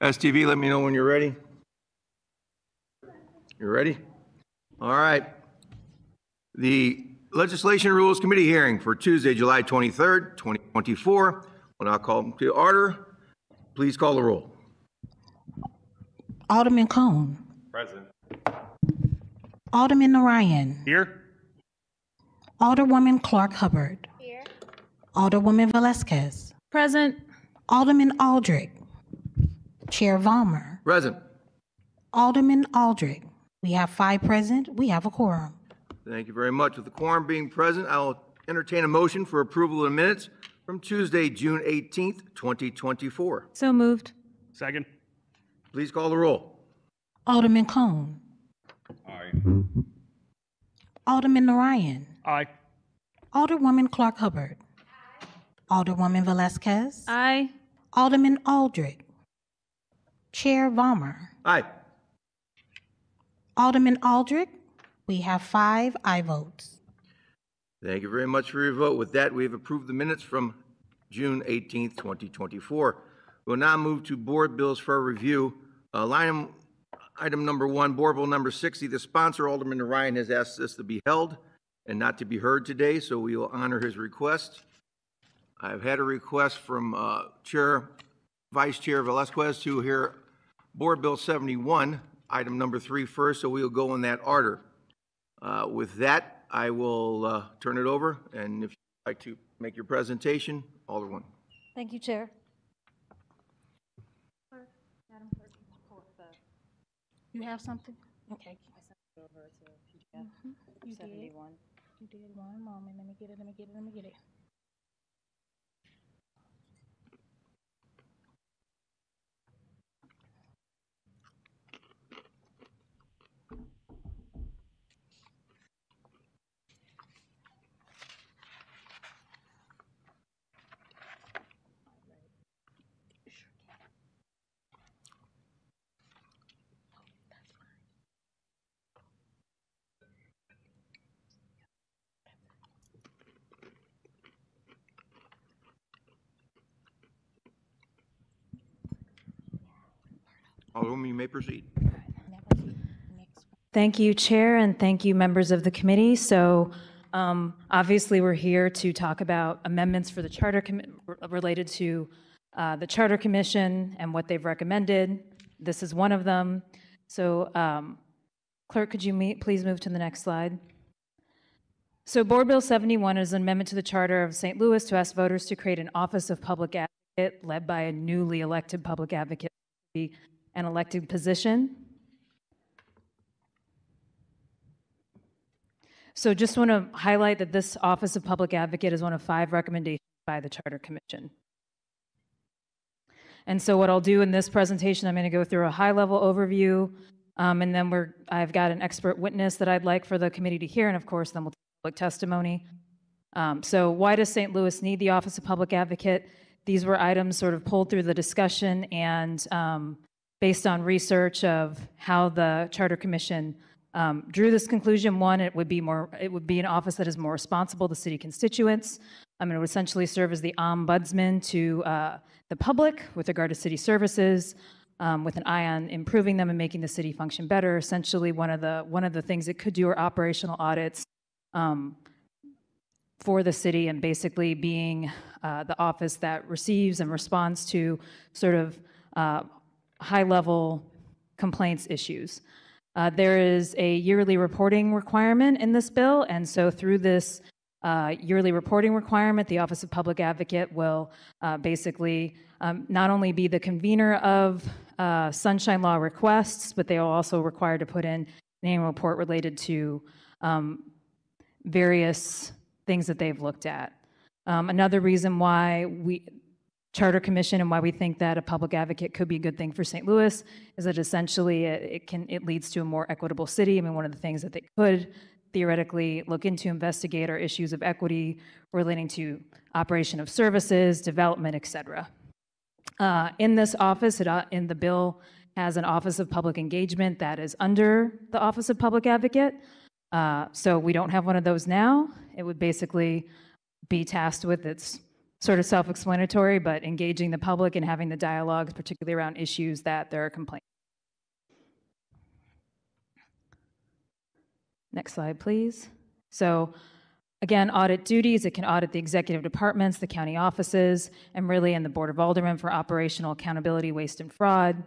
STV, let me know when you're ready. You're ready? All right. The Legislation Rules Committee hearing for Tuesday, July 23rd, 2024. When I call to order, please call the roll. Alderman Cone. Present. Alderman Narayan. Here. Alderwoman Clark Hubbard. Here. Alderwoman Velasquez. Present. Alderman Aldrich. Chair Vollmer. Present. Alderman Aldrich. We have 5 present. We have a quorum. Thank you very much. With the quorum being present, I will entertain a motion for approval of the minutes from Tuesday, June 18th, 2024. So moved. Second. Please call the roll. Alderman Cone. Aye. Alderman Narayan. Aye. Alderwoman Clark Hubbard. Alderwoman Velasquez. Aye. Alderman Aldrich. Chair Vollmer. Aye. Alderman Aldrich. We have 5 aye votes. Thank you very much for your vote. With that, we have approved the minutes from June 18th, 2024. We'll now move to board bills for review. Item number 1, board bill number 60. The sponsor, Alderman Narayan, has asked this to be held and not to be heard today, so we will honor his request. I've had a request from Vice Chair Velasquez to hear board bill 71, item number 3 first, so we will go in that order. With that, I will turn it over, and if you'd like to make your presentation, Alderwoman. Thank you, Chair. Madam Clerk, you have something? Okay. I sent it over to PDF. You 71. You did. 1 moment. Let me get it. Alderwoman, you may proceed. Thank you, Chair, and thank you, members of the committee. So obviously, we're here to talk about amendments for the charter related to the Charter Commission and what they've recommended. This is one of them. So Clerk, could you please move to the next slide? So Board Bill 71 is an amendment to the Charter of St. Louis to ask voters to create an Office of Public Advocate led by a newly elected public advocate, an elected position. So just want to highlight that this Office of Public Advocate is one of 5 recommendations by the Charter Commission. And so what I'll do in this presentation, I'm going to go through a high-level overview, and then I've got an expert witness that I'd like for the committee to hear, and of course, then we'll take public testimony. So why does St. Louis need the Office of Public Advocate? These were items sort of pulled through the discussion and based on research of how the Charter Commission drew this conclusion. One, it would be an office that is more responsible to city constituents. It would essentially serve as the ombudsman to the public with regard to city services, with an eye on improving them and making the city function better. Essentially, one of the things it could do are operational audits for the city, and basically being the office that receives and responds to sort of high-level complaints issues. There is a yearly reporting requirement in this bill, and so through this yearly reporting requirement, the Office of Public Advocate will basically not only be the convener of Sunshine Law requests, but they are also required to put in an annual report related to various things that they've looked at. Another reason why Charter Commission and why we think that a public advocate could be a good thing for St. Louis is that essentially it leads to a more equitable city. One of the things that they could theoretically look into, investigate, are issues of equity relating to operation of services, development, et cetera. In this office, in the bill, has an Office of Public Engagement that is under the Office of Public Advocate. So we don't have one of those now. It would basically be tasked with its sort of self-explanatory, but engaging the public and having the dialogues, particularly around issues that there are complaints. Next slide, please. So again, audit duties, it can audit the executive departments, the county offices, and really in the Board of Aldermen for operational accountability, waste, and fraud.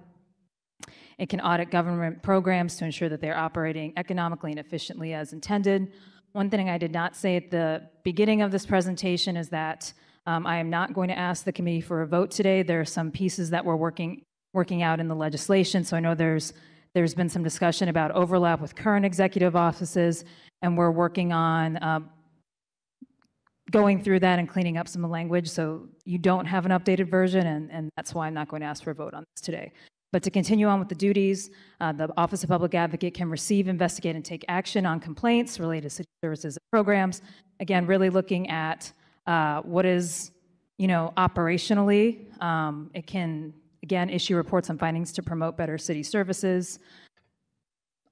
It can audit government programs to ensure that they're operating economically and efficiently as intended. One thing I did not say at the beginning of this presentation is that I am not going to ask the committee for a vote today. There are some pieces that we're working out in the legislation. So I know there's been some discussion about overlap with current executive offices, and we're working on going through that and cleaning up some of the language. So you don't have an updated version, and that's why I'm not going to ask for a vote on this today. But to continue on with the duties, the Office of Public Advocate can receive, investigate, and take action on complaints related to city services and programs. Again, really looking at what is, operationally. It can, again, issue reports on findings to promote better city services.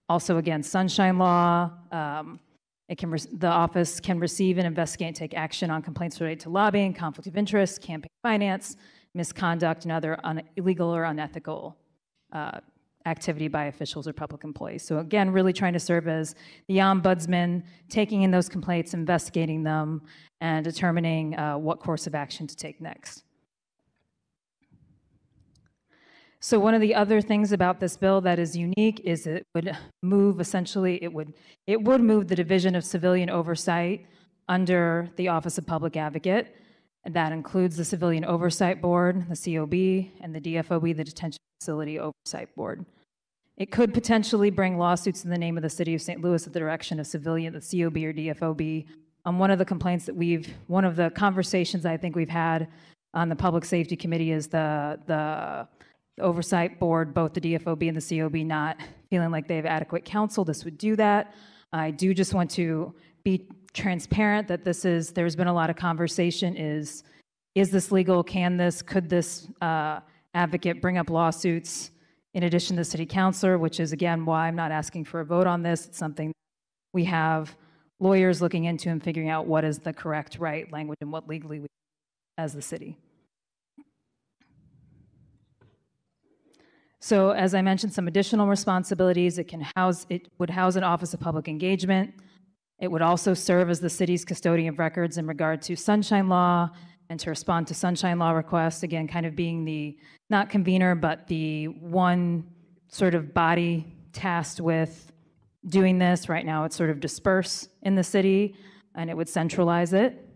Also, again, sunshine law. The office can receive and investigate and take action on complaints related to lobbying, conflict of interest, campaign finance, misconduct, and other illegal or unethical activity by officials or public employees. So again, really trying to serve as the ombudsman, taking in those complaints, investigating them, and determining what course of action to take next. So one of the other things about this bill that is unique is it would move, essentially, it would move the Division of Civilian Oversight under the Office of Public Advocate. And that includes the Civilian Oversight Board, the COB, and the DFOB, the Detention Facility Oversight Board. It could potentially bring lawsuits in the name of the City of St. Louis at the direction of the COB or DFOB. One of the complaints that one of the conversations I think we've had on the Public Safety Committee is the Oversight Board, both the DFOB and the COB, not feeling like they have adequate counsel. This would do that. I do just want to be transparent that there's been a lot of conversation. Is this legal? Could this advocate bring up lawsuits in addition to the city councilor, which is, again, why I'm not asking for a vote on this. It's something we have lawyers looking into and figuring out what is the correct right language and what legally we as the city. So as I mentioned, some additional responsibilities. It would house an Office of Public Engagement. It would also serve as the city's custodian of records in regard to sunshine law and to respond to sunshine law requests, again, kind of being the, not convener, but the one sort of body tasked with doing this. Right now, it's sort of dispersed in the city, and it would centralize it.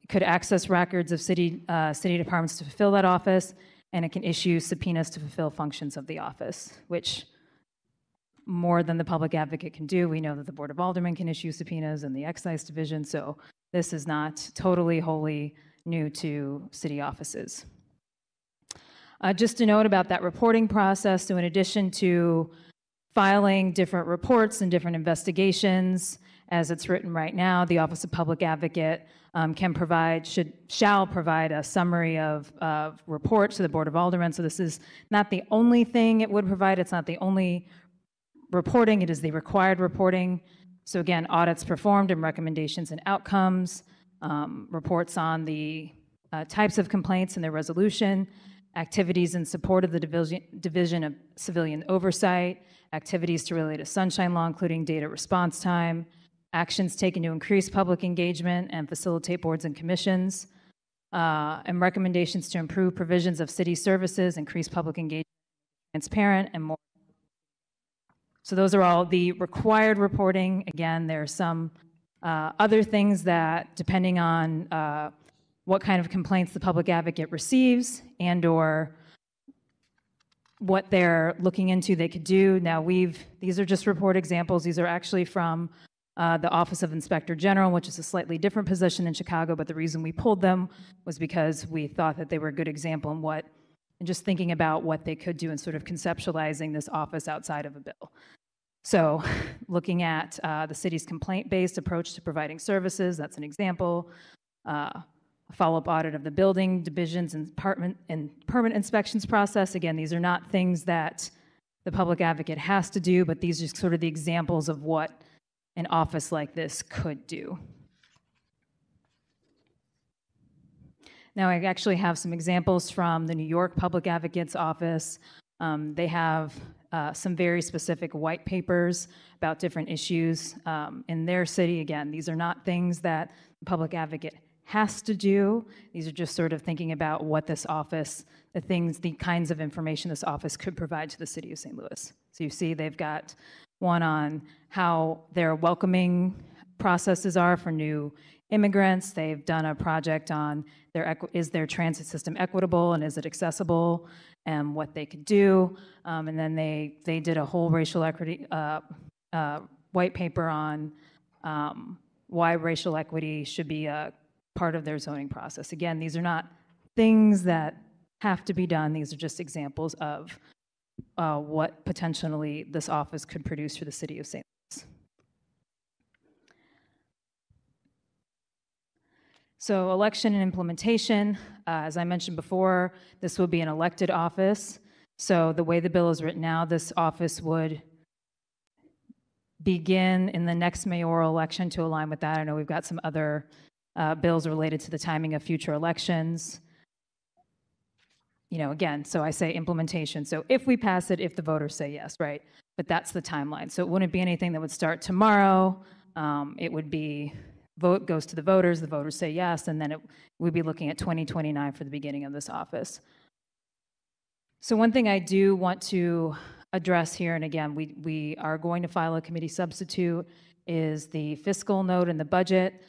It could access records of city departments to fulfill that office, and it can issue subpoenas to fulfill functions of the office, which more than the public advocate can do. We know that the Board of Aldermen can issue subpoenas and the excise division, so this is not totally wholly new to city offices. Just a note about that reporting process. So in addition to filing different reports and different investigations, as it's written right now, the Office of Public Advocate shall provide a summary of reports to the Board of Aldermen. So this is not the only thing it would provide. It's not the only reporting. It is the required reporting. So again, audits performed and recommendations and outcomes, reports on the types of complaints and their resolution, activities in support of the Division of Civilian Oversight, activities to relate to sunshine law, including data response time, actions taken to increase public engagement and facilitate boards and commissions, and recommendations to improve provisions of city services, increase public engagement, transparent, and more. So those are all the required reporting. Again, there are some other things that, depending on what kind of complaints the public advocate receives and or what they're looking into, they could do. Now these are just report examples. These are actually from the Office of Inspector General, which is a slightly different position in Chicago, but the reason we pulled them was because we thought that they were a good example and just thinking about what they could do and sort of conceptualizing this office outside of a bill. So looking at the city's complaint-based approach to providing services, that's an example. A follow-up audit of the building, divisions, and permit inspections process. Again, these are not things that the public advocate has to do, but these are sort of the examples of what an office like this could do. Now, I actually have some examples from the New York Public Advocate's Office. They have some very specific white papers about different issues in their city. Again, these are not things that the public advocate has to do. These are just sort of thinking about what this office, the kinds of information this office could provide to the city of St. Louis. So you see they've got one on how their welcoming processes are for new immigrants. They've done a project on is their transit system equitable and is it accessible, and what they could do. And then they did a whole racial equity white paper on why racial equity should be a part of their zoning process. Again, these are not things that have to be done. These are just examples of what potentially this office could produce for the city of St. Louis. So election and implementation, as I mentioned before, this would be an elected office. So the way the bill is written now, this office would begin in the next mayoral election to align with that. I know we've got some other bills related to the timing of future elections. You know, again, so I say implementation. So if we pass it, if the voters say yes, right? But that's the timeline. So it wouldn't be anything that would start tomorrow. It would be vote goes to the voters say yes, and then we'd be looking at 2029 for the beginning of this office. So one thing I do want to address here, and again, we are going to file a committee substitute, is the fiscal note and the budget.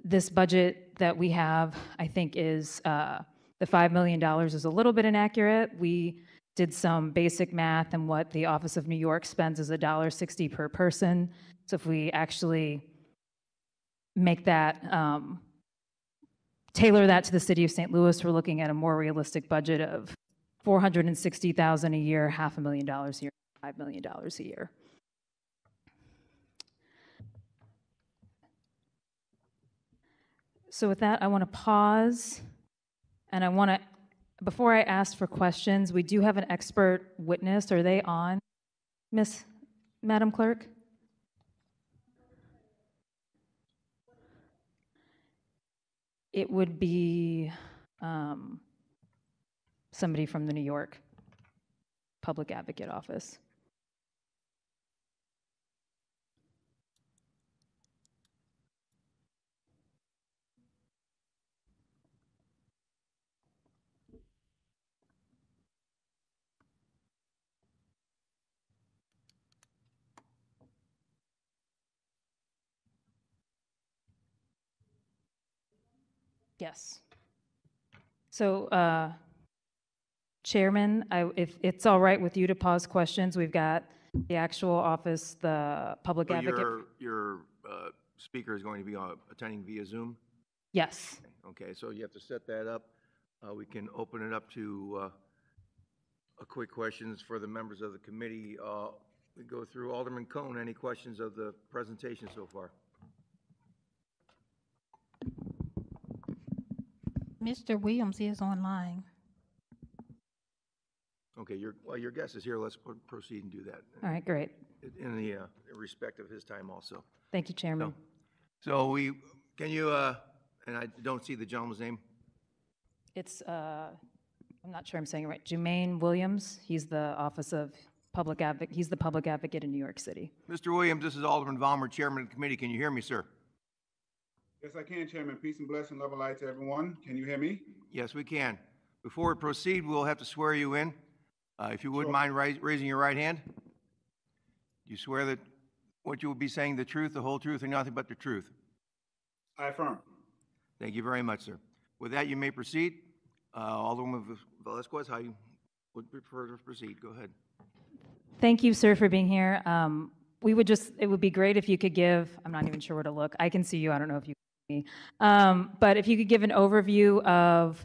This budget that we have, I think, is the $5 million is a little bit inaccurate. We did some basic math, and what the Office of New York spends is $1.60 per person. So if we actually make that, tailor that to the city of St. Louis, we're looking at a more realistic budget of $460,000 a year, $500,000 a year, $5 million a year. So with that, I want to pause, and I want to, before I ask for questions, we do have an expert witness. Are they on, Madam Clerk? It would be somebody from the New York Public Advocate Office. Yes. So, Chairman, if it's all right with you to pause questions, we've got the actual office, the public So advocate. your speaker is going to be attending via Zoom? Yes. Okay, so you have to set that up. We can open it up to a quick questions for the members of the committee. We go through Alderman Cone. Any questions of the presentation so far? Mr. Williams is online. Okay, your guest is here. Let's proceed and do that. All right, great. In the respect of his time also. Thank you, Chairman. So can you, and I don't see the gentleman's name? It's, I'm not sure I'm saying it right, Jumaine Williams. He's the Office of Public Advocate. He's the public advocate in New York City. Mr. Williams, this is Alderman Vollmer, Chairman of the committee. Can you hear me, sir? Yes, I can, Chairman. Peace and blessing, love and light to everyone. Can you hear me? Yes, we can. Before we proceed, we'll have to swear you in. If you wouldn't Sure. mind raising your right hand. Do you swear that what you will be saying the truth, the whole truth, and nothing but the truth? I affirm. Thank you very much, sir. With that, you may proceed. Alderman Velazquez, how you would prefer to proceed? Go ahead. Thank you, sir, for being here. It would be great if you could give, I'm not even sure where to look. I can see you. I don't know if you can see me. But if you could give an overview of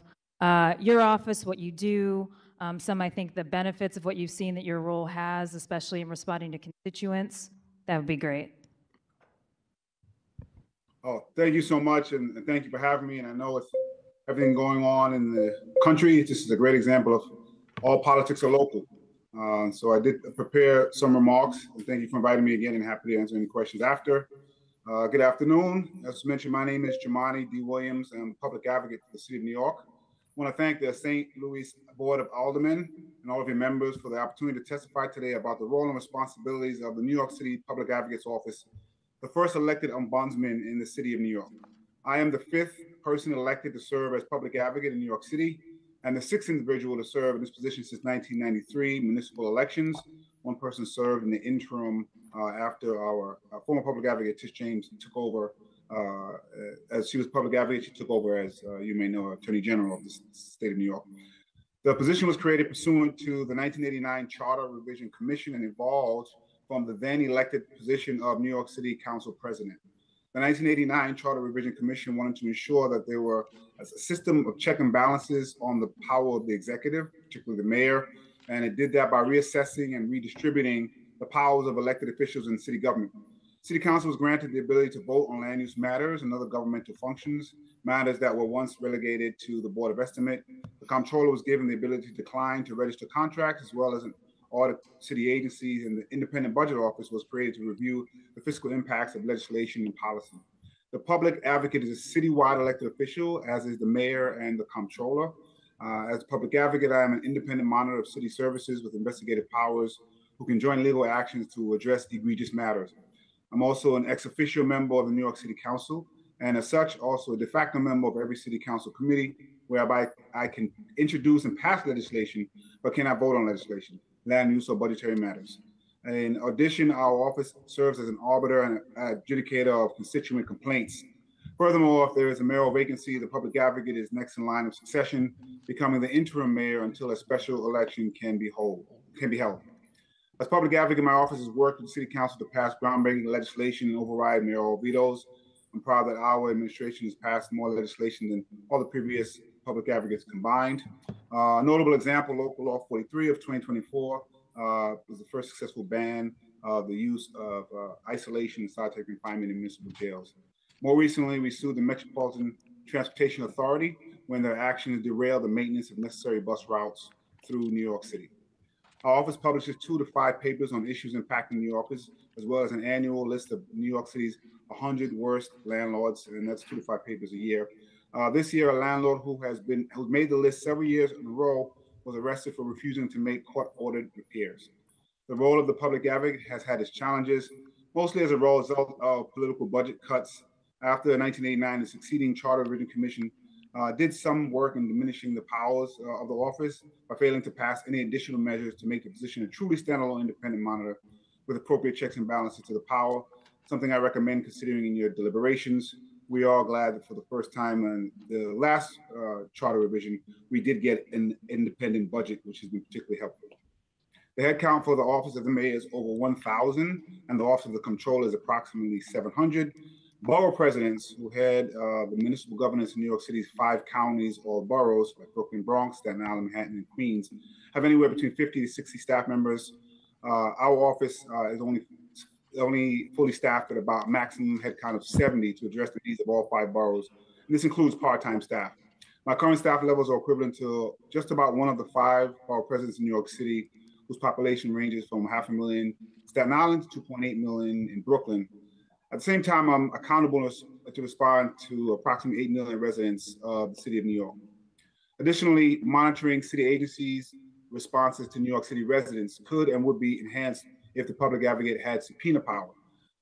your office, what you do, I think, the benefits of what you've seen that your role has, especially in responding to constituents, that would be great. Oh, thank you so much, and thank you for having me. And I know it's everything going on in the country. This is a great example of all politics are local. So I did prepare some remarks, and thank you for inviting me again, and happy to answer any questions after. Good afternoon. As mentioned, my name is Jamani D. Williams. I'm public advocate for the city of New York. I want to thank the St. Louis Board of Aldermen and all of your members for the opportunity to testify today about the role and responsibilities of the New York City Public Advocate's Office, the first elected ombudsman in the city of New York. I am the 5th person elected to serve as public advocate in New York City and the 6th individual to serve in this position since 1993 municipal elections. One person served in the interim after our former public advocate Tish James took over. As she was public advocate, she took over as you may know, Attorney General of the state of New York. The position was created pursuant to the 1989 Charter Revision Commission and evolved from the then elected position of New York City Council President. The 1989 Charter Revision Commission wanted to ensure that there were a system of check and balances on the power of the executive, particularly the mayor, and it did that by reassessing and redistributing the powers of elected officials in city government. City Council was granted the ability to vote on land use matters and other governmental functions, matters that were once relegated to the Board of Estimate. The Comptroller was given the ability to decline to register contracts, as well as an audit city agencies, and the Independent Budget Office was created to review the fiscal impacts of legislation and policy. The Public Advocate is a citywide elected official, as is the mayor and the Comptroller. As public advocate, I am an independent monitor of city services with investigative powers who can join legal actions to address egregious matters. I'm also an ex officio member of the New York City Council, and as such, also a de facto member of every city council committee, whereby I can introduce and pass legislation, but cannot vote on legislation, land use, or budgetary matters. In addition, our office serves as an arbiter and adjudicator of constituent complaints. Furthermore, if there is a mayoral vacancy, the public advocate is next in line of succession, becoming the interim mayor until a special election can be held. As public advocate, my office has worked with the city council to pass groundbreaking legislation and override mayoral vetoes. I'm proud that our administration has passed more legislation than all the previous public advocates combined. A notable example, Local Law 43 of 2024 was the first successful ban of the use of isolation and solitary confinement in municipal jails. More recently, we sued the Metropolitan Transportation Authority when their actions derailed the maintenance of necessary bus routes through New York City. Our office publishes 2 to 5 papers on issues impacting New Yorkers, as well as an annual list of New York City's 100 worst landlords, and that's 2 to 5 papers a year. This year, a landlord who's made the list several years in a row was arrested for refusing to make court-ordered repairs. The role of the public advocate has had its challenges, mostly as a result of political budget cuts. After 1989, the succeeding Charter Revision Commission did some work in diminishing the powers of the office by failing to pass any additional measures to make the position a truly standalone independent monitor with appropriate checks and balances to the power, something I recommend considering in your deliberations. We are glad that for the first time in the last charter revision, we did get an independent budget, which has been particularly helpful. The headcount for the office of the mayor is over 1,000, and the office of the comptroller is approximately 700. Borough presidents who head the municipal governance in New York City's 5 counties or boroughs, like Brooklyn, Bronx, Staten Island, Manhattan, and Queens, have anywhere between 50 to 60 staff members. Our office is only fully staffed at about maximum headcount of 70 to address the needs of all 5 boroughs. And this includes part-time staff. My current staff levels are equivalent to just about one of the 5 borough presidents in New York City, whose population ranges from 500,000 Staten Island to 2.8 million in Brooklyn. At the same time, I'm accountable to respond to approximately 8 million residents of the city of New York. Additionally, monitoring city agencies' responses to New York City residents could and would be enhanced if the public advocate had subpoena power.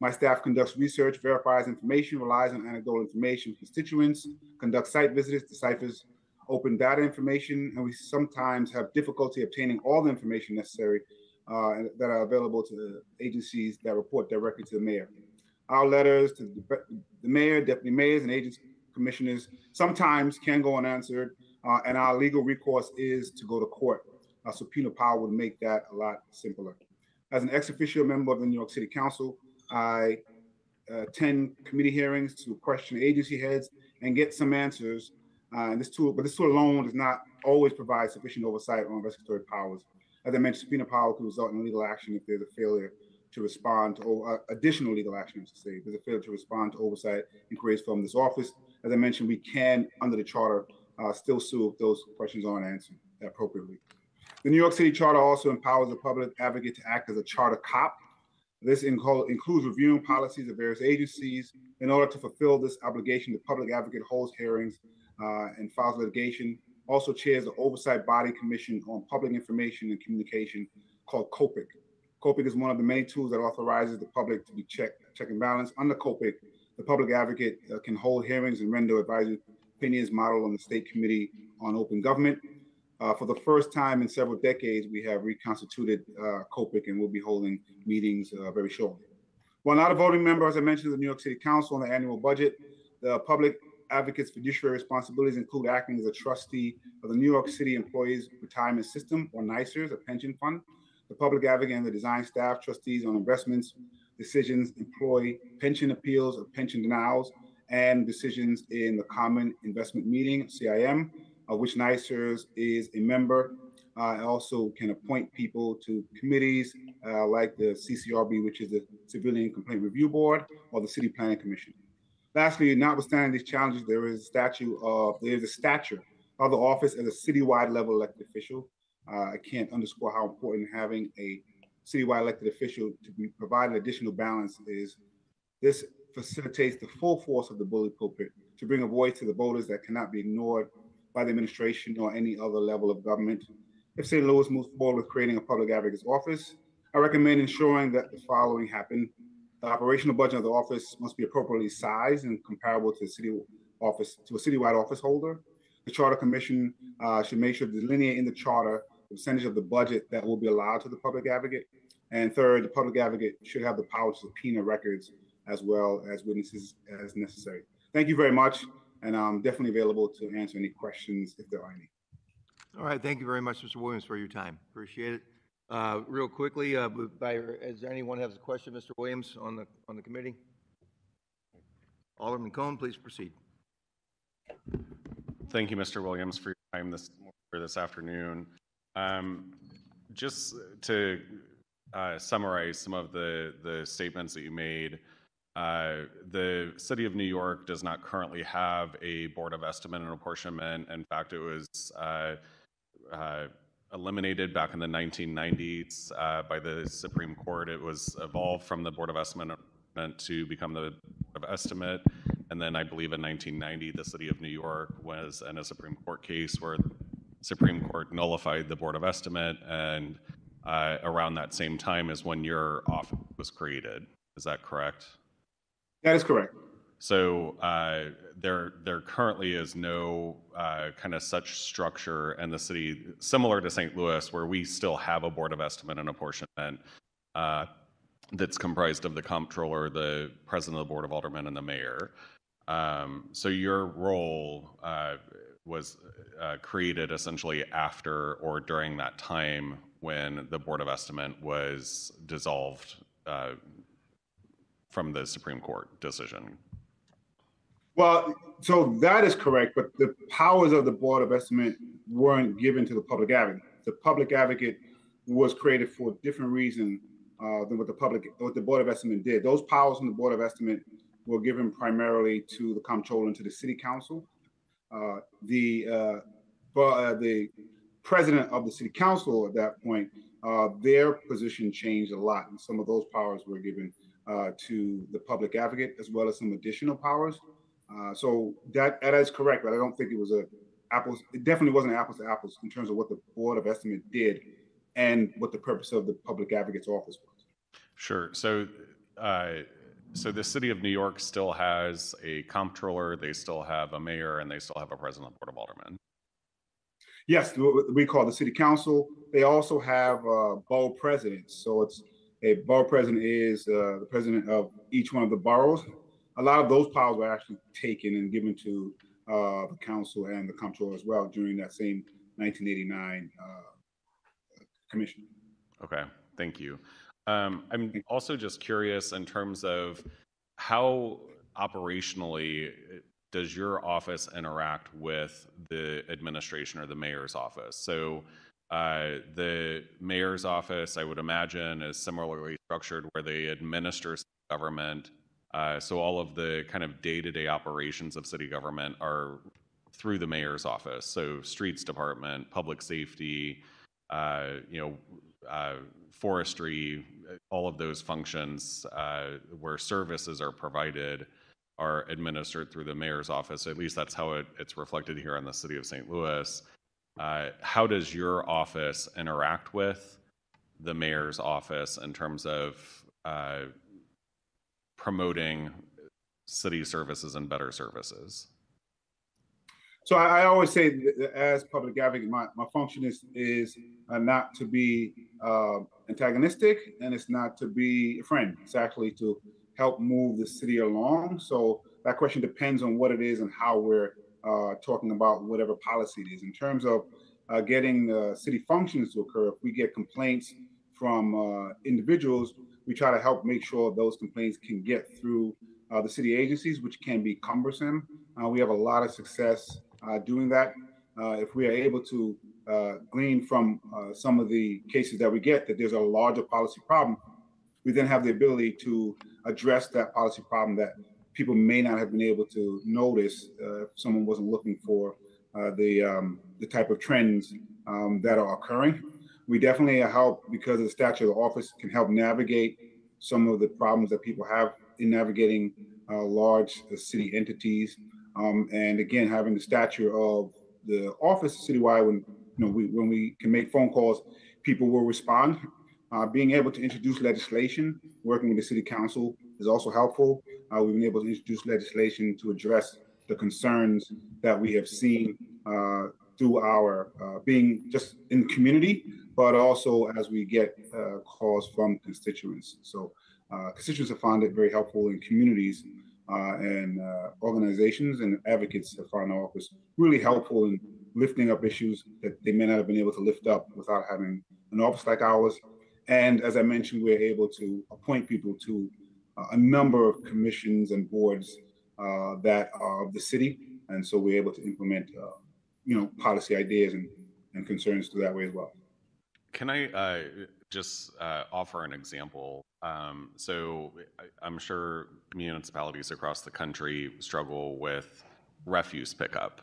My staff conducts research, verifies information, relies on anecdotal information from constituents, conducts site visits, deciphers open data information, and we sometimes have difficulty obtaining all the information necessary that are available to the agencies that report directly to the mayor. Our letters to the mayor, deputy mayors, and agency commissioners sometimes can go unanswered, and our legal recourse is to go to court. Subpoena power would make that a lot simpler. As an ex officio member of the New York City Council, I attend committee hearings to question agency heads and get some answers. But this tool alone does not always provide sufficient oversight on investigatory powers. As I mentioned, subpoena power could result in legal action if there's a failure to respond to additional legal action, I should say. There's a failure to respond to oversight inquiries from this office. As I mentioned, we can, under the charter, still sue if those questions aren't answered appropriately. The New York City Charter also empowers the public advocate to act as a charter cop. This includes reviewing policies of various agencies. In order to fulfill this obligation, the public advocate holds hearings and files litigation. Also chairs the Oversight Body Commission on Public Information and Communication called COPIC. COPIC is one of the many tools that authorizes the public to be check and balance. Under COPIC, the public advocate can hold hearings and render advisory opinions modeled on the State Committee on Open Government. For the first time in several decades, we have reconstituted COPIC and will be holding meetings very shortly. While not a voting member, as I mentioned, of the New York City Council on the annual budget, the public advocate's fiduciary responsibilities include acting as a trustee of the New York City Employees Retirement System, or NYSERS, a pension fund. The public advocate and the design staff trustees on investments, decisions, employee pension appeals or pension denials, and decisions in the Common Investment Meeting, CIM, of which NYSERS is a member. Also can appoint people to committees like the CCRB, which is the Civilian Complaint Review Board, or the City Planning Commission. Lastly, notwithstanding these challenges, there is a stature of the office as a citywide level elected official. I can't underscore how important having a citywide elected official to be provided additional balance is. This facilitates the full force of the bully pulpit to bring a voice to the voters that cannot be ignored by the administration or any other level of government. If St. Louis moves forward with creating a public advocate's office, I recommend ensuring that the following happen. The operational budget of the office must be appropriately sized and comparable to a citywide office holder. The Charter Commission should make sure to delineate in the charter the percentage of the budget that will be allowed to the public advocate. And third, the public advocate should have the power to subpoena records as well as witnesses as necessary. Thank you very much, and I'm definitely available to answer any questions if there are any. All right, thank you very much, Mr. Williams, for your time. Appreciate it. Real quickly, does anyone have a question, Mr. Williams, on the committee? Alderman Cohn, please proceed. Thank you, Mr. Williams, for your time this afternoon. Just to summarize some of the statements that you made, the City of New York does not currently have a Board of Estimate and Apportionment. In fact, it was eliminated back in the 1990s by the Supreme Court. It was evolved from the Board of Estimate to become the Board of Estimate. And then I believe in 1990, the City of New York was in a Supreme Court case where the Supreme Court nullified the Board of Estimate. And around that same time is when your office was created. Is that correct? That is correct. So there currently is no kind of such structure in the city, similar to St. Louis, where we still have a Board of Estimate and Apportionment that's comprised of the comptroller, the president of the Board of Aldermen, and the mayor. So your role was created essentially after or during that time when the Board of Estimate was dissolved from the Supreme Court decision. Well, so that is correct, but the powers of the Board of Estimate weren't given to the public advocate. The public advocate was created for a different reason than what the Board of Estimate did. Those powers from the Board of Estimate were given primarily to the comptroller and to the City Council. The president of the City Council at that point, their position changed a lot, and some of those powers were given to the public advocate, as well as some additional powers. So that is correct, but I don't think it was it definitely wasn't apples to apples in terms of what the Board of Estimate did and what the purpose of the public advocate's office was. Sure. So the City of New York still has a comptroller, they still have a mayor, and they still have a president of the Board of Aldermen. Yes, what we call the City Council. They also have borough presidents. So it's a borough president is the president of each one of the boroughs. A lot of those powers were actually taken and given to the council and the comptroller as well during that same 1989 commission. Okay, thank you. I'm also just curious in terms of how operationally does your office interact with the administration or the mayor's office? So the mayor's office, I would imagine, is similarly structured where they administer government. So all of the kind of day-to-day operations of city government are through the mayor's office. So streets department, public safety, forestry, all of those functions where services are provided are administered through the mayor's office. At least that's how it's reflected here in the city of St. Louis. How does your office interact with the mayor's office in terms of promoting city services and better services? So I always say that as public advocate, my function is not to be antagonistic, and it's not to be a friend. It's actually to help move the city along. So that question depends on what it is and how we're talking about whatever policy it is. In terms of getting city functions to occur, if we get complaints from individuals, we try to help make sure those complaints can get through the city agencies, which can be cumbersome. We have a lot of success doing that. If we are able to glean from some of the cases that we get that there's a larger policy problem, we then have the ability to address that policy problem that people may not have been able to notice if someone wasn't looking for the type of trends that are occurring. We definitely help, because of the stature of the office, can help navigate some of the problems that people have in navigating large city entities. And again, having the stature of the office citywide, when we can make phone calls, people will respond. Being able to introduce legislation, working with the city council is also helpful. We've been able to introduce legislation to address the concerns that we have seen through our being just in the community, but also as we get calls from constituents. So constituents have found it very helpful in communities, and organizations and advocates have found our office really helpful in lifting up issues that they may not have been able to lift up without having an office like ours. And as I mentioned, we're able to appoint people to a number of commissions and boards that are of the city. And so we're able to implement, policy ideas and concerns through that way as well. Can I just offer an example? So I'm sure municipalities across the country struggle with refuse pickup.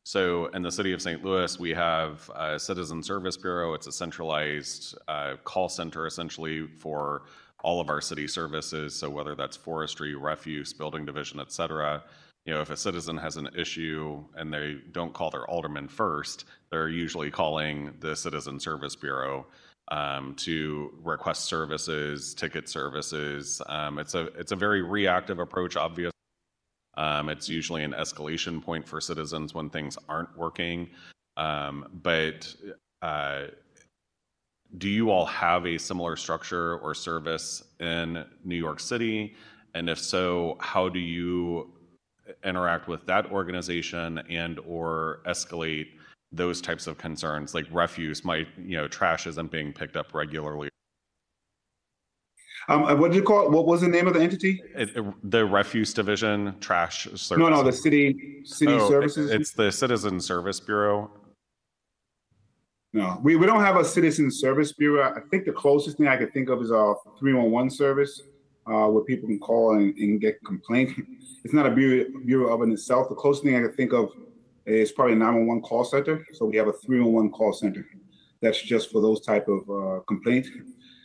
So in the city of St. Louis, we have a Citizen Service Bureau. It's a centralized call center essentially for all of our city services. So whether that's forestry, refuse, building division, et cetera, if a citizen has an issue and they don't call their alderman first, they're usually calling the Citizen Service Bureau to request services, ticket services. It's a very reactive approach, obviously. It's usually an escalation point for citizens when things aren't working. But do you all have a similar structure or service in New York City? And if so, how do you interact with that organization and or escalate those types of concerns, like refuse trash isn't being picked up regularly? What did you call it? What was the name of the entity? The refuse division, trash service. No, the city services. It's the Citizen Service Bureau. No, we don't have a Citizen Service Bureau. I think the closest thing I could think of is our 311 service, where people can call and get complaints. It's not a bureau of in itself. The closest thing I could think of is probably a 911 call center. So we have a 311 call center that's just for those type of complaints.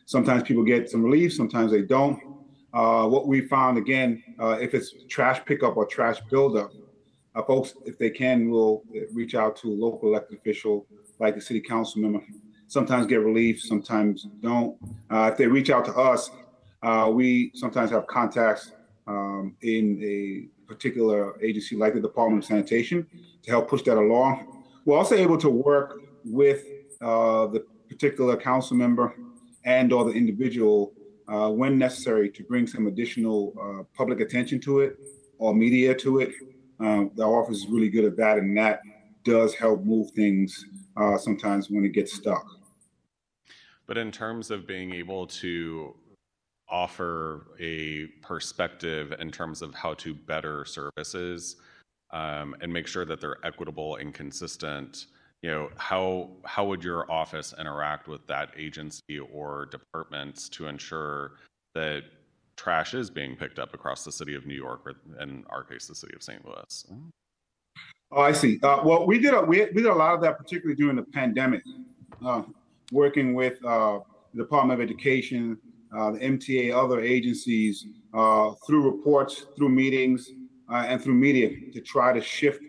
Sometimes people get some relief, sometimes they don't. What we found, again, if it's trash pickup or trash buildup, folks, if they can, will reach out to a local elected official like the city council member. Sometimes get relief, sometimes don't. If they reach out to us, we sometimes have contacts in a particular agency like the Department of Sanitation to help push that along. We're also able to work with the particular council member and or the individual when necessary to bring some additional public attention to it or media to it. The office is really good at that, and that does help move things sometimes when it gets stuck. But in terms of being able to offer a perspective in terms of how to better services and make sure that they're equitable and consistent, how would your office interact with that agency or departments to ensure that trash is being picked up across the city of New York, or in our case, the city of St. Louis? Oh, I see. Well, we did a lot of that, particularly during the pandemic. working with the Department of Education, the MTA, other agencies, through reports, through meetings, and through media to try to shift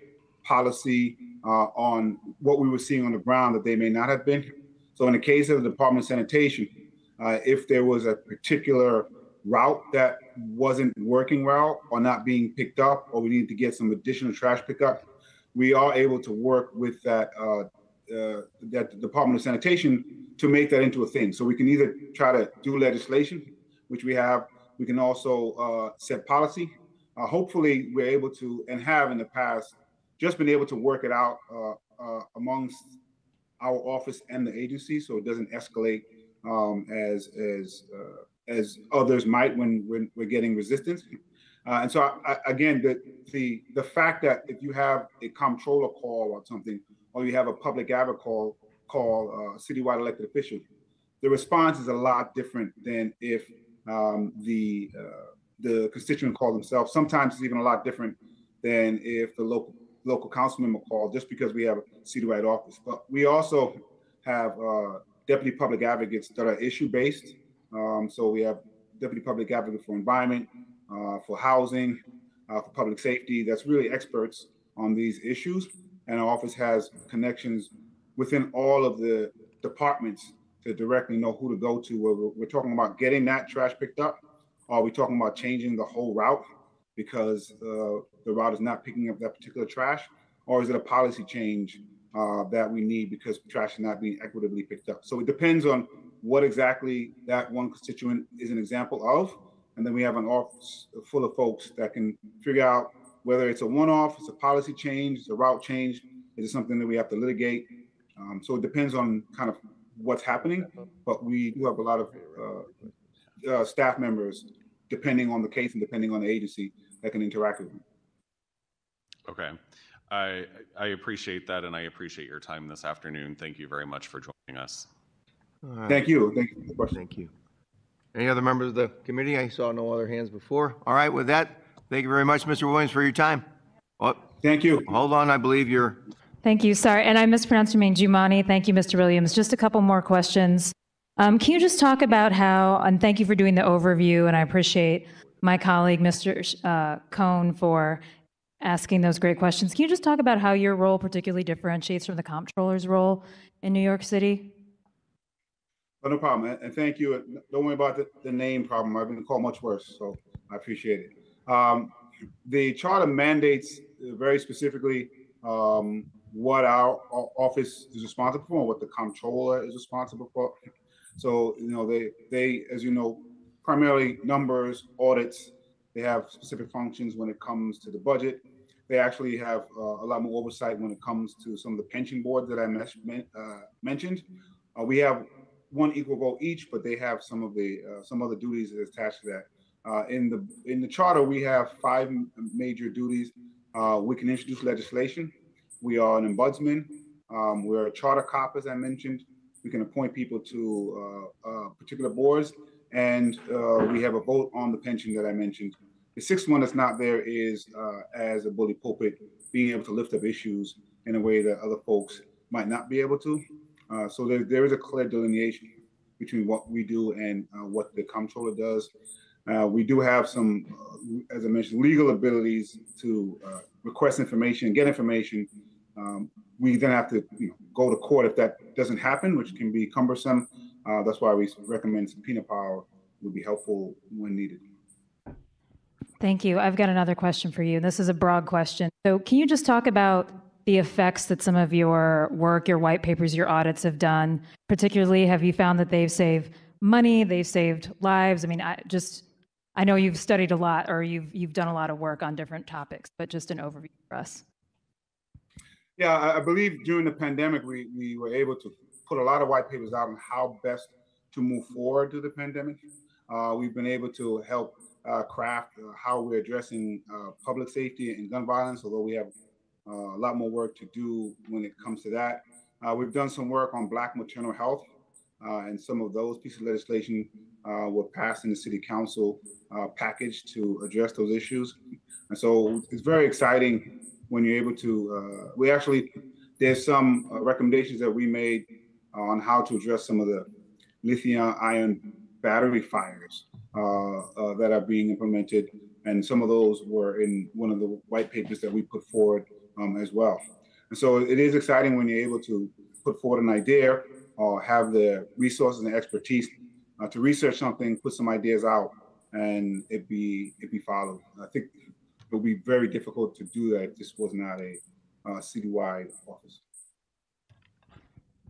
policy on what we were seeing on the ground that they may not have been. So in the case of the Department of Sanitation, if there was a particular route that wasn't working well or not being picked up, or we needed to get some additional trash pickup, we are able to work with that Department of Sanitation to make that into a thing. So we can either try to do legislation, which we have. We can also set policy. Hopefully, we're able to, and have in the past, just been able to work it out amongst our office and the agency, so it doesn't escalate as others might when we're getting resistance. And so again, the fact that if you have a comptroller call or something, or you have a public advocate call a citywide elected official, the response is a lot different than if the constituent called themselves. Sometimes it's even a lot different than if the local council member called, just because we have a citywide office. But we also have deputy public advocates that are issue-based. So we have deputy public advocate for environment, for housing, for public safety. That's really experts on these issues. And our office has connections within all of the departments to directly know who to go to. Where we're talking about getting that trash picked up, or are we talking about changing the whole route because the route is not picking up that particular trash? Or is it a policy change that we need because trash is not being equitably picked up? So it depends on what exactly that one constituent is an example of. And then we have an office full of folks that can figure out whether it's a one-off, it's a policy change, it's a route change, is it something that we have to litigate? So it depends on kind of what's happening, but we do have a lot of staff members, depending on the case and depending on the agency, that can interact with them. Okay. I appreciate that, and I appreciate your time this afternoon. Thank you very much for joining us. Thank you. Thank you for the question. Thank you. Any other members of the committee? I saw no other hands before. All right, with that, thank you very much, Mr. Williams, for your time. Oh, Thank you. hold on, I believe you're, Thank you. Sorry, and I mispronounced your name, Jumani. Thank you, Mr. Williams. Just a couple more questions. Can you just talk about how, and thank you for doing the overview, and I appreciate my colleague, Mr. Cohn, for asking those great questions. Can you just talk about how your role particularly differentiates from the comptroller's role in New York City? Oh, no problem. And thank you. Don't worry about the name problem. I've been called much worse, so I appreciate it. The charter mandates very specifically what our office is responsible for, and what the comptroller is responsible for. So, you know, they, as you know, primarily numbers, audits. They have specific functions when it comes to the budget. They actually have a lot more oversight when it comes to some of the pension boards that I mentioned. We have one equal vote each, but they have some other duties attached to that. In the charter, we have 5 major duties. We can introduce legislation. We are an ombudsman. We're a charter cop, as I mentioned. We can appoint people to particular boards, and we have a vote on the pension that I mentioned. The 6th one that's not there is as a bully pulpit, being able to lift up issues in a way that other folks might not be able to. So there is a clear delineation between what we do and what the comptroller does. We do have some, as I mentioned, legal abilities to request information, get information. We then have to go to court if that doesn't happen, which can be cumbersome. That's why we recommend subpoena power would be helpful when needed. Thank you. I've got another question for you. This is a broad question. So can you just talk about the effects that some of your work, your white papers, your audits have done? Particularly, have you found that they've saved money, they've saved lives? I mean, I know you've studied a lot, or you've done a lot of work on different topics, but just an overview for us. Yeah, I believe during the pandemic, we were able to put a lot of white papers out on how best to move forward through the pandemic. We've been able to help craft how we're addressing public safety and gun violence, although we have a lot more work to do when it comes to that. We've done some work on Black maternal health, and some of those pieces of legislation were passed in the city council package to address those issues. And so it's very exciting when you're able to, there's some recommendations that we made on how to address some of the lithium-ion battery fires that are being implemented, and some of those were in one of the white papers that we put forward as well. And so it is exciting when you're able to put forward an idea or have the resources and expertise to research something, put some ideas out, and it be followed. I think it would be very difficult to do that if this was not a citywide office.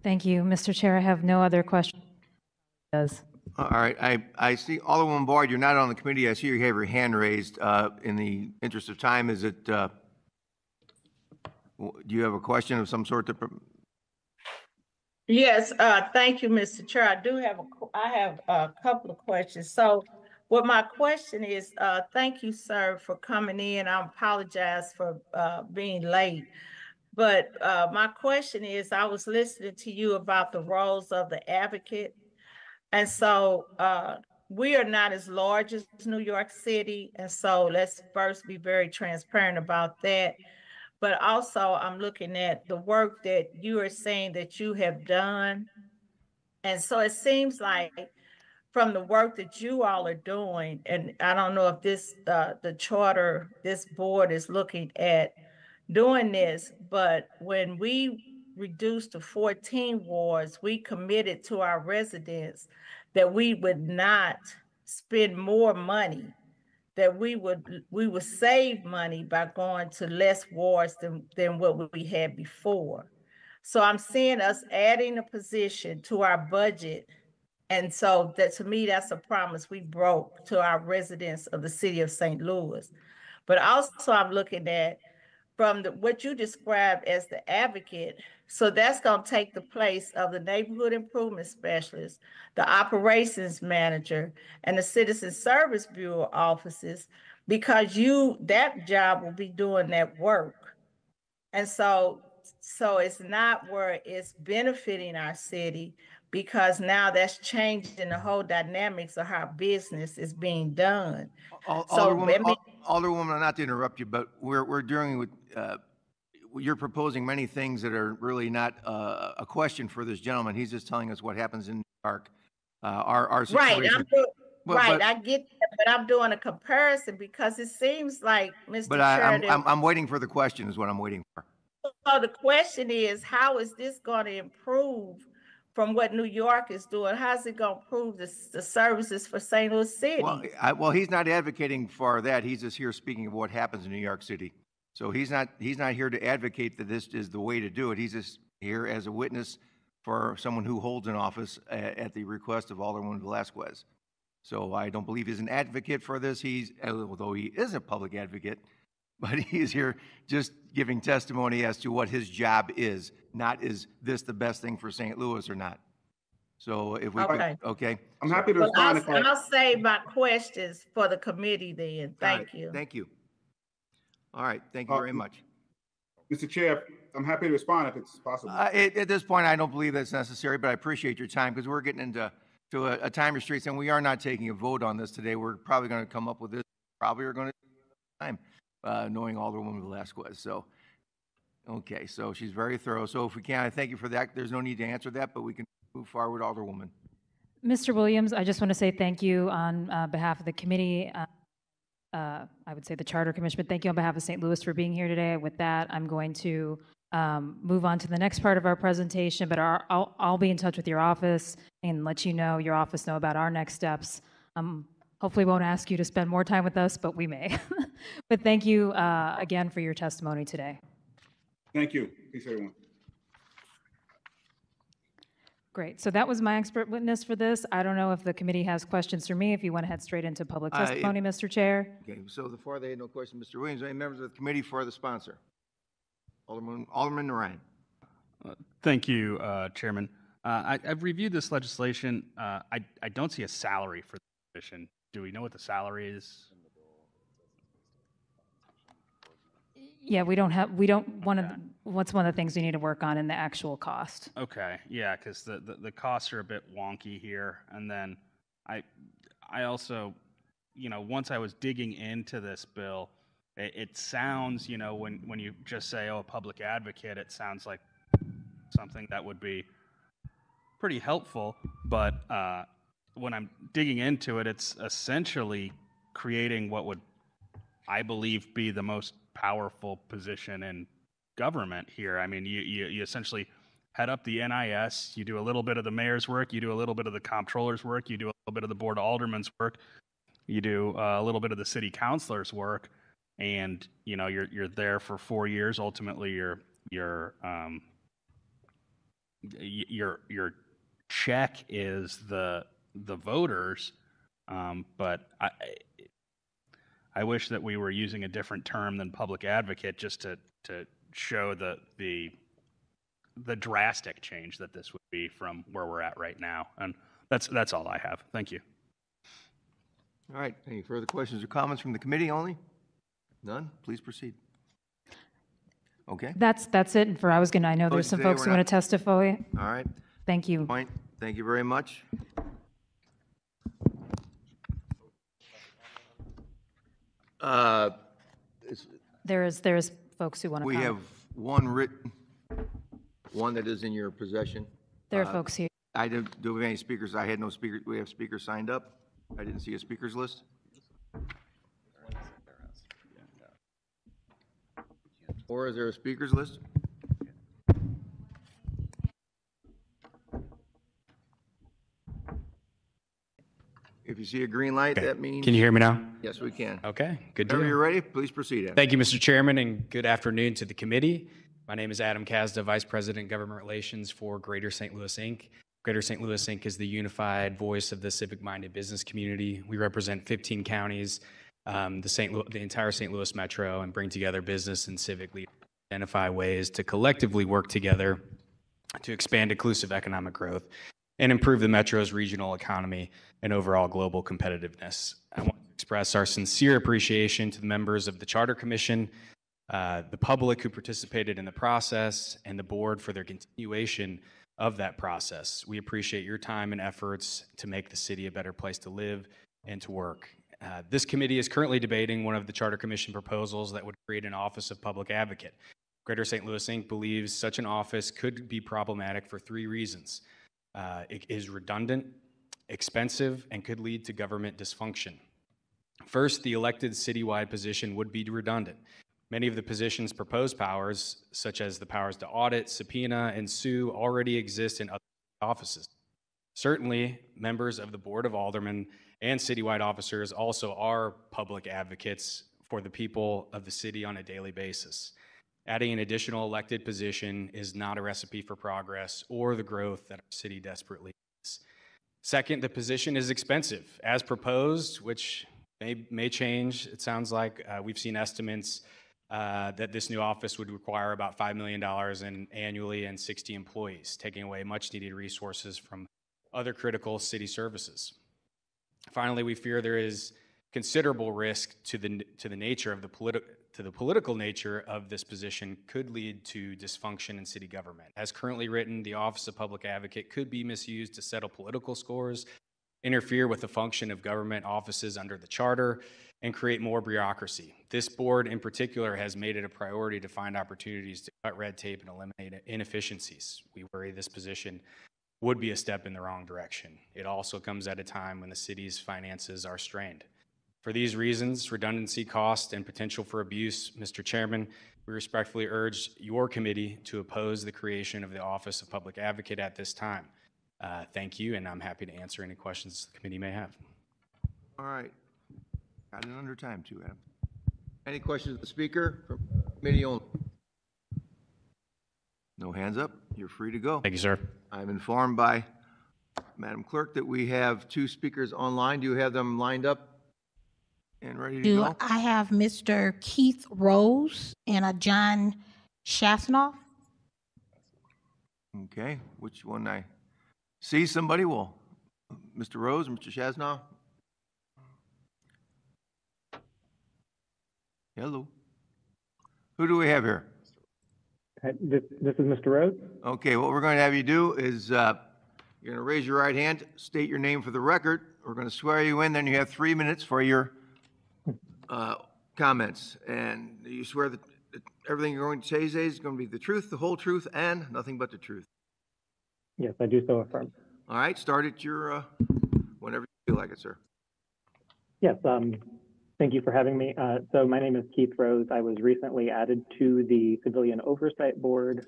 Thank you. Mr. Chair, I have no other questions. All right, I see Alderwoman Boyd, you're not on the committee. I see you have your hand raised. In the interest of time, is it, do you have a question of some sort? Yes, thank you, Mr. Chair. I have a couple of questions. So what my question is, thank you, sir, for coming in. I apologize for being late. But my question is, I was listening to you about the roles of the advocate. And so we are not as large as New York City. And so let's first be very transparent about that. But also I'm looking at the work that you are saying that you have done. And so it seems like from the work that you all are doing, and I don't know if this, the charter, this board is looking at doing this, but when we reduced to 14 wards, we committed to our residents that we would not spend more money, that we would save money by going to less wards than what we had before. So I'm seeing us adding a position to our budget. And so that, to me, that's a promise we broke to our residents of the city of St. Louis. But also I'm looking at from what you described as the advocate. So that's going to take the place of the neighborhood improvement specialist, the operations manager, and the citizen service bureau offices, because that job will be doing that work. And so it's not where it's benefiting our city, because now that's changing the whole dynamics of how business is being done. Alderwoman, not to interrupt you, but we're dealing with, you're proposing many things that are really not a question for this gentleman. He's just telling us what happens in New York. Our situation. Right, I get that, but I'm doing a comparison because it seems like, Mr. But Chair, I'm waiting for the question is what I'm waiting for. So the question is, how is this going to improve from what New York is doing? How's it going to improve the services for St. Louis City? Well, he's not advocating for that. He's just here speaking of what happens in New York City. So he's not here to advocate that this is the way to do it. He's just here as a witness for someone who holds an office at the request of Alderwoman Velazquez. So I don't believe he's an advocate for this. Although he is a public advocate, but he's here just giving testimony as to what his job is, not is this the best thing for St. Louis or not. So if we could, okay. I'm happy to respond. I'll save my questions for the committee then. Thank you. Thank you. All right, thank you very much. Mr. Chair, I'm happy to respond if it's possible. At this point, I don't believe that's necessary, but I appreciate your time because we're getting into a time restraint, and we are not taking a vote on this today. We're probably going to come up with this. Probably are going to time, knowing Alderwoman Velazquez. So, okay, so she's very thorough. So if we can, I thank you for that. There's no need to answer that, but we can move forward, Alderwoman. Mr. Williams, I just want to say thank you on behalf of the committee. I would say the Charter Commission, but thank you on behalf of St. Louis for being here today. With that, I'm going to move on to the next part of our presentation, but I'll be in touch with your office and let your office know about our next steps. Hopefully won't ask you to spend more time with us, but we may. But thank you again for your testimony today. Thank you. Peace, everyone. Great. So that was my expert witness for this. I don't know if the committee has questions for me. If you want to head straight into public testimony, Mr. Chair. Okay, so before they had no question, Mr. Williams, any members of the committee for the sponsor? Alderman Ryan. Thank you, Chairman. I've reviewed this legislation. I don't see a salary for the position. Do we know what the salary is? Yeah, what's one of the things we need to work on in the actual cost. Okay, yeah, because the costs are a bit wonky here. And then I also, once I was digging into this bill, it sounds, when you just say, oh, a public advocate, it sounds like something that would be pretty helpful, but when I'm digging into it, it's essentially creating what would, I believe, be the most powerful position in government here. I mean, you essentially head up the NIS, you do a little bit of the mayor's work, you do a little bit of the comptroller's work, you do a little bit of the board of aldermen's work, you do a little bit of the city councilor's work, and you know you're there for 4 years. Ultimately, your check is the voters, but I wish that we were using a different term than public advocate just to show the drastic change that this would be from where we're at right now. And that's all I have. Thank you. All right, any further questions or comments from the committee only? None? Please proceed. Okay, That's it. And I know there's some today folks who we're want to testify. all right. Thank you. Point, thank you very much. There's folks who want to We comment. have one written, one that is in your possession. There are folks here. Do we have any speakers? I had no speakers. We have speakers signed up. I didn't see a speakers list. Or is there a speakers list? If you see a green light, that means. Can you hear me now? Yes, we can. Okay, good Whenever you're deal. ready, please proceed. Adam. Thank you, Mr. Chairman, and good afternoon to the committee. My name is Adam Kazda, Vice President, Government Relations for Greater St. Louis, Inc. Greater St. Louis, Inc. is the unified voice of the civic-minded business community. We represent 15 counties, the entire St. Louis metro, and bring together business and civic leaders to identify ways to collectively work together to expand inclusive economic growth and improve the metro's regional economy and overall global competitiveness. I want to express our sincere appreciation to the members of the Charter Commission, the public who participated in the process, and the board for their continuation of that process. We appreciate your time and efforts to make the city a better place to live and to work. This committee is currently debating one of the Charter Commission proposals that would create an Office of Public Advocate. Greater St. Louis, Inc. believes such an office could be problematic for 3 reasons. It is redundant, expensive, and could lead to government dysfunction. First, the elected citywide position would be redundant. Many of the position's proposed powers, such as the powers to audit, subpoena, and sue, already exist in other offices. Certainly, members of the Board of Aldermen and citywide officers also are public advocates for the people of the city on a daily basis. Adding an additional elected position is not a recipe for progress or the growth that our city desperately needs. Second, the position is expensive. As proposed, which may change, it sounds like we've seen estimates that this new office would require about $5 million annually and 60 employees, taking away much needed resources from other critical city services. Finally, we fear there is considerable risk to the nature of the political nature of this position could lead to dysfunction in city government. As currently written, the Office of Public Advocate could be misused to settle political scores, interfere with the function of government offices under the charter, and create more bureaucracy. This board in particular has made it a priority to find opportunities to cut red tape and eliminate inefficiencies. We worry this position would be a step in the wrong direction. It also comes at a time when the city's finances are strained. For these reasons, redundancy, cost, and potential for abuse, Mr. Chairman, we respectfully urge your committee to oppose the creation of the Office of Public Advocate at this time. Thank you, and I'm happy to answer any questions the committee may have. All right. Got it under time too, Adam. Any questions of the speaker from committee only? No hands up. You're free to go. Thank you, sir. I'm informed by Madam Clerk that we have 2 speakers online. Do you have them lined up and ready to Do go? I have Mr. Keith Rose and a John Shasnoff? Okay, which one I see somebody? Well, Mr. Rose, Mr. Shasnoff? Hello. Who do we have here? This is Mr. Rhodes. Okay, what we're going to have you do is you're going to raise your right hand, state your name for the record. We're going to swear you in, then you have 3 minutes for your comments. And you swear that everything you're going to say today is going to be the truth, the whole truth, and nothing but the truth. Yes, I do so affirm. All right, start at your, whenever you feel like it, sir. Yes, thank you for having me. So my name is Keith Rose. I was recently added to the Civilian Oversight Board.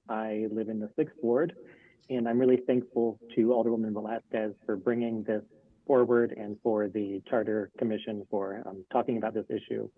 I live in the 6th Ward, and I'm really thankful to Alderwoman Velasquez for bringing this forward and for the Charter Commission for talking about this issue.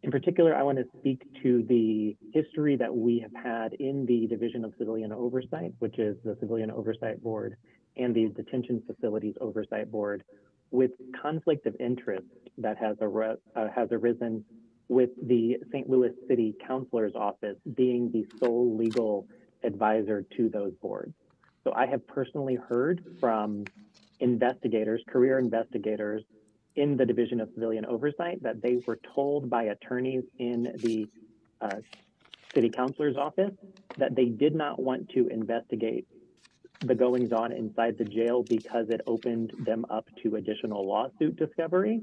In particular, I want to speak to the history that we have had in the Division of Civilian Oversight, which is the Civilian Oversight Board and the Detention Facilities Oversight Board, with conflict of interest that has arisen with the St. Louis City Councilor's Office being the sole legal advisor to those boards. So I have personally heard from investigators, career investigators, in the Division of Civilian Oversight that they were told by attorneys in the City Councilor's Office that they did not want to investigate the goings on inside the jail because it opened them up to additional lawsuit discovery.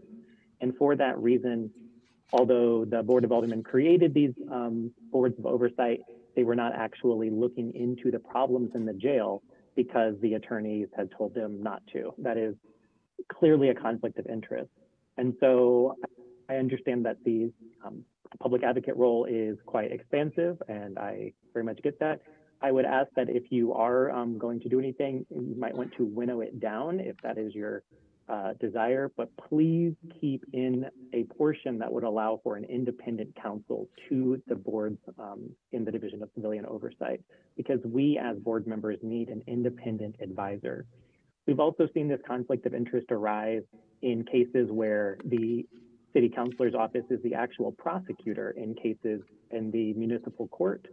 And for that reason, although the Board of Aldermen created these boards of oversight, they were not actually looking into the problems in the jail because the attorneys had told them not to. That is clearly a conflict of interest. And so I understand that the public advocate role is quite expansive, and I very much get that. I would ask that if you are going to do anything, you might want to winnow it down if that is your desire, but please keep in a portion that would allow for an independent counsel to the boards in the Division of Civilian Oversight, because we as board members need an independent advisor. We've also seen this conflict of interest arise in cases where the City Councilor's Office is the actual prosecutor in cases in the municipal court.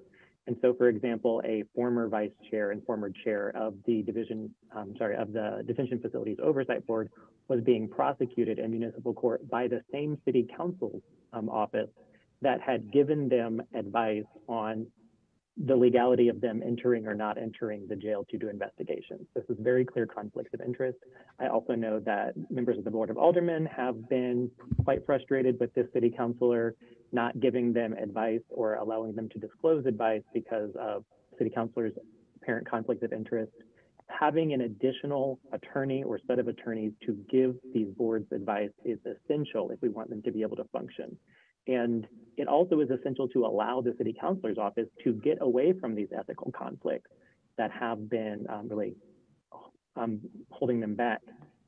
And so, for example, a former vice chair and former chair of the of the Detention Facilities Oversight Board was being prosecuted in municipal court by the same city council's office that had given them advice on the legality of them entering or not entering the jail to do investigations. This is very clear conflicts of interest. I also know that members of the Board of Aldermen have been quite frustrated with this city councilor not giving them advice or allowing them to disclose advice because of city councilor's apparent conflict of interest. Having an additional attorney or set of attorneys to give these boards advice is essential if we want them to be able to function. And it also is essential to allow the city councilor's office to get away from these ethical conflicts that have been really holding them back.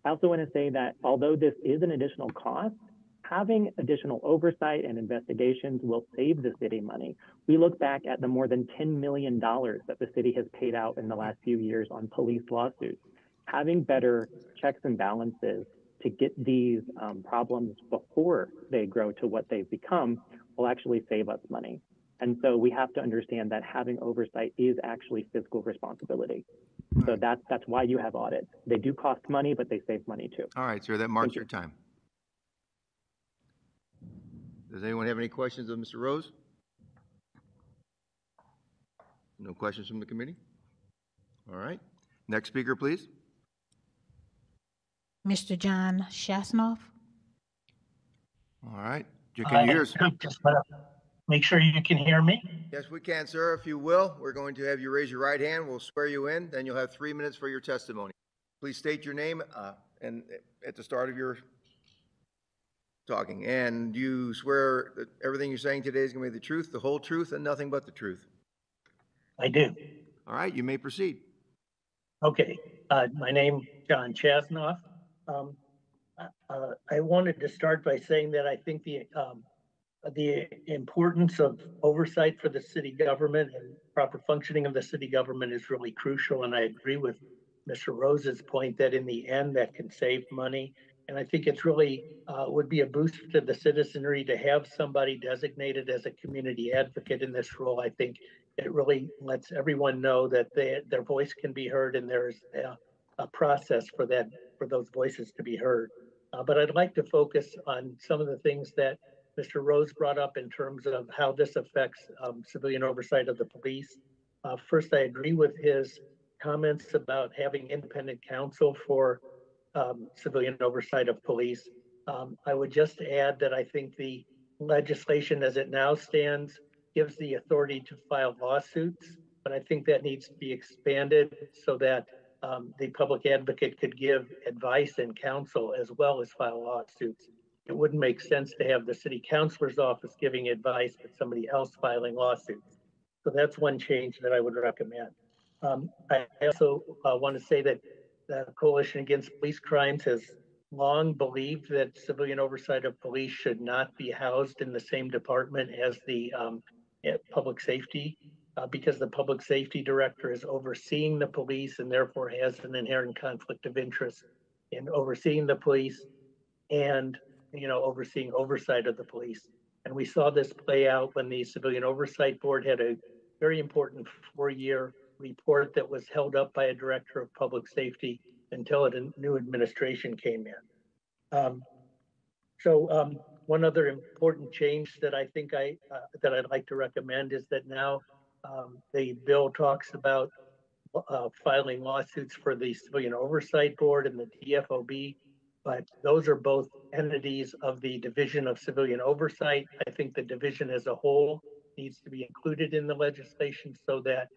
I also want to say that although this is an additional cost, having additional oversight and investigations will save the city money. We look back at the more than $10 million that the city has paid out in the last few years on police lawsuits. Having better checks and balances to get these problems before they grow to what they've become will actually save us money. And so we have to understand that having oversight is actually fiscal responsibility. So that's why you have audits. They do cost money, but they save money too. All right, sir, that marks your time. Does anyone have any questions of Mr. Rose? No questions from the committee? All right. Next speaker, please. Mr. John Chasnoff. All right. Can you hear us? Just want to make sure you can hear me. Yes, we can, sir. If you will, we're going to have you raise your right hand. We'll swear you in. Then you'll have 3 minutes for your testimony. Please state your name and at the start of your talking. And you swear that everything you're saying today is going to be the truth, the whole truth, and nothing but the truth. I do. All right, you may proceed. Okay. My name John Chasnoff. I wanted to start by saying that I think the importance of oversight for the city government and proper functioning of the city government is really crucial. And I agree with Mr. Rose's point that in the end that can save money. And I think it's really would be a boost to the citizenry to have somebody designated as a community advocate in this role. I think it really lets everyone know that their voice can be heard, and there's a process for those voices to be heard. But I'd like to focus on some of the things that Mr. Rose brought up in terms of how this affects civilian oversight of the police. First, I agree with his comments about having independent counsel for civilian oversight of police. I would just add that I think the legislation as it now stands gives the authority to file lawsuits but I think that needs to be expanded so that the public advocate could give advice and counsel as well as file lawsuits. It wouldn't make sense to have the city councilor's office giving advice, but somebody else filing lawsuits. So that's one change that I would recommend. I also want to say that the Coalition Against Police Crimes has long believed that civilian oversight of police should not be housed in the same department as the public safety, because the public safety director is overseeing the police and therefore has an inherent conflict of interest in overseeing the police and, overseeing oversight of the police. And we saw this play out when the Civilian Oversight Board had a very important 4-year report that was held up by a director of public safety until a new administration came in. One other important change that I think that I'd like to recommend is that now the bill talks about filing lawsuits for the Civilian Oversight Board and the DFOB, but those are both entities of the Division of Civilian Oversight. I think the division as a whole needs to be included in the legislation so that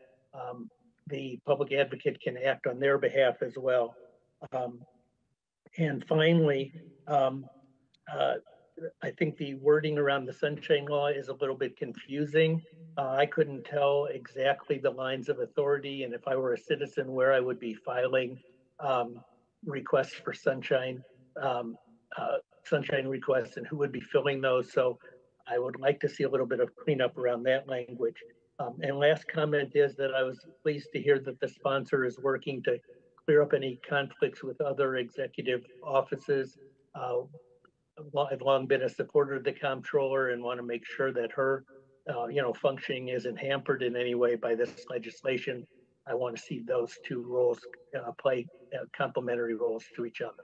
the public advocate can act on their behalf as well. And finally, I think the wording around the Sunshine Law is a little bit confusing. I couldn't tell exactly the lines of authority, and if I were a citizen, where I would be filing requests for sunshine requests and who would be filling those. So I would like to see a little bit of cleanup around that language. And last comment is that I was pleased to hear that the sponsor is working to clear up any conflicts with other executive offices. I've long been a supporter of the comptroller and want to make sure that her, functioning isn't hampered in any way by this legislation. I want to see those two roles play complementary roles to each other.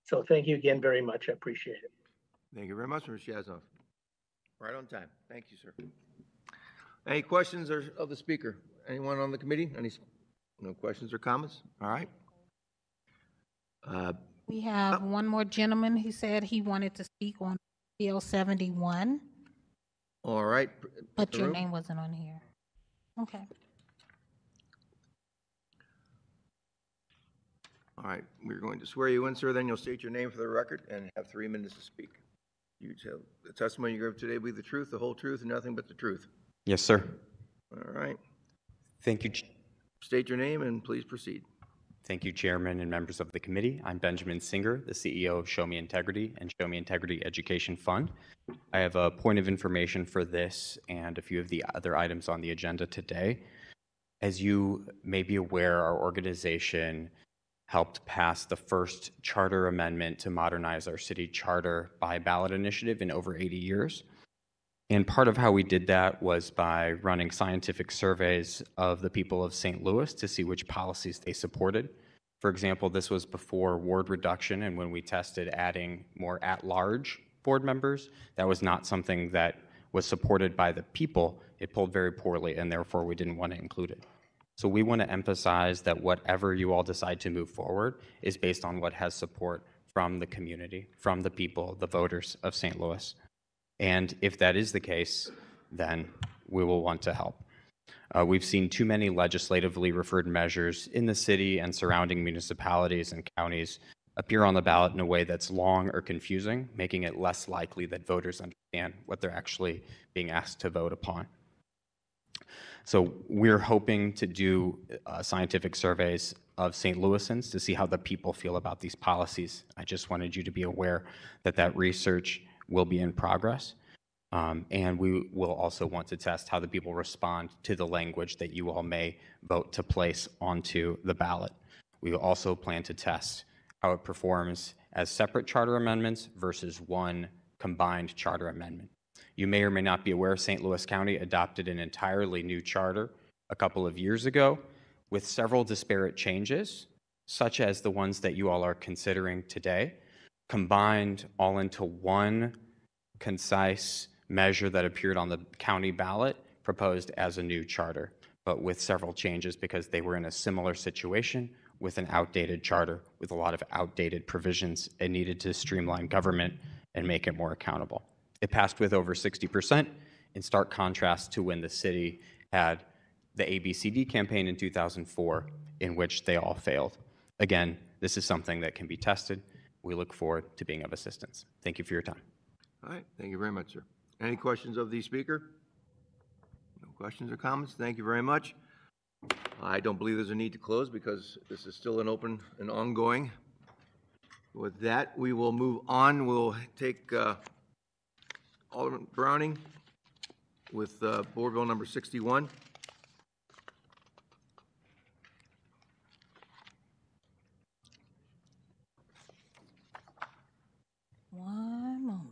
So thank you again very much. I appreciate it. Thank you very much, Mr. Shazov. Right on time. Thank you, sir. Any questions of the speaker? Anyone on the committee? No questions or comments? All right. We have one more gentleman who said he wanted to speak on Bill 71. All right. But your name wasn't on here. Okay. All right. We're going to swear you in, sir. Then you'll state your name for the record and have 3 minutes to speak. You tell the testimony you give today will be the truth, the whole truth, and nothing but the truth. Yes, sir. All right. Thank you. State your name and please proceed. Thank you, Chairman and members of the committee. I'm Benjamin Singer, the CEO of Show Me Integrity and Show Me Integrity Education Fund. I have a point of information for this and a few of the other items on the agenda today. As you may be aware, our organization helped pass the first charter amendment to modernize our city charter by ballot initiative in over 80 years. And part of how we did that was by running scientific surveys of the people of St. Louis to see which policies they supported. For example, this was before ward reduction, and when we tested adding more at-large board members, that was not something that was supported by the people. It pulled very poorly, and therefore we didn't want to include it. So we want to emphasize that whatever you all decide to move forward is based on what has support from the community, from the people, the voters of St. Louis. And if that is the case, then we will want to help. We've seen too many legislatively referred measures in the city and surrounding municipalities and counties appear on the ballot in a way that's long or confusing, making it less likely that voters understand what they're actually being asked to vote upon. So we're hoping to do scientific surveys of St. Louisans to see how the people feel about these policies. I just wanted you to be aware that that research will be in progress. And we will also want to test how the people respond to the language that you all may vote to place onto the ballot. We also plan to test how it performs as separate charter amendments versus one combined charter amendment. You may or may not be aware St. Louis County adopted an entirely new charter a couple of years ago with several disparate changes, such as the ones that you all are considering today, combined all into one concise measure that appeared on the county ballot, proposed as a new charter, but with several changes because they were in a similar situation with an outdated charter with a lot of outdated provisions and needed to streamline government and make it more accountable. It passed with over 60%, in stark contrast to when the city had the ABCD campaign in 2004, in which they all failed. Again, this is something that can be tested. We look forward to being of assistance. Thank you for your time. All right, thank you very much, sir. Any questions of the speaker? No questions or comments? Thank you very much. I don't believe there's a need to close because this is still an open and ongoing. With that, we will move on. We'll take Alderman Browning with Board Bill number 61. One moment.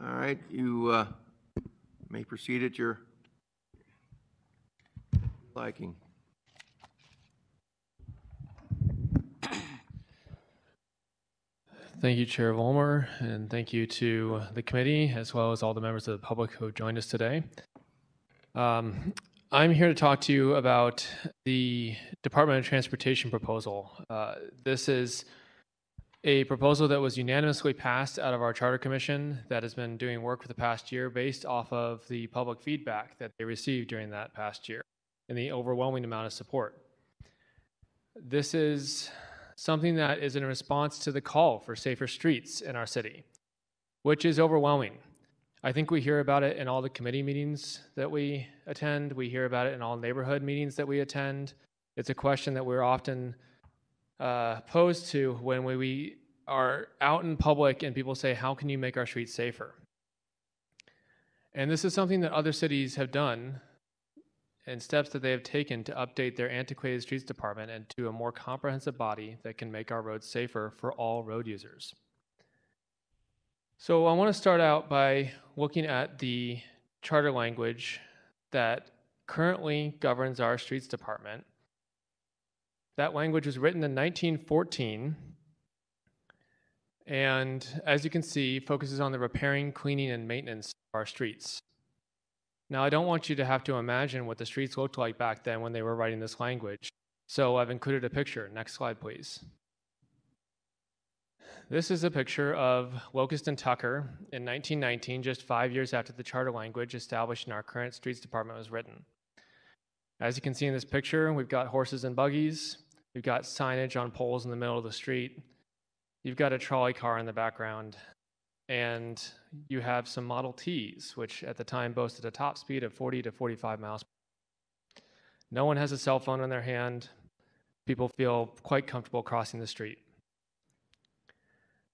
All right, you may proceed at your liking. Thank you, Chair Volmer, and thank you to the committee as well as all the members of the public who have joined us today. I'm here to talk to you about the Department of Transportation proposal. This is a proposal that was unanimously passed out of our Charter Commission that has been doing work for the past year based off of the public feedback that they received during that past year and the overwhelming amount of support. This is something that is in response to the call for safer streets in our city, which is overwhelming. I think we hear about it in all the committee meetings that we attend. We hear about it in all neighborhood meetings that we attend. It's a question that we're often posed to when we are out in public and people say, how can you make our streets safer? And this is something that other cities have done and steps that they have taken to update their antiquated streets department into a more comprehensive body that can make our roads safer for all road users. So I want to start out by looking at the charter language that currently governs our streets department. That language was written in 1914, and as you can see, focuses on the repairing, cleaning, and maintenance of our streets. Now, I don't want you to have to imagine what the streets looked like back then when they were writing this language. So I've included a picture. Next slide, please. This is a picture of Locust and Tucker in 1919, just 5 years after the charter language established in our current streets department was written. As you can see in this picture, we've got horses and buggies. We've got signage on poles in the middle of the street. You've got a trolley car in the background. And you have some Model Ts, which at the time boasted a top speed of 40 to 45 miles per hour. No one has a cell phone in their hand. People feel quite comfortable crossing the street.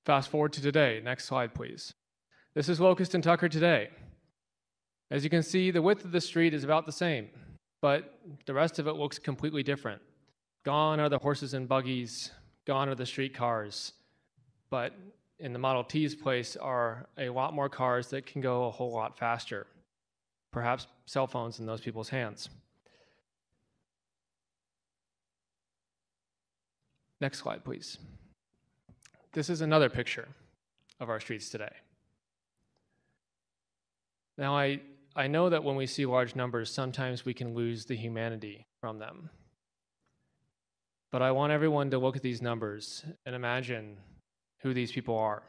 Fast forward to today. Next slide, please. This is Locust and Tucker today. As you can see, the width of the street is about the same, but the rest of it looks completely different. Gone are the horses and buggies. Gone are the streetcars. But in the Model T's place are a lot more cars that can go a whole lot faster. Perhaps cell phones in those people's hands. Next slide, please. This is another picture of our streets today. Now, I know that when we see large numbers, sometimes we can lose the humanity from them. But I want everyone to look at these numbers and imagine who these people are.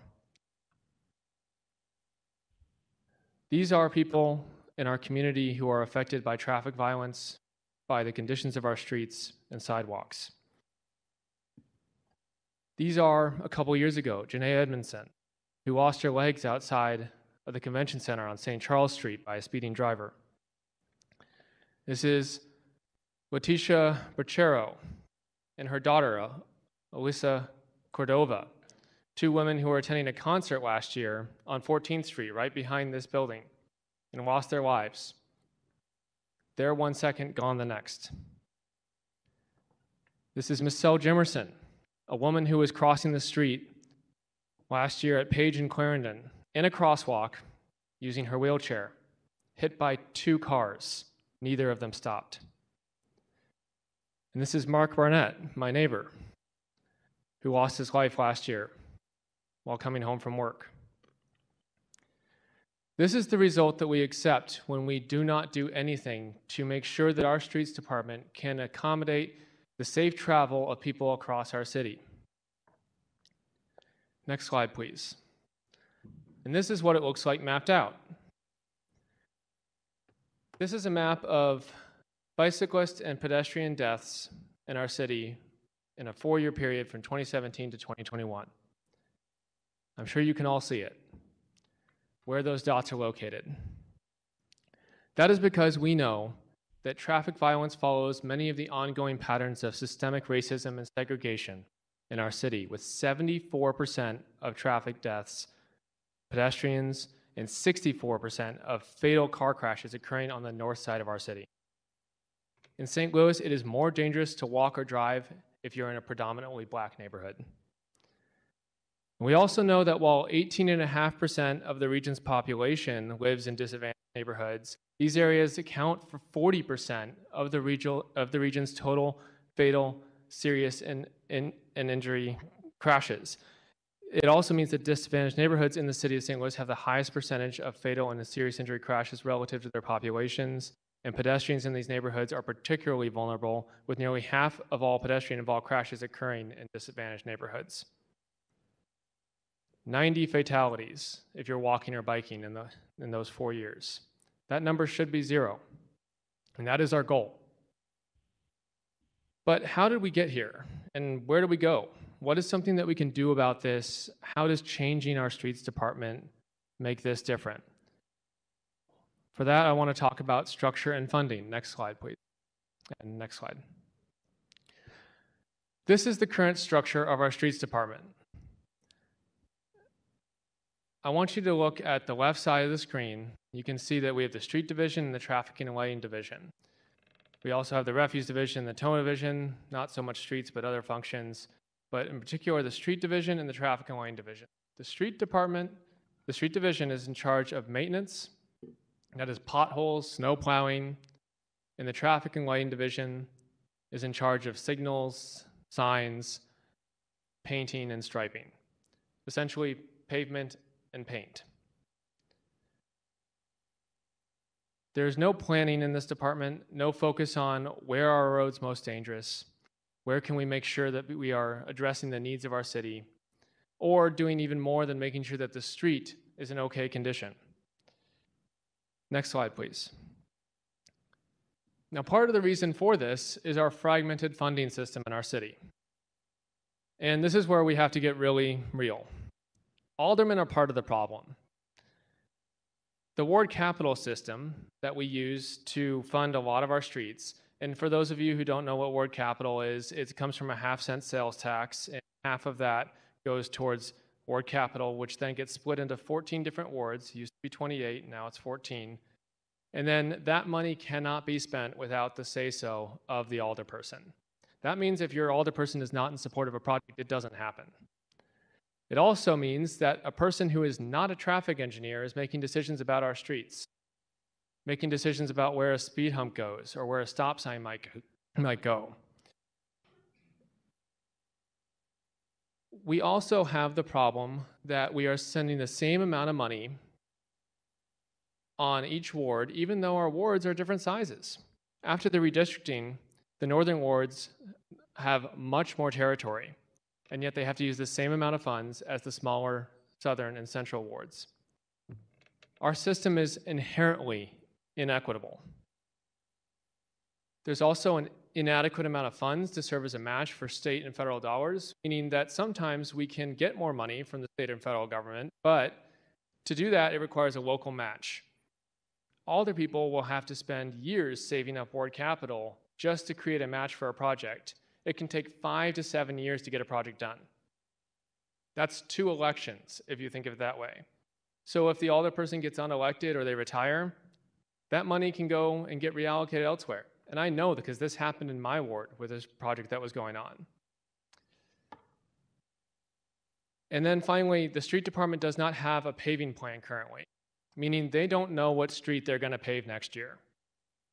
These are people in our community who are affected by traffic violence, by the conditions of our streets and sidewalks. These are, a couple years ago, Janae Edmondson, who lost her legs outside of the convention center on St. Charles Street by a speeding driver. This is Leticia Bracero and her daughter, Alyssa Cordova, two women who were attending a concert last year on 14th Street, right behind this building, and lost their lives. There 1 second, gone the next. This is Miss Sel Jimerson, a woman who was crossing the street last year at Page and Clarendon in a crosswalk using her wheelchair, hit by 2 cars. Neither of them stopped. And this is Mark Barnett, my neighbor, who lost his life last year while coming home from work. This is the result that we accept when we do not do anything to make sure that our streets department can accommodate the safe travel of people across our city. Next slide, please. And this is what it looks like mapped out. This is a map of bicyclist and pedestrian deaths in our city in a 4-year period from 2017 to 2021. I'm sure you can all see it, where those dots are located. That is because we know that traffic violence follows many of the ongoing patterns of systemic racism and segregation in our city, with 74% of traffic deaths, pedestrians, and 64% of fatal car crashes occurring on the north side of our city. In St. Louis, it is more dangerous to walk or drive if you're in a predominantly black neighborhood. We also know that while 18.5% of the region's population lives in disadvantaged neighborhoods, these areas account for 40% of the region's total fatal, serious, and injury crashes. It also means that disadvantaged neighborhoods in the city of St. Louis have the highest percentage of fatal and serious injury crashes relative to their populations, and pedestrians in these neighborhoods are particularly vulnerable, with nearly half of all pedestrian-involved crashes occurring in disadvantaged neighborhoods. 90 fatalities if you're walking or biking in those 4 years. That number should be 0, and that is our goal. But how did we get here, and where do we go? What is something that we can do about this? How does changing our streets department make this different? For that, I want to talk about structure and funding. Next slide, please. And next slide. This is the current structure of our streets department. I want you to look at the left side of the screen. You can see that we have the street division and the trafficking and lighting division. We also have the refuse division and the tow division, not so much streets, but other functions, but in particular the street division and the traffic and lighting division. The street division is in charge of maintenance, that is potholes, snow plowing, and the traffic and lighting division is in charge of signals, signs, painting, and striping. Essentially, pavement and paint. There's no planning in this department, no focus on where are our roads most dangerous, where can we make sure that we are addressing the needs of our city, or doing even more than making sure that the street is in okay condition. Next slide, please. Now, part of the reason for this is our fragmented funding system in our city. And this is where we have to get really real. Aldermen are part of the problem. The ward capital system that we use to fund a lot of our streets, and for those of you who don't know what ward capital is, it comes from a 50-cent sales tax, and half of that goes towards ward capital, which then gets split into 14 different wards. It used to be 28, now it's 14. And then that money cannot be spent without the say-so of the alderperson. That means if your alderperson is not in support of a project, it doesn't happen. It also means that a person who is not a traffic engineer is making decisions about our streets, making decisions about where a speed hump goes or where a stop sign might go. We also have the problem that we are sending the same amount of money on each ward, even though our wards are different sizes. After the redistricting, the northern wards have much more territory, and yet they have to use the same amount of funds as the smaller southern and central wards. Our system is inherently inequitable. There's also an inadequate amount of funds to serve as a match for state and federal dollars, meaning that sometimes we can get more money from the state and federal government, but to do that, it requires a local match. Alder people will have to spend years saving up ward capital just to create a match for a project. It can take 5 to 7 years to get a project done. That's 2 elections, if you think of it that way. So if the alderperson gets unelected or they retire, that money can go and get reallocated elsewhere. And I know because this happened in my ward with this project that was going on. And then finally, the street department does not have a paving plan currently, meaning they don't know what street they're going to pave next year.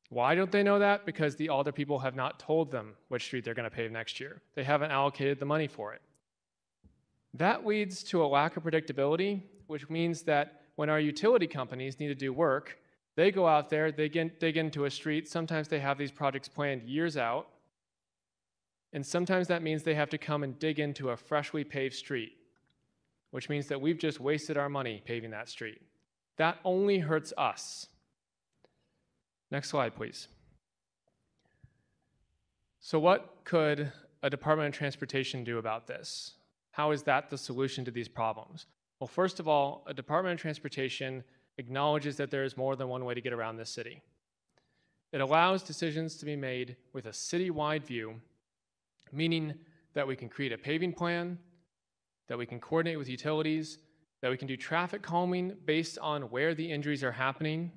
Why don't they know that? Because the alder people have not told them which street they're going to pave next year. They haven't allocated the money for it. That leads to a lack of predictability, which means that when our utility companies need to do work, they go out there, they dig into a street. Sometimes they have these projects planned years out. And sometimes that means they have to come and dig into a freshly paved street, which means that we've just wasted our money paving that street. That only hurts us. Next slide, please. So what could a Department of Transportation do about this? How is that the solution to these problems? Well, first of all, a Department of Transportation acknowledges that there is more than one way to get around this city. It allows decisions to be made with a city-wide view, meaning that we can create a paving plan, that we can coordinate with utilities, that we can do traffic calming based on where the injuries are happening,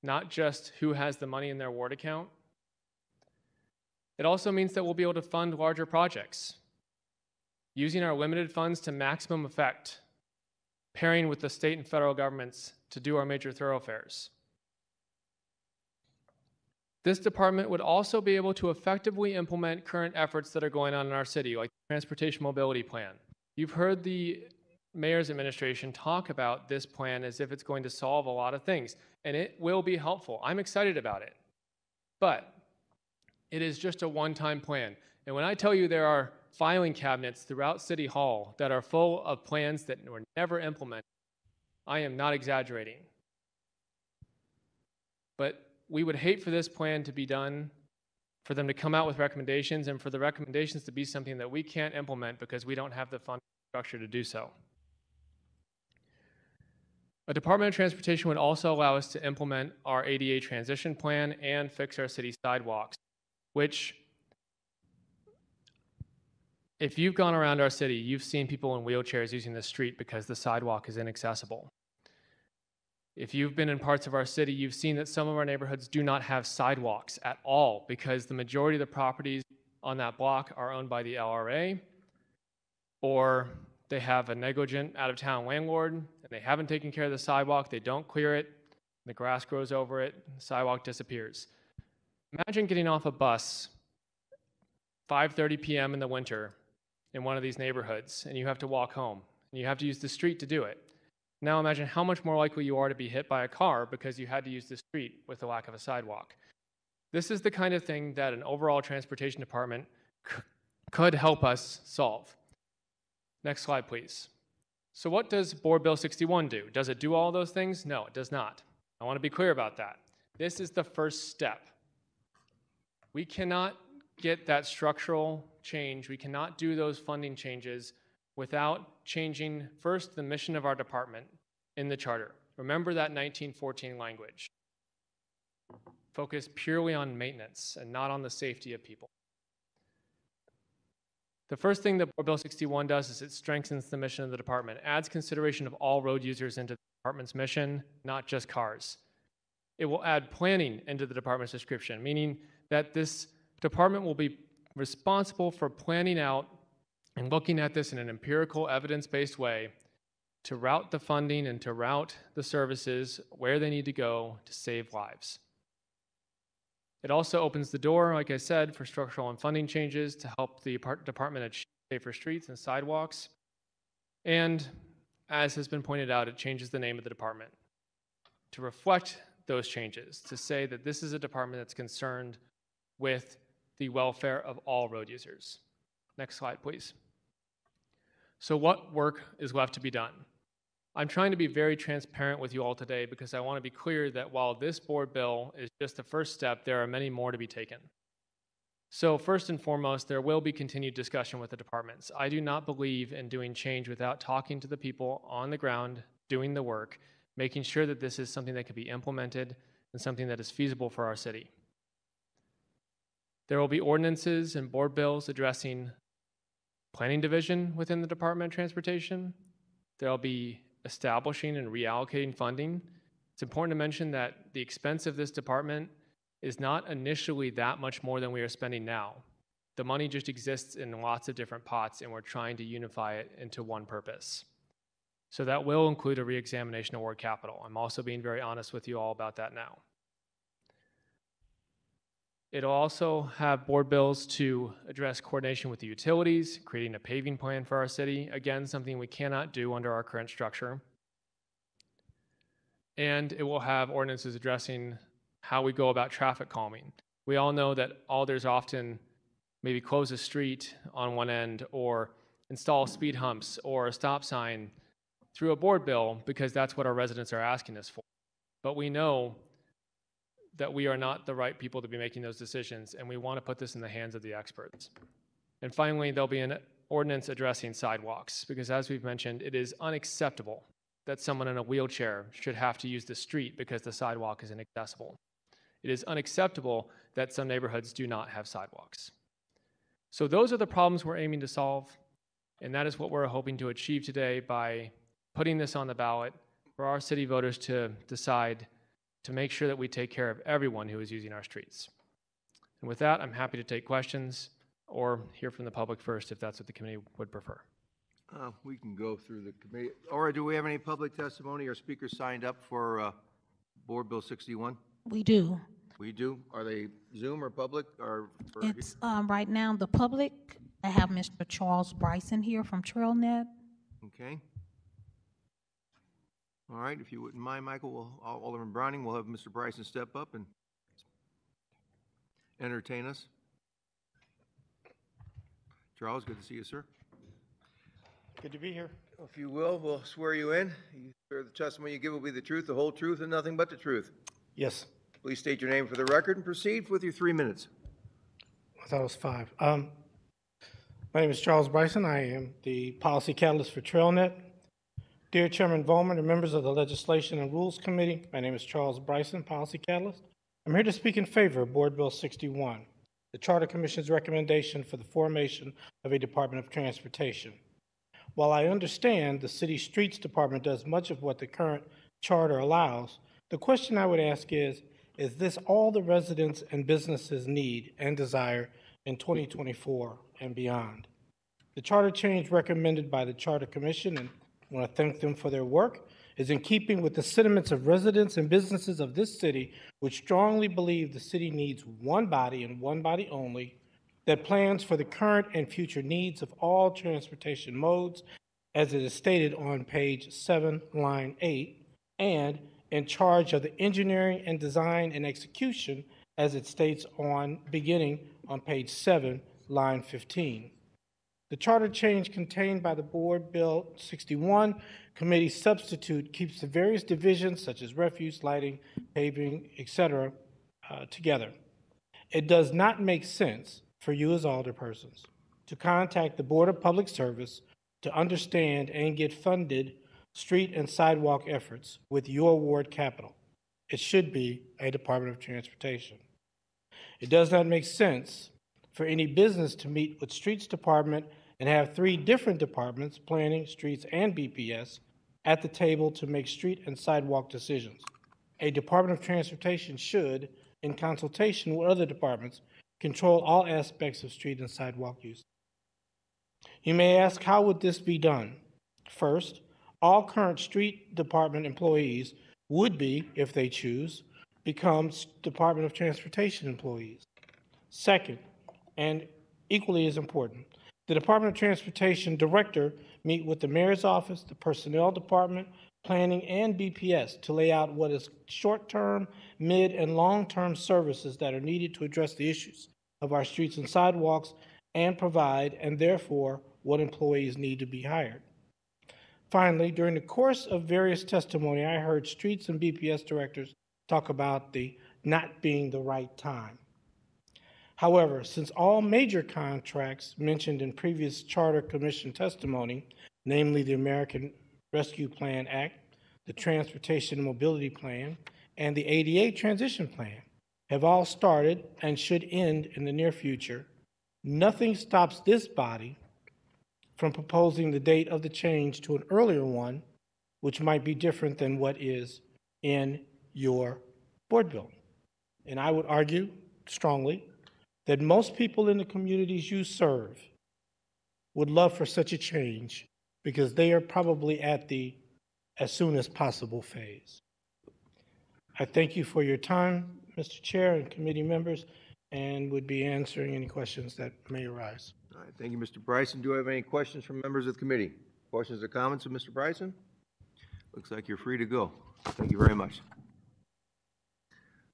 not just who has the money in their ward account. It also means that we'll be able to fund larger projects, using our limited funds to maximum effect, pairing with the state and federal governments to do our major thoroughfares. This department would also be able to effectively implement current efforts that are going on in our city, like the Transportation Mobility Plan. You've heard the mayor's administration talk about this plan as if it's going to solve a lot of things, and it will be helpful. I'm excited about it. But it is just a one-time plan. And when I tell you there are filing cabinets throughout City Hall that are full of plans that were never implemented, I am not exaggerating. But we would hate for this plan to be done, for them to come out with recommendations, and for the recommendations to be something that we can't implement because we don't have the funding structure to do so. A Department of Transportation would also allow us to implement our ADA transition plan and fix our city sidewalks, which, if you've gone around our city, you've seen people in wheelchairs using the street because the sidewalk is inaccessible. If you've been in parts of our city, you've seen that some of our neighborhoods do not have sidewalks at all because the majority of the properties on that block are owned by the LRA, or they have a negligent out-of-town landlord and they haven't taken care of the sidewalk, they don't clear it, the grass grows over it, the sidewalk disappears. Imagine getting off a bus 5:30 p.m. in the winter in one of these neighborhoods and you have to walk home and you have to use the street to do it. Now imagine how much more likely you are to be hit by a car because you had to use the street with the lack of a sidewalk. This is the kind of thing that an overall transportation department could help us solve. Next slide, please. So what does Board Bill 61 do? Does it do all those things? No, it does not. I want to be clear about that. This is the first step. We cannot get that structural change. We cannot do those funding changes without changing first the mission of our department in the charter. Remember that 1914 language. Focus purely on maintenance and not on the safety of people. The first thing that Board Bill 61 does is it strengthens the mission of the department, adds consideration of all road users into the department's mission, not just cars. It will add planning into the department's description, meaning that this department will be responsible for planning out and looking at this in an empirical, evidence-based way to route the funding and to route the services where they need to go to save lives. It also opens the door, like I said, for structural and funding changes to help the department achieve safer streets and sidewalks. And as has been pointed out, it changes the name of the department to reflect those changes, to say that this is a department that's concerned with the welfare of all road users. Next slide, please. So what work is left to be done? I'm trying to be very transparent with you all today because I want to be clear that while this board bill is just the first step, there are many more to be taken. So first and foremost, there will be continued discussion with the departments. I do not believe in doing change without talking to the people on the ground, doing the work, making sure that this is something that can be implemented and something that is feasible for our city. There will be ordinances and board bills addressing planning division within the Department of Transportation. There will be establishing and reallocating funding. It's important to mention that the expense of this department is not initially that much more than we are spending now. The money just exists in lots of different pots and we're trying to unify it into one purpose. So that will include a reexamination of ward capital. I'm also being very honest with you all about that now. It'll also have board bills to address coordination with the utilities, creating a paving plan for our city. Again, something we cannot do under our current structure. And it will have ordinances addressing how we go about traffic calming. We all know that alders often maybe close a street on one end or install speed humps or a stop sign through a board bill because that's what our residents are asking us for. But we know that we are not the right people to be making those decisions, and we want to put this in the hands of the experts. And finally, there'll be an ordinance addressing sidewalks, because as we've mentioned, it is unacceptable that someone in a wheelchair should have to use the street because the sidewalk is inaccessible. It is unacceptable that some neighborhoods do not have sidewalks. So those are the problems we're aiming to solve, and that is what we're hoping to achieve today by putting this on the ballot for our city voters to decide to make sure that we take care of everyone who is using our streets. And with that, I'm happy to take questions or hear from the public first if that's what the committee would prefer. We can go through the committee. Or do we have any public testimony or speakers signed up for Board Bill 61? We do. We do. Are they Zoom or public or? It's right now the public. I have Mr. Charles Bryson here from TrailNet. Okay. All right, if you wouldn't mind, Michael, Alderman Browning, we'll have Mr. Bryson step up and entertain us. Charles, good to see you, sir. Good to be here. If you will, we'll swear you in. You swear the testimony you give will be the truth, the whole truth, and nothing but the truth. Yes. Please state your name for the record and proceed with your 3 minutes. I thought it was 5. My name is Charles Bryson. I am the policy catalyst for TrailNet. Dear Chairman Volman and members of the Legislation and Rules Committee, my name is Charles Bryson, policy catalyst. I'm here to speak in favor of Board Bill 61, the Charter Commission's recommendation for the formation of a Department of Transportation. While I understand the City Streets Department does much of what the current charter allows, the question I would ask is this all the residents and businesses need and desire in 2024 and beyond? The charter change recommended by the Charter Commission, and I want to thank them for their work, is in keeping with the sentiments of residents and businesses of this city, which strongly believe the city needs one body and one body only that plans for the current and future needs of all transportation modes, as it is stated on page 7, line 8, and in charge of the engineering and design and execution, as it states beginning on page 7, line 15. The charter change contained by the Board Bill 61 committee substitute keeps the various divisions such as refuse, lighting, paving, etc. Together. It does not make sense for you as alderpersons to contact the Board of Public Service to understand and get funded street and sidewalk efforts with your ward capital. It should be a Department of Transportation. It does not make sense for any business to meet with Streets Department and have 3 different departments, planning, streets, and BPS, at the table to make street and sidewalk decisions. A Department of Transportation should, in consultation with other departments, control all aspects of street and sidewalk use. You may ask, how would this be done? First, all current street department employees would be, if they choose, become Department of Transportation employees. Second, and equally as important, the Department of Transportation director meet with the mayor's office, the personnel department, planning, and BPS to lay out what is short-term, mid, and long-term services that are needed to address the issues of our streets and sidewalks and provide, and therefore, what employees need to be hired. Finally, during the course of various testimony, I heard streets and BPS directors talk about the not being the right time. However, since all major contracts mentioned in previous Charter Commission testimony, namely the American Rescue Plan Act, the Transportation and Mobility Plan, and the ADA Transition Plan, have all started and should end in the near future, nothing stops this body from proposing the date of the change to an earlier one, which might be different than what is in your board bill. And I would argue strongly that most people in the communities you serve would love for such a change because they are probably at the as soon as possible phase. I thank you for your time, Mr. Chair and committee members, and would be answering any questions that may arise. All right, thank you, Mr. Bryson. Do I have any questions from members of the committee? Questions or comments of Mr. Bryson? Looks like you're free to go. Thank you very much.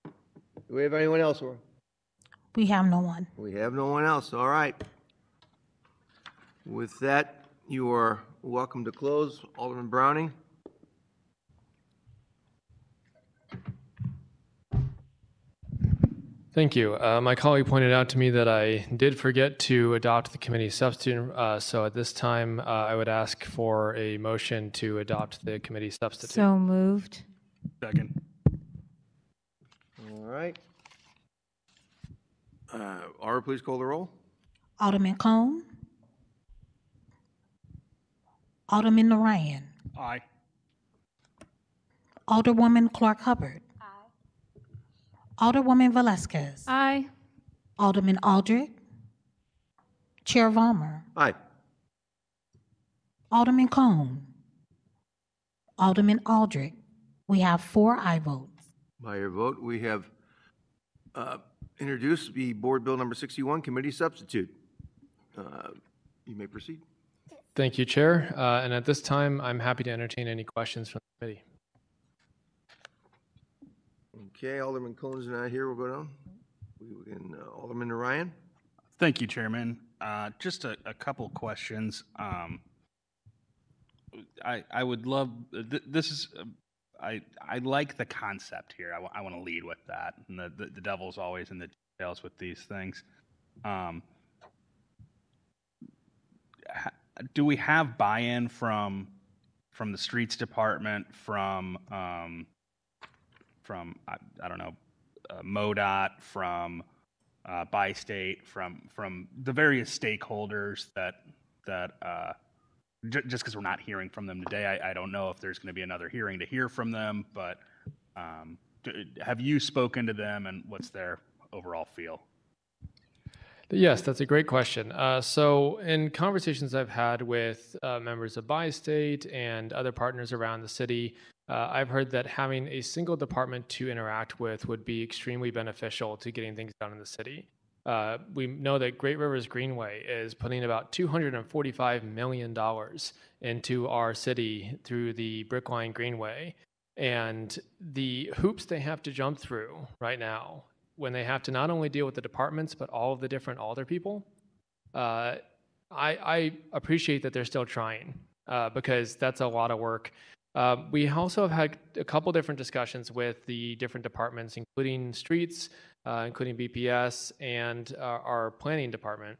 Do we have anyone else? Or We have no one. we have no one else. All right. With that, you are welcome to close. Alderman Browning. Thank you. My colleague pointed out to me that I did forget to adopt the committee substitute. So at this time, I would ask for a motion to adopt the committee substitute. So moved. Second. All right. Aura, please call the roll. Alderman Cone. Alderman Narayan. Aye. Alderwoman Clark Hubbard. Alderwoman Velasquez. Aye. Alderman Aldrich. Chair Vollmer. Aye. Alderman Cone. Alderman Aldrich. We have 4 aye votes. By your vote, we have introduced the Board Bill number 61, committee substitute. You may proceed. Thank you, Chair. And at this time, I'm happy to entertain any questions from the committee. Okay, Alderman Cohen's not here. We'll go down. Alderman Narayan. Thank you, Chairman. Just a couple questions. I would love, this is, I like the concept here. I want to lead with that. And the devil's always in the details with these things. Do we have buy-in from the streets department, from I don't know, MoDOT, from Bi-State, from the various stakeholders that just because we're not hearing from them today, I don't know if there's going to be another hearing to hear from them, but have you spoken to them, and what's their overall feel? Yes, that's a great question. So in conversations I've had with members of Bi-State and other partners around the city, I've heard that having a single department to interact with would be extremely beneficial to getting things done in the city. We know that Great Rivers Greenway is putting about $245 million into our city through the Brickline Greenway. And the hoops they have to jump through right now, when they have to not only deal with the departments, but all of the different alder people, I appreciate that they're still trying because that's a lot of work. We also have had a couple different discussions with the different departments, including streets, including BPS, and our planning department.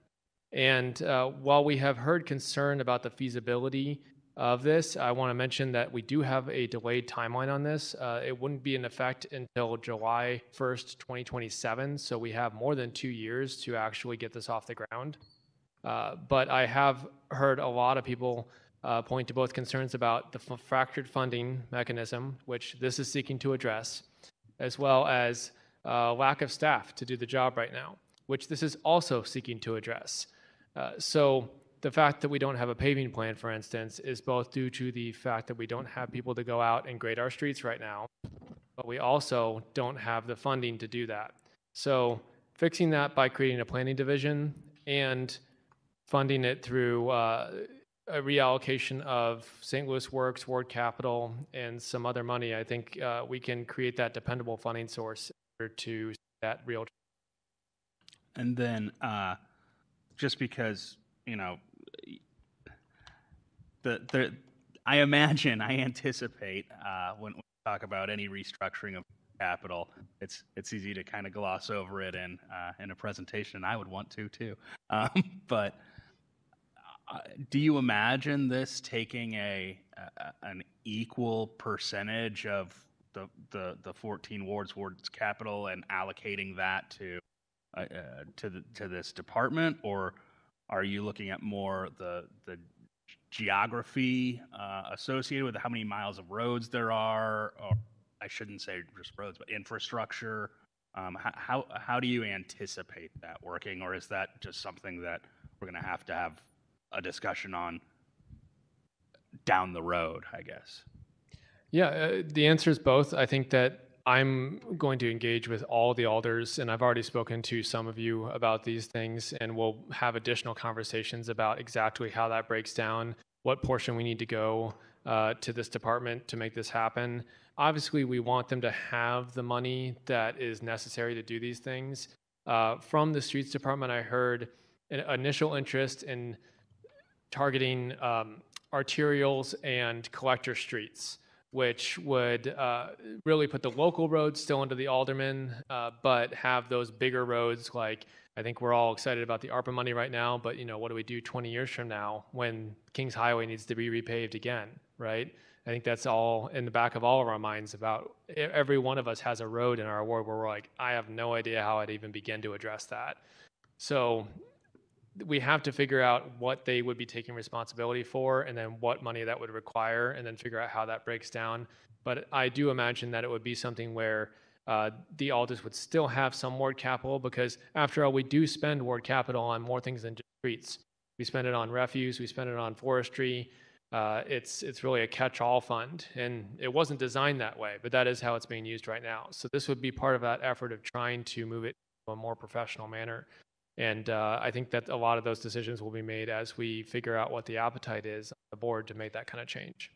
And while we have heard concern about the feasibility of this, I want to mention that we do have a delayed timeline on this. It wouldn't be in effect until July 1st, 2027. So we have more than 2 years to actually get this off the ground. But I have heard a lot of people point to both concerns about the fractured funding mechanism, which this is seeking to address, as well as lack of staff to do the job right now, which this is also seeking to address. So the fact that we don't have a paving plan, for instance, is both due to the fact that we don't have people to go out and grade our streets right now, but we also don't have the funding to do that. So fixing that by creating a planning division and funding it through a reallocation of St. Louis Works, Ward Capital, and some other money, I think we can create that dependable funding source to that real. And then just because, I anticipate when we talk about any restructuring of capital, it's easy to kind of gloss over it in a presentation. I would want to too. But do you imagine this taking an equal percentage of the 14 wards capital and allocating that to this department, or are you looking at more the geography associated with how many miles of roads there are, or I shouldn't say just roads, but infrastructure? How do you anticipate that working, or is that just something that we're going to have a discussion on down the road, I guess? Yeah, the answer is both. I think that I'm going to engage with all the alders, and I've already spoken to some of you about these things, and we'll have additional conversations about exactly how that breaks down, what portion we need to go to this department to make this happen. Obviously, we want them to have the money that is necessary to do these things. From the streets department, I heard an initial interest in targeting arterials and collector streets, which would really put the local roads still into the alderman, but have those bigger roads. Like, I think we're all excited about the ARPA money right now, but what do we do 20 years from now when Kings Highway needs to be repaved again, right? I think that's all in the back of all of our minds. About every one of us has a road in our ward where we're like, I have no idea how I'd even begin to address that. So we have to figure out what they would be taking responsibility for, and then what money that would require, and then figure out how that breaks down. But I do imagine that it would be something where the Alders would still have some ward capital, because after all, we do spend ward capital on more things than just streets. We spend it on refuse, we spend it on forestry. It's really a catch-all fund, and it wasn't designed that way, but that is how it's being used right now. So this would be part of that effort of trying to move it to a more professional manner. And I think that a lot of those decisions will be made as we figure out what the appetite is on the board to make that kind of change.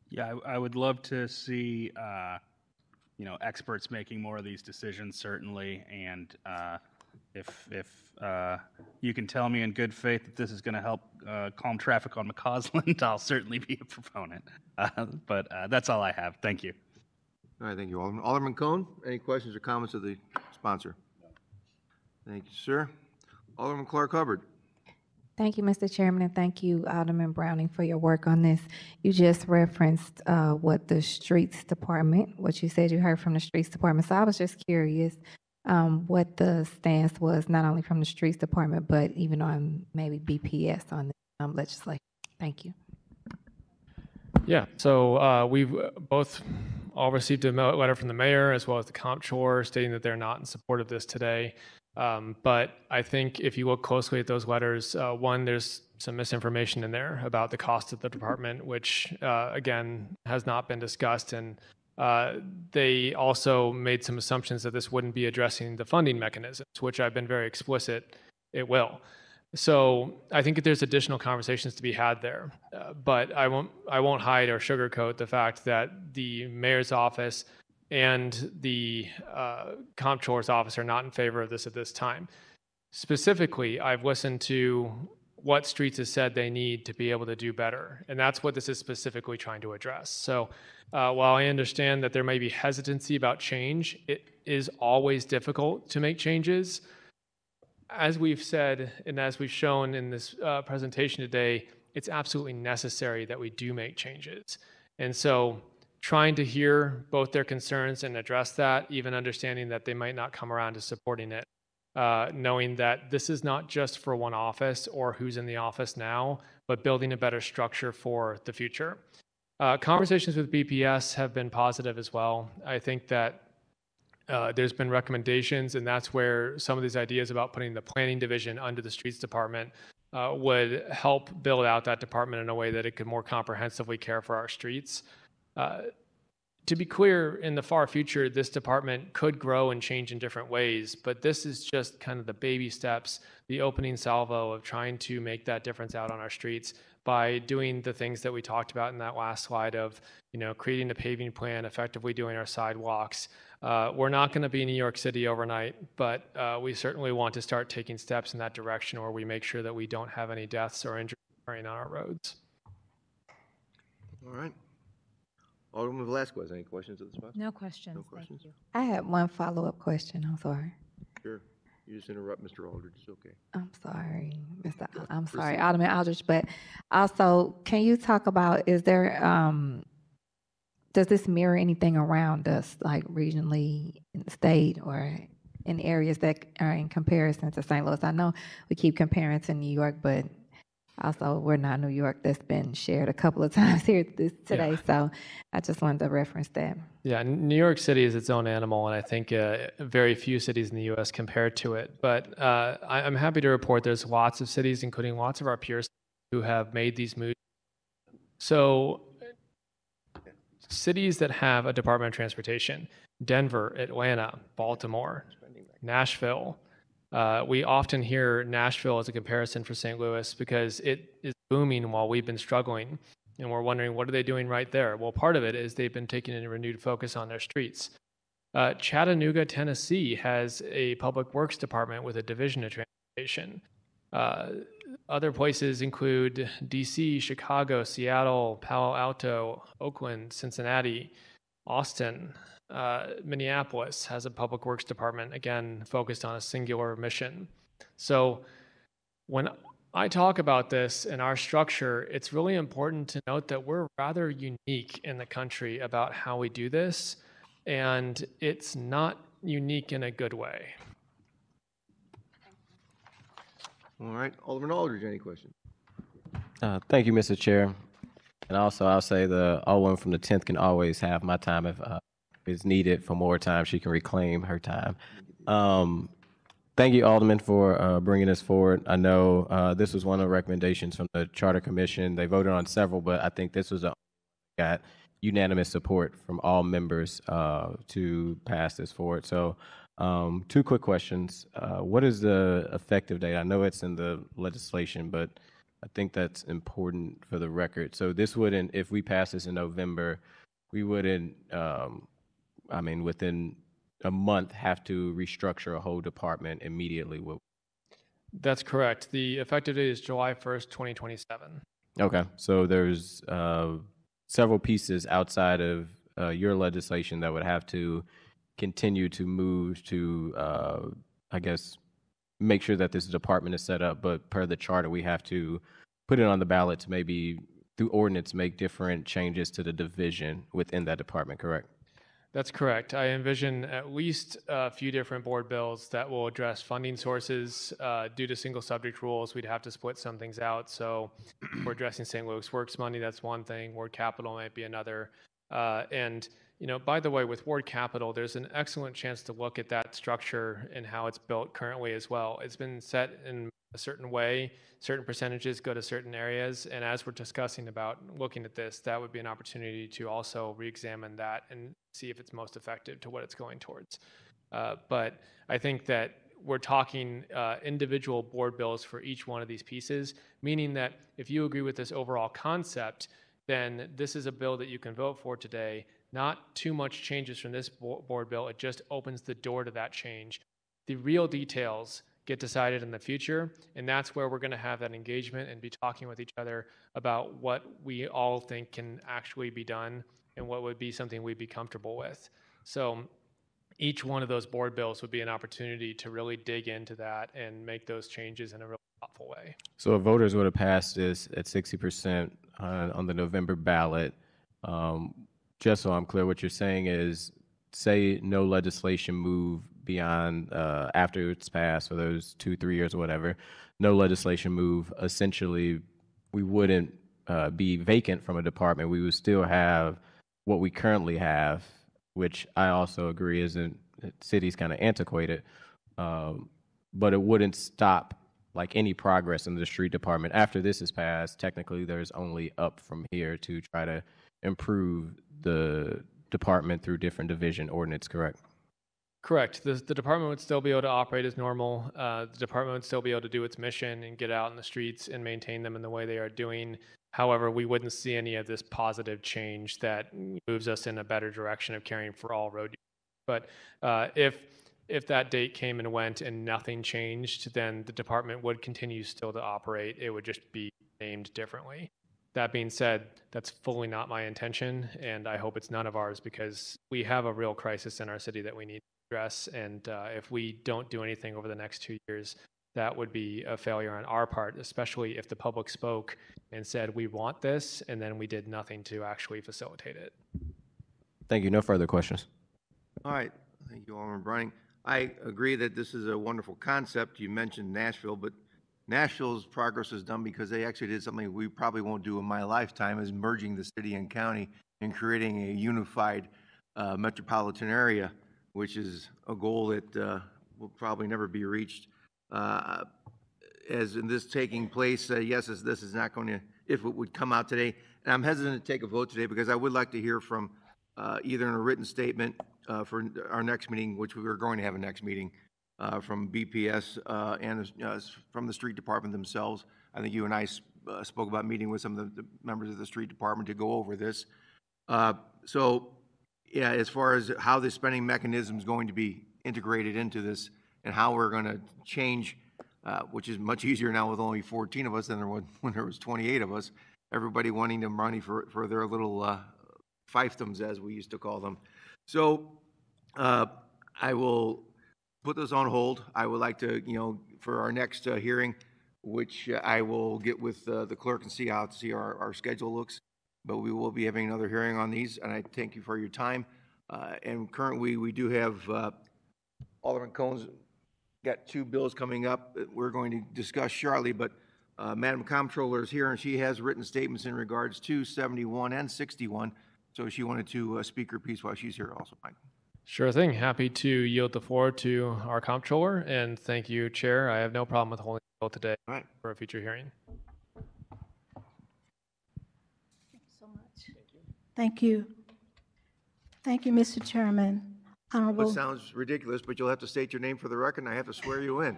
Yeah, I would love to see, experts making more of these decisions, certainly. And if you can tell me in good faith that this is going to help calm traffic on McCausland, I'll certainly be a proponent. But that's all I have. Thank you. All right, thank you, Alderman. Alderman Cohn, any questions or comments of the sponsor? Thank you, sir. Alderman Clark Hubbard. Thank you, Mr. Chairman, and thank you, Alderman Browning, for your work on this. You just referenced what the Streets Department, what you said you heard from the Streets Department. So I was just curious what the stance was, not only from the Streets Department, but even on maybe BPS on the legislation. Thank you. Yeah, so we've both all received a letter from the mayor as well as the comptroller stating that they're not in support of this today. But I think if you look closely at those letters, one, there's some misinformation in there about the cost of the department, which again has not been discussed. And they also made some assumptions that this wouldn't be addressing the funding mechanisms, which I've been very explicit it will. So I think that there's additional conversations to be had there. But I won't hide or sugarcoat the fact that the mayor's office and the comptroller's office are not in favor of this at this time. Specifically, I've listened to what Streets has said they need to be able to do better, and that's what this is specifically trying to address. So while I understand that there may be hesitancy about change, it is always difficult to make changes. As we've said, and as we've shown in this presentation today, it's absolutely necessary that we do make changes. And so trying to hear both their concerns and address that, even understanding that they might not come around to supporting it, knowing that this is not just for one office or who's in the office now, but building a better structure for the future. Conversations with BPS have been positive as well. I think that there's been recommendations, and that's where some of these ideas about putting the planning division under the Streets Department would help build out that department in a way that it could more comprehensively care for our streets. To be clear, in the far future, this department could grow and change in different ways, but this is just kind of the baby steps, the opening salvo of trying to make that difference out on our streets by doing the things that we talked about in that last slide of, creating a paving plan, effectively doing our sidewalks. We're not going to be New York City overnight, but we certainly want to start taking steps in that direction where we make sure that we don't have any deaths or injuries occurring on our roads. All right. Alderman Velasquez, any questions of the sponsor? No questions. No questions? Thank you. I had one follow-up question. I'm sorry. Sure. You just interrupt Mr. Aldridge. It's okay. I'm sorry, I'm sorry, Alderman Aldridge, but also, can you talk about, is there, does this mirror anything around us, like regionally in the state or in areas that are in comparison to St. Louis? I know we keep comparing to New York, but also we're not New York. That's been shared a couple of times here today. Yeah. So I just wanted to reference that. Yeah, New York City is its own animal, and I think very few cities in the U.S. compare to it. But I'm happy to report there's lots of cities, including lots of our peers, who have made these moves. So cities that have a Department of Transportation, Denver, Atlanta, Baltimore, Nashville. We often hear Nashville as a comparison for St. Louis because it is booming while we've been struggling. And we're wondering, what are they doing right there? Well, part of it is they've been taking a renewed focus on their streets. Chattanooga, Tennessee has a public works department with a division of transportation. other places include DC, Chicago, Seattle, Palo Alto, Oakland, Cincinnati, Austin, Minneapolis has a public works department, again, focused on a singular mission. So when I talk about this in our structure, it's really important to note that we're rather unique in the country about how we do this, and it's not unique in a good way. All right, Alderman Aldridge, any questions? Thank you, Mr. Chair. And also, I'll say the Alderman from the 10th can always have my time if it's needed for more time. She can reclaim her time. Thank you, Alderman, for bringing this forward. I know this was one of the recommendations from the Charter Commission. They voted on several, but I think this was got unanimous support from all members to pass this forward. So 2 quick questions. What is the effective date? I know it's in the legislation, but I think that's important for the record. So this wouldn't, if we pass this in November, we wouldn't, within a month, have to restructure a whole department immediately. That's correct. The effective date is July 1st, 2027. Okay, so there's several pieces outside of your legislation that would have to continue to move to, I guess, make sure that this department is set up, but per the charter, we have to put it on the ballot to maybe, through ordinance, make different changes to the division within that department, correct? That's correct. I envision at least a few different board bills that will address funding sources. Due to single subject rules, we'd have to split some things out. So we're addressing St. Louis Works money, that's one thing. Ward capital might be another. And by the way, with Ward capital, there's an excellent chance to look at that structure and how it's built currently as well. It's been set in a certain way, certain percentages go to certain areas. And as we're discussing about looking at this, that would be an opportunity to also re-examine that and see if it's most effective to what it's going towards. But I think that we're talking individual board bills for each one of these pieces, meaning that if you agree with this overall concept, then this is a bill that you can vote for today. Not too much changes from this board bill. It just opens the door to that change. The real details get decided in the future, and that's where we're going to have that engagement and be talking with each other about what we all think can actually be done and what would be something we'd be comfortable with. So each one of those board bills would be an opportunity to really dig into that and make those changes in a really thoughtful way. So if voters would have passed this at 60% on the November ballot, just so I'm clear, what you're saying is, say no legislation move beyond after it's passed for those 2-3 years or whatever, no legislation move, essentially we wouldn't be vacant from a department. We would still have what we currently have, which I also agree isn't, city's kind of antiquated, but it wouldn't stop like any progress in the street department. After this is passed, technically there's only up from here to try to improve the department through different division ordinance, correct? Correct. The department would still be able to operate as normal. The department would still be able to do its mission and get out in the streets and maintain them in the way they are doing. However, we wouldn't see any of this positive change that moves us in a better direction of caring for all road users. But if that date came and went and nothing changed, then the department would continue still to operate. It would just be named differently. That being said, that's fully not my intention, and I hope it's none of ours, because we have a real crisis in our city that we need to address, and if we don't do anything over the next 2 years, that would be a failure on our part, especially if the public spoke and said, we want this, and then we did nothing to actually facilitate it. Thank you. No further questions. All right, thank you, Alderman Browning. I agree that this is a wonderful concept. You mentioned Nashville, but Nashville's progress is done because they actually did something we probably won't do in my lifetime, is merging the city and county and creating a unified metropolitan area, which is a goal that will probably never be reached. As in this taking place, yes, this is not going to, if it would come out today, and I'm hesitant to take a vote today because I would like to hear from either in a written statement for our next meeting, which we are going to have a next meeting, from BPS and from the street department themselves. I think you and I spoke about meeting with some of the members of the street department to go over this. So, yeah, as far as how the spending mechanism is going to be integrated into this and how we're going to change which is much easier now with only 14 of us than there was when there was 28 of us. Everybody wanting to money for their little fiefdoms, as we used to call them. So I will put this on hold. I would like to, for our next hearing, which I will get with the clerk and see how our schedule looks. But we will be having another hearing on these, and I thank you for your time. And currently, we do have Alderman Cohn's got 2 bills coming up that we're going to discuss shortly, but Madam Comptroller is here, and she has written statements in regards to 71 and 61, so she wanted to speak her piece while she's here also, Mike. Sure thing. Happy to yield the floor to our comptroller, and thank you, Chair. I have no problem with holding the bill today for a future hearing. Thank you. Thank you, Mr. Chairman. Honorable. It sounds ridiculous, but you'll have to state your name for the record, and I have to swear you in.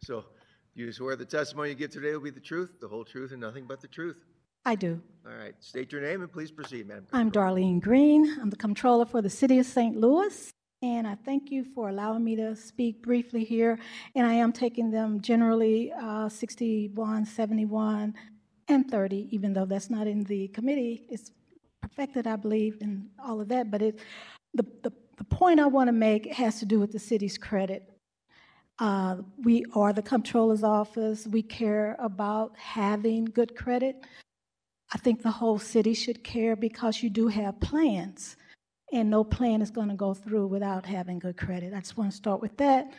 So, you swear the testimony you give today will be the truth, the whole truth, and nothing but the truth? I do. All right. State your name and please proceed, Madam. I'm Darlene Green. I'm the Comptroller for the City of St. Louis, and I thank you for allowing me to speak briefly here. And I am taking them generally 61, 71, and 30, even though that's not in the committee. It's perfected, I believe, and all of that. But the point I want to make has to do with the city's credit. We are the Comptroller's office. We care about having good credit. I think the whole city should care because you do have plans, and no plan is going to go through without having good credit. I just want to start with that.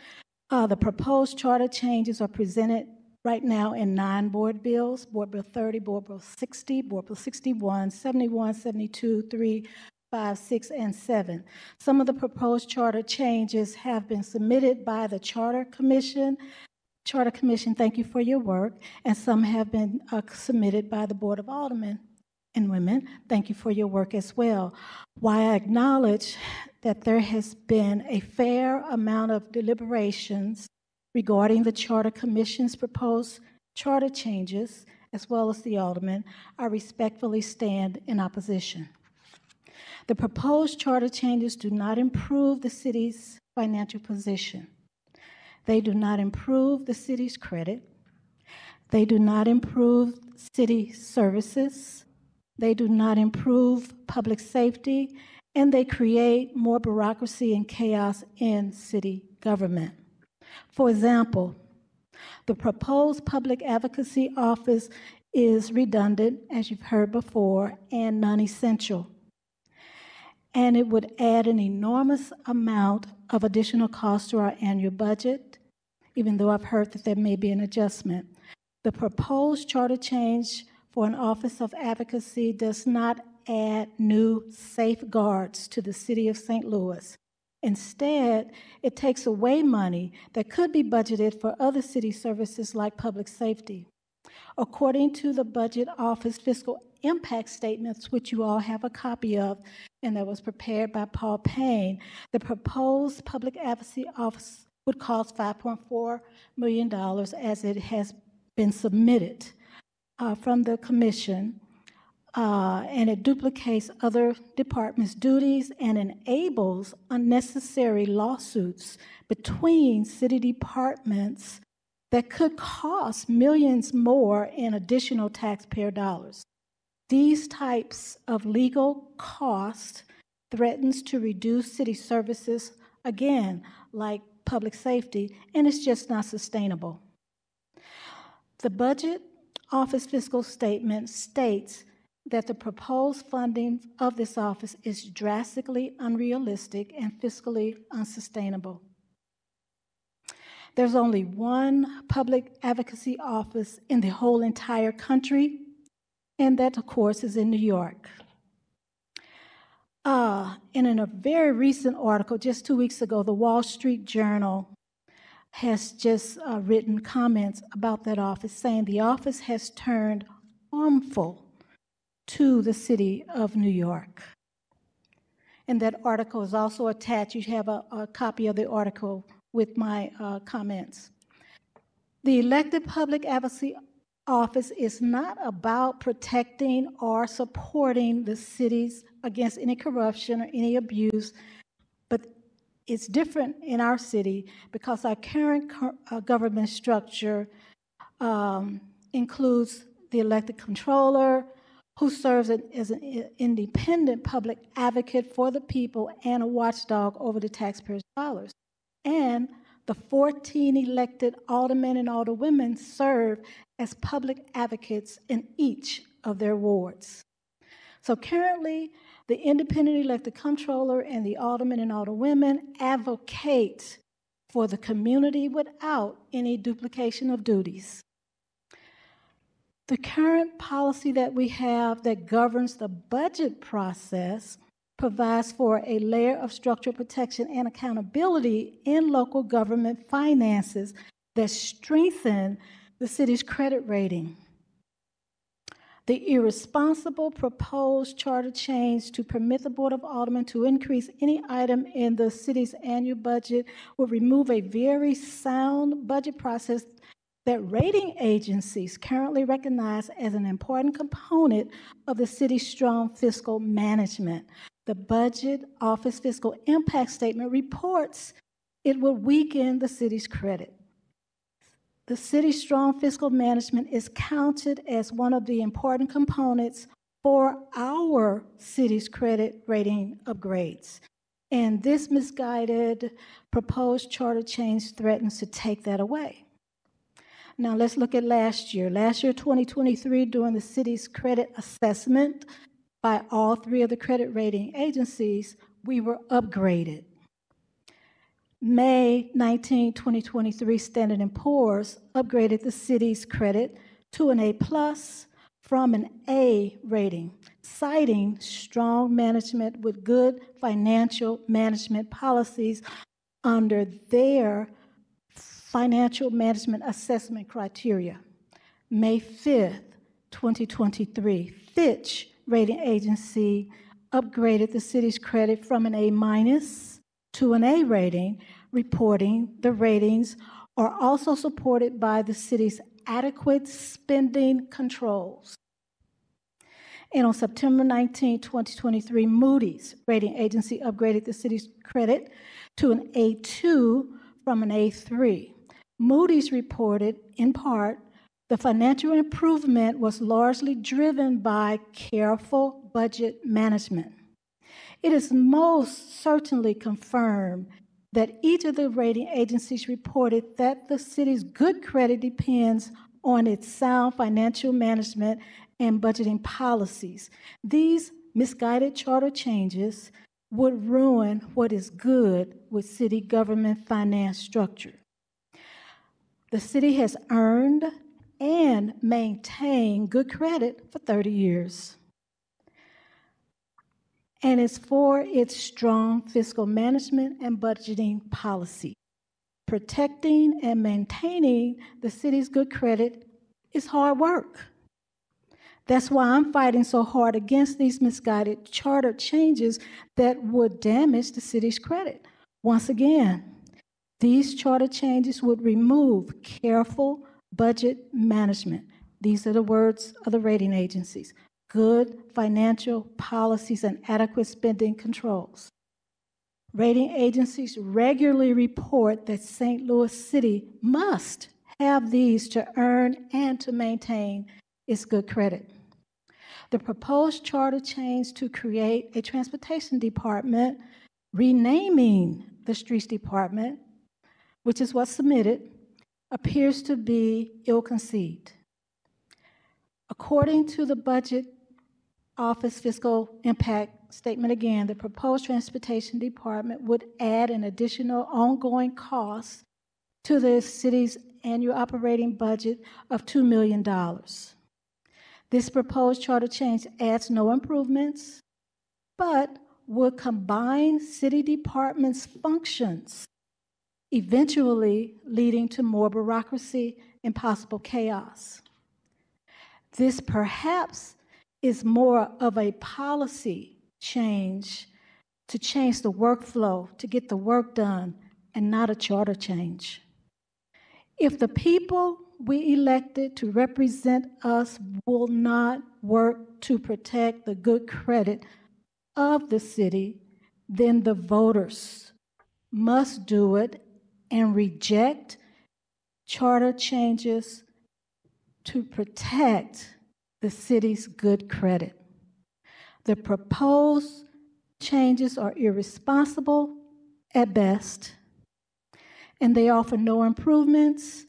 The proposed charter changes are presented right now in 9 board bills: Board Bill 30, Board Bill 60, Board Bill 61, 71, 72, 3, 5, 6, and 7. Some of the proposed charter changes have been submitted by the Charter Commission. Charter Commission, thank you for your work. And some have been submitted by the Board of Aldermen and Women. Thank you for your work as well. While I acknowledge that there has been a fair amount of deliberations regarding the Charter Commission's proposed charter changes, as well as the Aldermen, I respectfully stand in opposition. The proposed charter changes do not improve the city's financial position. They do not improve the city's credit. They do not improve city services. They do not improve public safety, and they create more bureaucracy and chaos in city government. For example, the proposed public advocacy office is redundant, as you've heard before, and non-essential. And it would add an enormous amount of additional cost to our annual budget, even though I've heard that there may be an adjustment. The proposed charter change for an Office of Advocacy does not add new safeguards to the City of St. Louis. Instead, it takes away money that could be budgeted for other city services like public safety. According to the Budget Office fiscal impact statements, which you all have a copy of, and that was prepared by Paul Payne, the proposed public advocacy office would cost $5.4 million as it has been submitted from the commission, and it duplicates other departments' duties and enables unnecessary lawsuits between city departments that could cost millions more in additional taxpayer dollars. These types of legal costs threatens to reduce city services, again, like public safety, and it's just not sustainable. The Budget Office fiscal statement states that the proposed funding of this office is drastically unrealistic and fiscally unsustainable. There's only one public advocacy office in the whole entire country, and that, of course, is in New York. And in a very recent article, just 2 weeks ago, the Wall Street Journal has just written comments about that office, saying the office has turned harmful to the city of New York. And that article is also attached. You have a copy of the article with my comments. The elected public advocacy office is not about protecting or supporting the cities against any corruption or any abuse, but it's different in our city because our current government structure includes the elected controller, who serves as an independent public advocate for the people and a watchdog over the taxpayers' dollars. And the 14 elected aldermen and alderwomen serve as public advocates in each of their wards. So currently, the independent elected controller and the aldermen and alderwomen advocate for the community without any duplication of duties. The current policy that we have that governs the budget process provides for a layer of structural protection and accountability in local government finances that strengthen the city's credit rating. The irresponsible proposed charter change to permit the Board of Aldermen to increase any item in the city's annual budget will remove a very sound budget process that rating agencies currently recognize as an important component of the city's strong fiscal management. The Budget Office Fiscal Impact Statement reports it will weaken the city's credit. The city's strong fiscal management is counted as one of the important components for our city's credit rating upgrades. And this misguided proposed charter change threatens to take that away. Now let's look at last year. Last year, 2023, during the city's credit assessment by all three of the credit rating agencies, we were upgraded. May 19, 2023, Standard & Poor's upgraded the city's credit to an A+ from an A rating, citing strong management with good financial management policies under their financial management assessment criteria. May 5th, 2023, Fitch rating agency upgraded the city's credit from an A- to an A rating, reporting the ratings are also supported by the city's adequate spending controls. And on September 19, 2023, Moody's rating agency upgraded the city's credit to an A2 from an A3. Moody's reported, in part, the financial improvement was largely driven by careful budget management. It is most certainly confirmed that each of the rating agencies reported that the city's good credit depends on its sound financial management and budgeting policies. These misguided charter changes would ruin what is good with city government finance structure. The city has earned and maintained good credit for 30 years. And it's for its strong fiscal management and budgeting policy. Protecting and maintaining the city's good credit is hard work. That's why I'm fighting so hard against these misguided charter changes that would damage the city's credit. Once again, these charter changes would remove careful budget management. These are the words of the rating agencies. Good financial policies and adequate spending controls. Rating agencies regularly report that St. Louis City must have these to earn and to maintain its good credit. The proposed charter change to create a transportation department, renaming the streets department, which is what's submitted, appears to be ill-conceived. According to the Budget Office Fiscal Impact Statement again, the proposed transportation department would add an additional ongoing cost to the city's annual operating budget of $2 million. This proposed charter change adds no improvements, but would combine city departments' functions, eventually leading to more bureaucracy and possible chaos. This perhaps is more of a policy change to change the workflow, to get the work done, and not a charter change. If the people we elected to represent us will not work to protect the good credit of the city, then the voters must do it and reject charter changes to protect the city's good credit. The proposed changes are irresponsible at best, and they offer no improvements,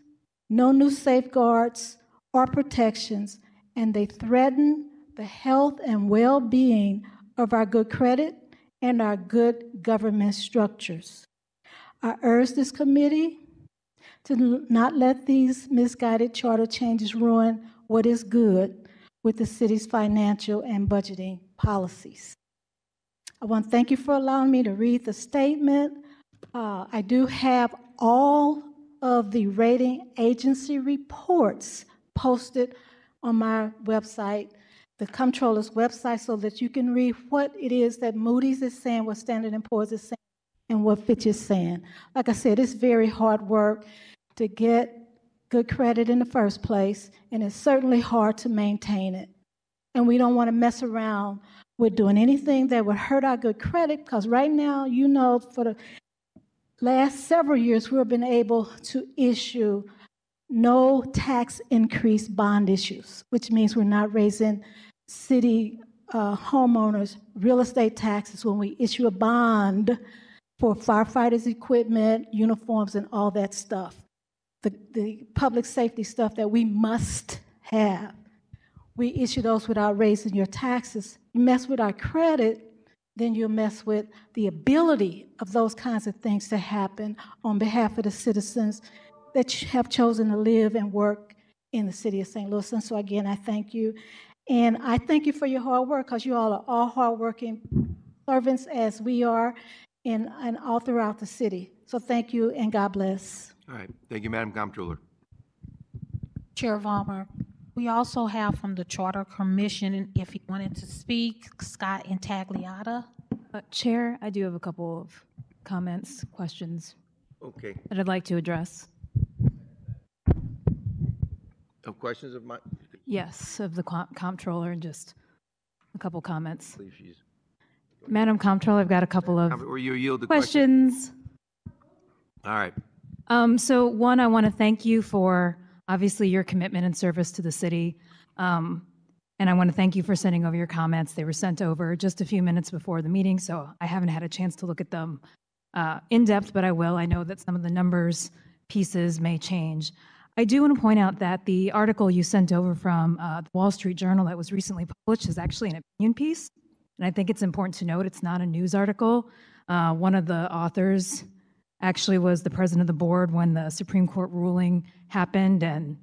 no new safeguards or protections, and they threaten the health and well-being of our good credit and our good government structures. I urge this committee to not let these misguided charter changes ruin what is good with the city's financial and budgeting policies. I want to thank you for allowing me to read the statement. I do have all of the rating agency reports posted on my website, the Comptroller's website, so that you can read what it is that Moody's is saying, what Standard & Poor's is saying, and what Fitch is saying. Like I said, it's very hard work to get good credit in the first place, and it's certainly hard to maintain it. And we don't want to mess around with doing anything that would hurt our good credit, because right now, you know, for the last several years, we've been able to issue no tax increase bond issues, which means we're not raising city homeowners' real estate taxes when we issue a bond for firefighters' equipment, uniforms, and all that stuff. The public safety stuff that we must have. We issue those without raising your taxes. You mess with our credit, then you'll mess with the ability of those kinds of things to happen on behalf of the citizens that have chosen to live and work in the city of St. Louis. And so again, I thank you. And I thank you for your hard work, because you all are all hardworking servants as we are and all throughout the city. So thank you and God bless. All right. Thank you, Madam Comptroller. Chair Vollmer, we also have from the Charter Commission, and if he wanted to speak, Scott Intagliata. Chair, I do have a couple of comments, questions Okay. that I'd like to address. Questions of my? Yes, of the comptroller, and just a couple comments. Please, she's. Madam Comptroller, I've got a couple of Or you yield the question. questions. All right. So one, I want to thank you for obviously your commitment and service to the city. And I want to thank you for sending over your comments. They were sent over just a few minutes before the meeting, so I haven't had a chance to look at them in depth, but I will. I know that some of the numbers pieces may change. I do want to point out that the article you sent over from the Wall Street Journal that was recently published is actually an opinion piece. And I think it's important to note it's not a news article. One of the authors actually was the president of the board when the Supreme Court ruling happened and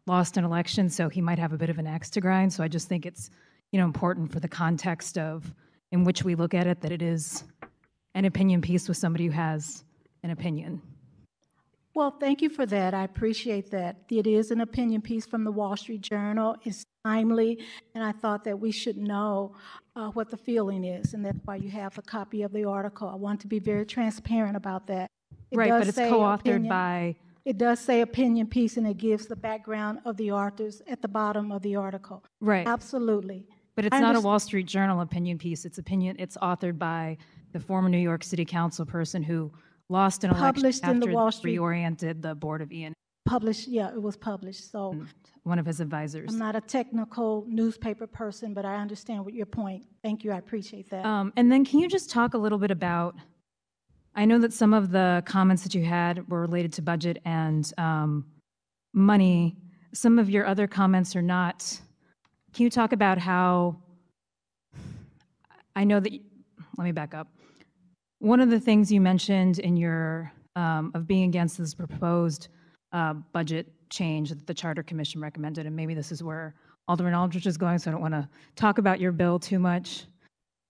lost an election, so he might have a bit of an axe to grind. So I just think it's, important for the context of in which we look at it, that it is an opinion piece with somebody who has an opinion. Well, thank you for that. I appreciate that. It is an opinion piece from the Wall Street Journal. It's timely, and I thought that we should know what the feeling is, and that's why you have a copy of the article. I want to be very transparent about that. Right, but it's co-authored opinion. by... It does say opinion piece, and it gives the background of the authors at the bottom of the article. Right. Absolutely. But it's not a Wall Street Journal opinion piece. It's authored by the former New York City Council person who lost an election Published in the after Wall Street. reoriented the board of E&E. Published, yeah, it was published. So One of his advisors. I'm not a technical newspaper person, but I understand what your point. Thank you. I appreciate that. And then can you just talk a little bit about, I know that some of the comments that you had were related to budget and money. Some of your other comments are not. Can you talk about how, I know that, let me back up. One of the things you mentioned in your, of being against this proposed budget change that the Charter Commission recommended, and maybe this is where Alderman Aldrich is going, so I don't want to talk about your bill too much.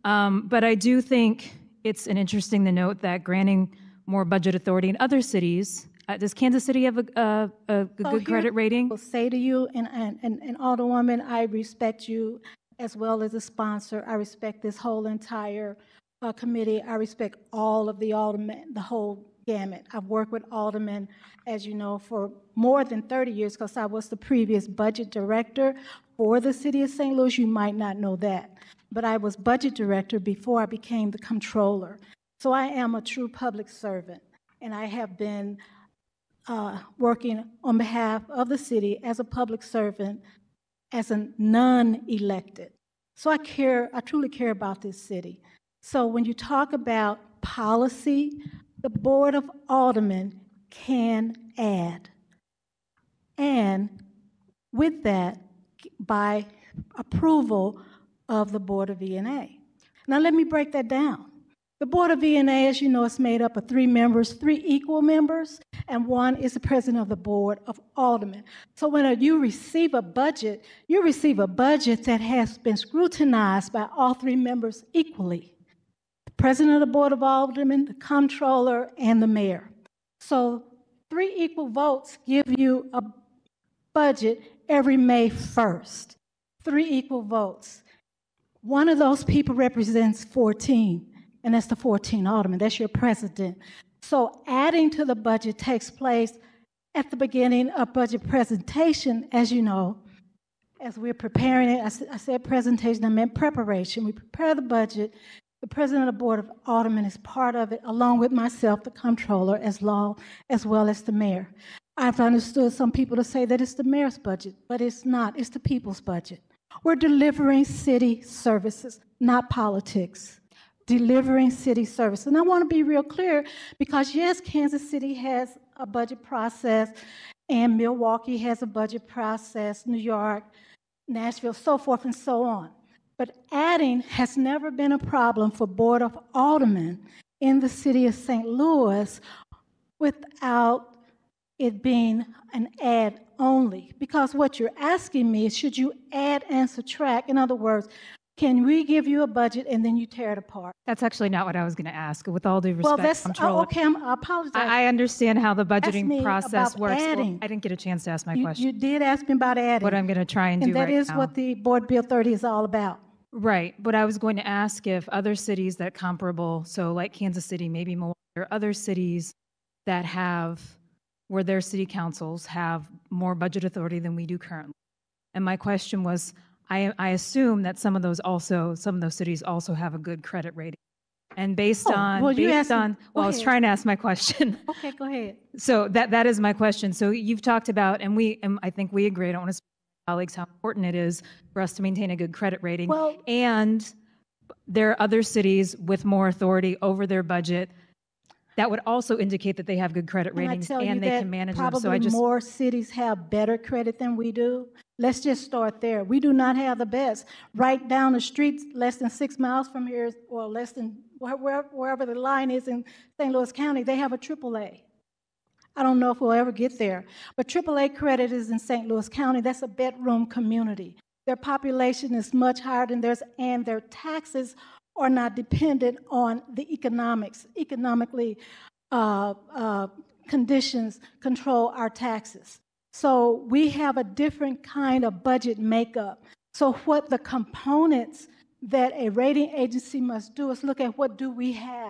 But I do think it's interesting to note that granting more budget authority in other cities, does Kansas City have a good credit rating? I will say to you, and Alderwoman, I respect you as well as a sponsor. I respect this whole entire committee. I respect all of the aldermen, the whole gamut. I've worked with aldermen, as you know, for more than 30 years because I was the previous budget director for the city of St. Louis. You might not know that, but I was budget director before I became the comptroller. So I am a true public servant, and I have been working on behalf of the city as a public servant, as a non-elected. So I truly care about this city. So when you talk about policy, the Board of Aldermen can add. And with that, by approval of the Board of E&A. Now let me break that down. The Board of E&A, as you know, is made up of 3 members, 3 equal members, and 1 is the president of the Board of Aldermen. So when you receive a budget, you receive a budget that has been scrutinized by all 3 members equally. The president of the Board of Aldermen, the comptroller, and the mayor. So 3 equal votes give you a budget every May 1st. 3 equal votes. One of those people represents 14. And that's the 14 aldermen. That's your president. So adding to the budget takes place at the beginning of budget presentation, as you know. As we're preparing it, I said presentation, I meant preparation. We prepare the budget. The president of the Board of Aldermen is part of it, along with myself, the comptroller, as well as the mayor. I've understood some people to say that it's the mayor's budget, but it's not. It's the people's budget. We're delivering city services, not politics. Delivering city service. And I want to be real clear because, yes, Kansas City has a budget process and Milwaukee has a budget process, New York, Nashville, so forth and so on. But adding has never been a problem for Board of Aldermen in the city of St. Louis without it being an add only. Because what you're asking me is, should you add and subtract? In other words, can we give you a budget and then you tear it apart? That's actually not what I was going to ask. With all due Well, respect, that's Comptroller, okay. I apologize. I understand how the Ask budgeting me process about works. Well, adding. I didn't get a chance to ask my You question. did ask me about adding. What I'm going to try and do And that right is now. what the Board Bill 30 is all about. Right, but I was going to ask if other cities that comparable, so like Kansas City, maybe Milwaukee, or other cities that have, where their city councils have more budget authority than we do currently. And my question was, I assume that some of those cities also have a good credit rating. And based on, well, I was trying to ask my question. Okay, go ahead. So that is my question. So you've talked about, and I think we agree, I don't want to speak to colleagues, how important it is for us to maintain a good credit rating. Well, and there are other cities with more authority over their budget that would also indicate that they have good credit ratings and they can manage them. So I just, more cities have better credit than we do. Let's just start there. We do not have the best. Right down the street, less than 6 miles from here, or less than wherever the line is in St. Louis County, they have a AAA. I don't know if we'll ever get there, but AAA credit is in St. Louis County. That's a bedroom community. Their population is much higher than theirs, and their taxes are not dependent on the economics. Economically, conditions control our taxes. So we have a different kind of budget makeup. So what the components that a rating agency must do is look at what do we have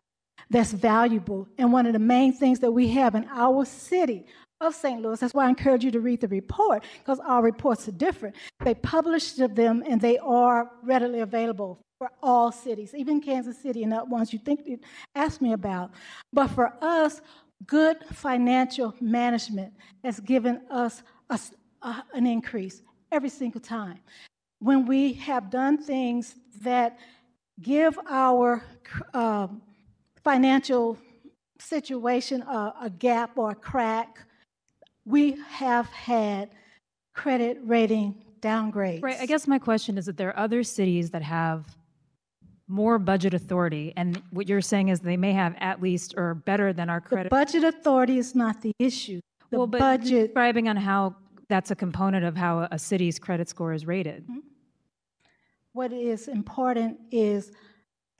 that's valuable. And one of the main things that we have in our city of St. Louis, that's why I encourage you to read the report, because our reports are different. They publish them and they are readily available for all cities, even Kansas City and not ones you think you'd ask me about. But for us, good financial management has given us an increase every single time. When we have done things that give our financial situation a gap or a crack, we have had credit rating downgrades. right, I guess my question is that there are other cities that have more budget authority, and what you're saying is they may have at least or better than our The credit. budget authority is not the issue. The Well, but budget, describing on how that's a component of how a city's credit score is rated. what is important is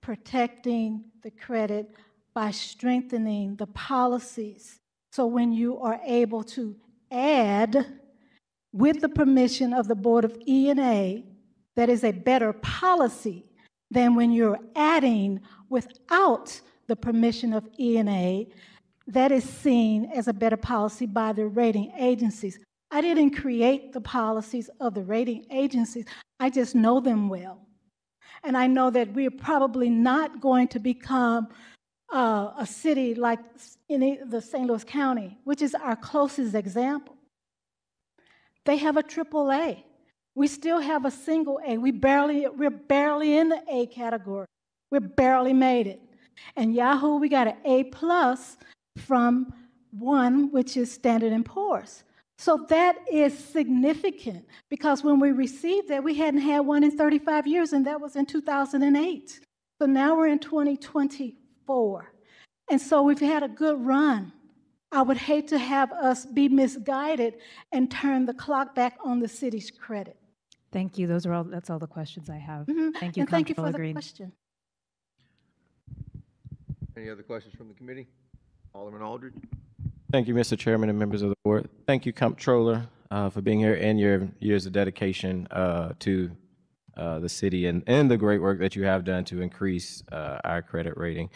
protecting the credit by strengthening the policies. So when you are able to add with the permission of the Board of E&A, that is a better policy than when you're adding without the permission of E&A, that is seen as a better policy by the rating agencies. I didn't create the policies of the rating agencies. I just know them well. And I know that we're probably not going to become a city like the St. Louis County, which is our closest example. They have a triple A. We still have a single A. We're barely in the A category. We barely made it. And Yahoo, we got an A+ from one, which is Standard & Poor's. So that is significant because when we received that, we hadn't had one in 35 years, and that was in 2008. So now we're in 2024. And so we've had a good run. I would hate to have us be misguided and turn the clock back on the city's credit. Thank you. That's all the questions I have. Thank you, And thank you for Comptroller the Green. question. Any other questions from the committee? Alderman Aldridge? Thank you, Mr. Chairman and members of the board. Thank you, Comptroller, for being here and your years of dedication to the city and the great work that you have done to increase our credit rating.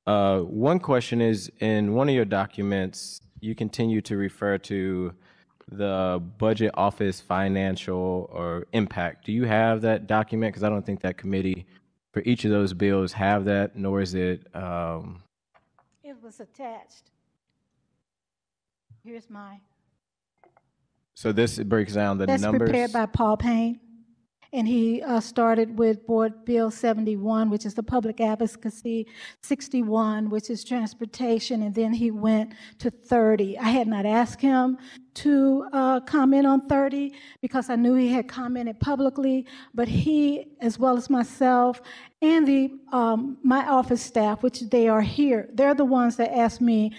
One question is, in one of your documents, you continue to refer to the budget office financial or impact. Do you have that document? Because I don't think that committee for each of those bills have that, nor is it. It was attached. Here's mine. So this breaks down the That's numbers. prepared by Paul Payne. And he started with Board Bill 71, which is the Public Advocacy, 61, which is transportation, and then he went to 30. I had not asked him to comment on 30 because I knew he had commented publicly, but he, as well as myself and my office staff, which they are here, they're the ones that asked me,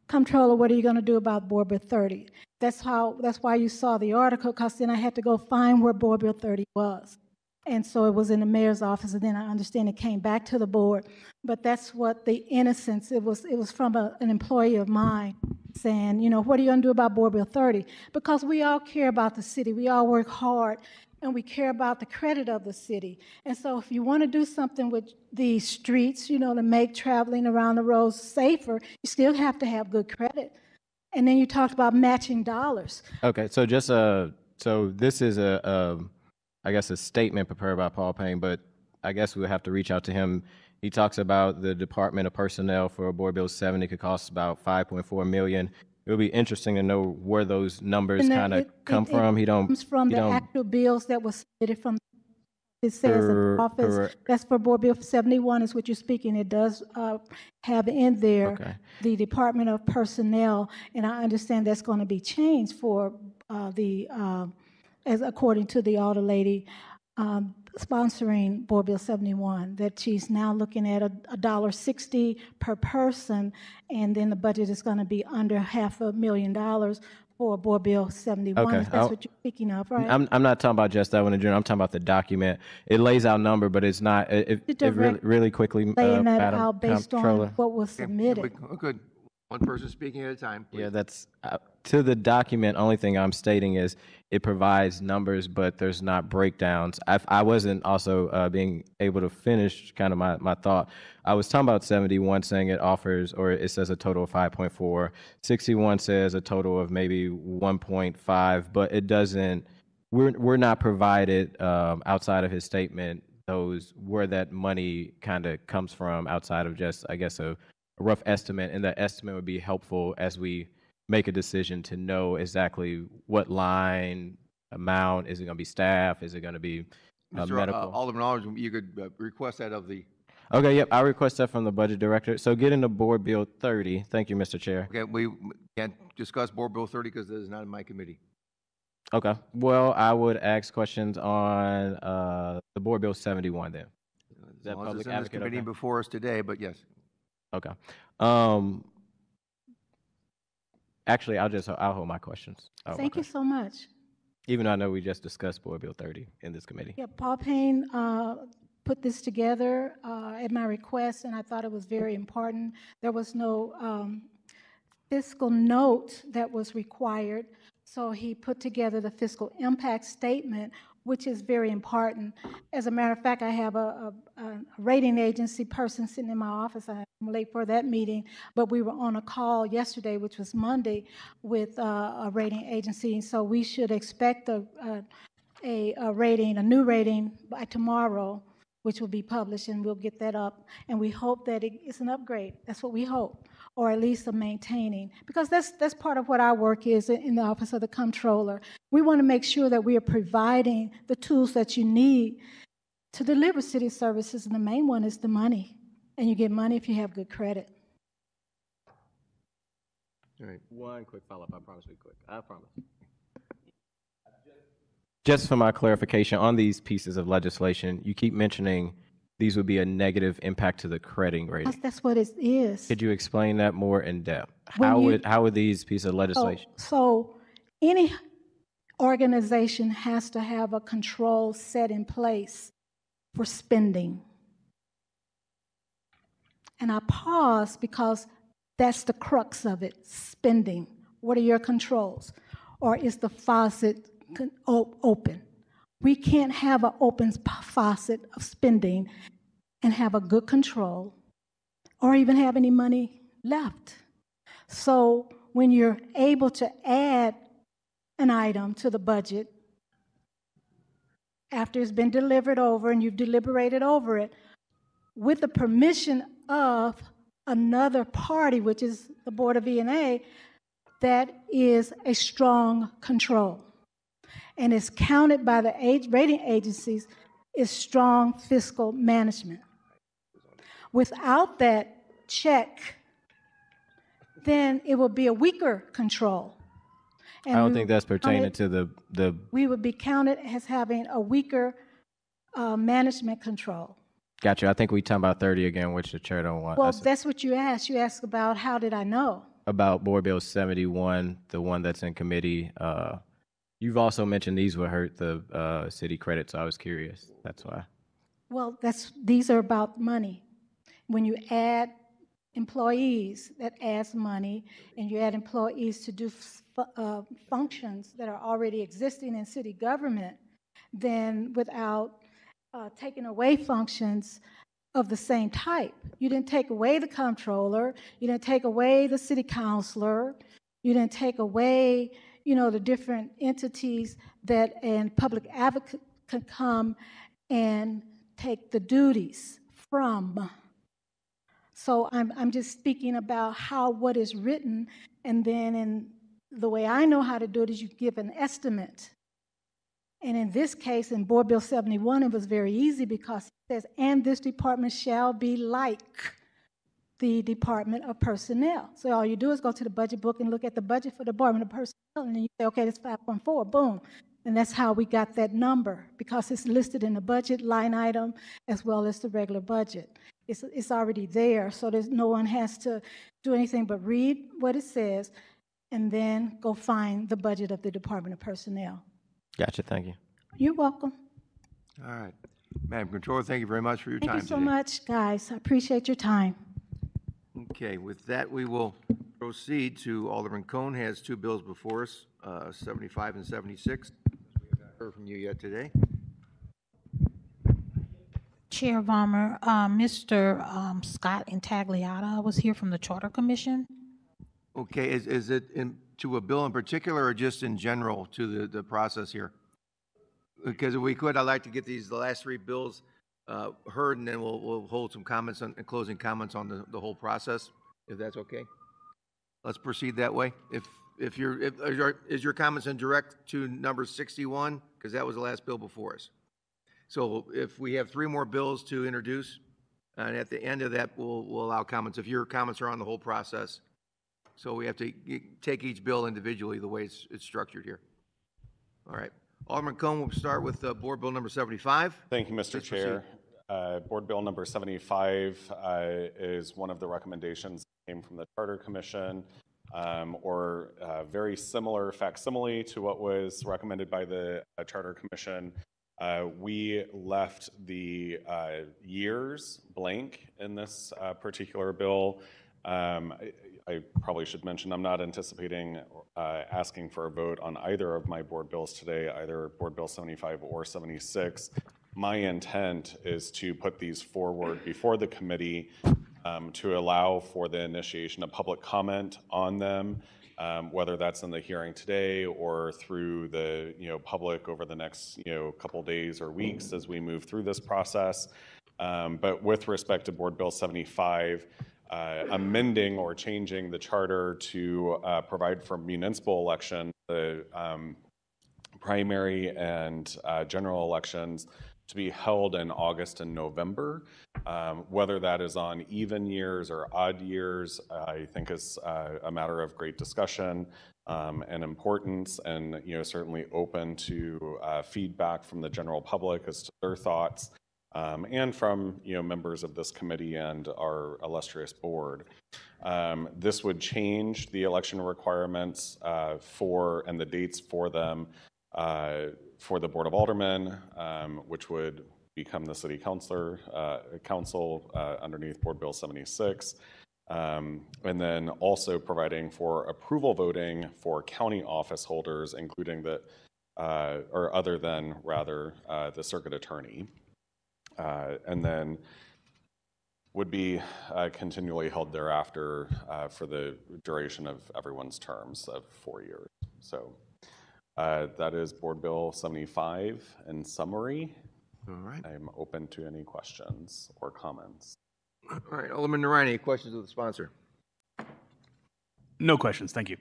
Comptroller, what are you going to do about Board Bill 30? That's why you saw the article, because then I had to go find where Board Bill 30 was. And so it was in the mayor's office, and then I understand it came back to the board. But that's what the innocence, it was from an employee of mine saying, you know, what are you going to do about Board Bill 30? Because we all care about the city. We all work hard, and we care about the credit of the city. And so if you want to do something with the streets, you know, to make traveling around the roads safer, you still have to have good credit. And then you talked about matching dollars. Okay, so just so this is I guess a statement prepared by Paul Payne, but I guess we'll have to reach out to him. He talks about the Department of Personnel for Board Bill 70 could cost about $5.4 million. It would be interesting to know where those numbers kind of come from. It comes from the actual bills that was submitted from. It says in the office, correct. that's for Board Bill 71 is what you're speaking. It does have in there the Department of Personnel, and I understand that's going to be changed for as according to the Alder lady sponsoring Board Bill 71, that she's now looking at $1.60 per person, and then the budget is going to be under $500,000 for Board Bill 71. Okay. If that's what you're speaking of, right? I'm not talking about just that one in general. I'm talking about the document. It lays out number, but it's not. It really quickly. Laying that Madam out based Comptroller. on what was submitted. Good. One person speaking at a time, please. Yeah, that's to the document. Only thing I'm stating is it provides numbers, but there's not breakdowns. I wasn't also being able to finish kind of my thought. I was talking about 71 saying it offers, or it says a total of 5.4. 61 says a total of maybe 1.5, but it doesn't. We're not provided outside of his statement those where that money kind of comes from outside of just, I guess, a rough estimate, and that estimate would be helpful as we make a decision to know exactly what line, amount, is it going to be staff, is it going to be medical? Alderman Aldridge, you could request that of the. Okay, yep, I'll request that from the budget director. So getting to Board Bill 30, thank you, Mr. Chair. Okay, we can't discuss Board Bill 30 because this is not in my committee. Okay, well, I would ask questions on the Board Bill 71 then. As long as it's in this committee before us today, but yes. Okay. Actually, I'll hold my questions. Thank you so much. Even though I know we just discussed Board Bill 30 in this committee. Yeah, Paul Payne put this together at my request, and I thought it was very important. There was no fiscal note that was required, so he put together the fiscal impact statement, which is very important. As a matter of fact, I have a rating agency person sitting in my office. I'm late for that meeting, but we were on a call yesterday, which was Monday, with a rating agency. So we should expect a new rating by tomorrow, which will be published, and we'll get that up. And we hope that it's an upgrade. That's what we hope, or at least a maintaining, because that's part of what our work is in the Office of the Comptroller. We want to make sure that we are providing the tools that you need to deliver city services, and the main one is the money. And you get money if you have good credit. All right. One quick follow-up. I promise to be quick. I promise. Just for my clarification, on these pieces of legislation, you keep mentioning these would be a negative impact to the credit rating. That's what it is. Could you explain that more in depth? When How would these pieces of legislation? So any organization has to have a control set in place for spending. And I pause because that's the crux of it, spending. What are your controls? Or is the faucet open? We can't have an open faucet of spending and have a good control or even have any money left. So when you're able to add an item to the budget after it's been delivered over and you've deliberated over it, with the permission of another party, which is the Board of E&A, that is a strong control. And is counted by the rating agencies is strong fiscal management. Without that check, then it will be a weaker control. And I don't think that's pertaining to the. We would be counted as having a weaker management control. Gotcha. I think we talking about 30 again, which the chair don't want. Well, that's what you asked. You asked about how did I know? About Board Bill 71, the one that's in committee. You've also mentioned these would hurt the city credit, so I was curious. That's why. Well, these are about money. When you add employees, that adds money, and you add employees to do functions that are already existing in city government, then without taking away functions of the same type. You didn't take away the comptroller, you didn't take away the city councilor, you didn't take away, the different entities that and public advocate can come and take the duties from. So I'm just speaking about what is written, and then in the way I know how to do it is you give an estimate. And in this case, in Board Bill 71, it was very easy because it says, and this department shall be like the Department of Personnel. So all you do is go to the budget book and look at the budget for the Department of Personnel, and then you say, okay, that's 5.4, boom. And that's how we got that number, because it's listed in the budget line item as well as the regular budget. It's already there, so no one has to do anything but read what it says and then go find the budget of the Department of Personnel. Gotcha. Thank you. You're welcome. All right. Madam Controller, thank you very much for your time today. Thank you so much, guys. I appreciate your time. Okay, with that, we will proceed to Alderman Cohn has two bills before us, 75 and 76. We have not heard from you yet today. Chair Vollmer, Mr. Scott Intagliata was here from the Charter Commission. Okay, is it to a bill in particular or just in general to the process here? Because if we could, I'd like to get the last three bills heard, and then we'll hold some comments and closing comments on the whole process, if that's okay. Let's proceed that way. Is your comments in direct to number 61? Because that was the last bill before us. So if we have three more bills to introduce, and at the end of that, we'll allow comments. If your comments are on the whole process. So we have to take each bill individually the way it's structured here. All right. Alderman Cohn, we'll start with Board Bill number 75. Thank you, Mr. Chair. Board Bill number 75 is one of the recommendations that came from the Charter Commission, or very similar facsimile to what was recommended by the Charter Commission. We left the years blank in this particular bill. I probably should mention I'm not anticipating asking for a vote on either of my board bills today, either Board Bill 75 or 76. My intent is to put these forward before the committee to allow for the initiation of public comment on them, whether that's in the hearing today or through the public over the next couple days or weeks as we move through this process. But with respect to Board Bill 75, amending or changing the charter to provide for municipal election, the primary and general elections to be held in August and November. Whether that is on even years or odd years, I think is a matter of great discussion and importance, and certainly open to feedback from the general public as to their thoughts, and from members of this committee and our illustrious board. This would change the election requirements and the dates for them for the Board of Aldermen, which would become the City Council underneath Board Bill 76. And then also providing for approval voting for county office holders, including or other than rather the circuit attorney. And then would be continually held thereafter for the duration of everyone's terms of 4 years. So that is Board Bill 75 in summary. All right. I'm open to any questions or comments. All right, Alderman Narine, any questions of the sponsor? No questions, thank you.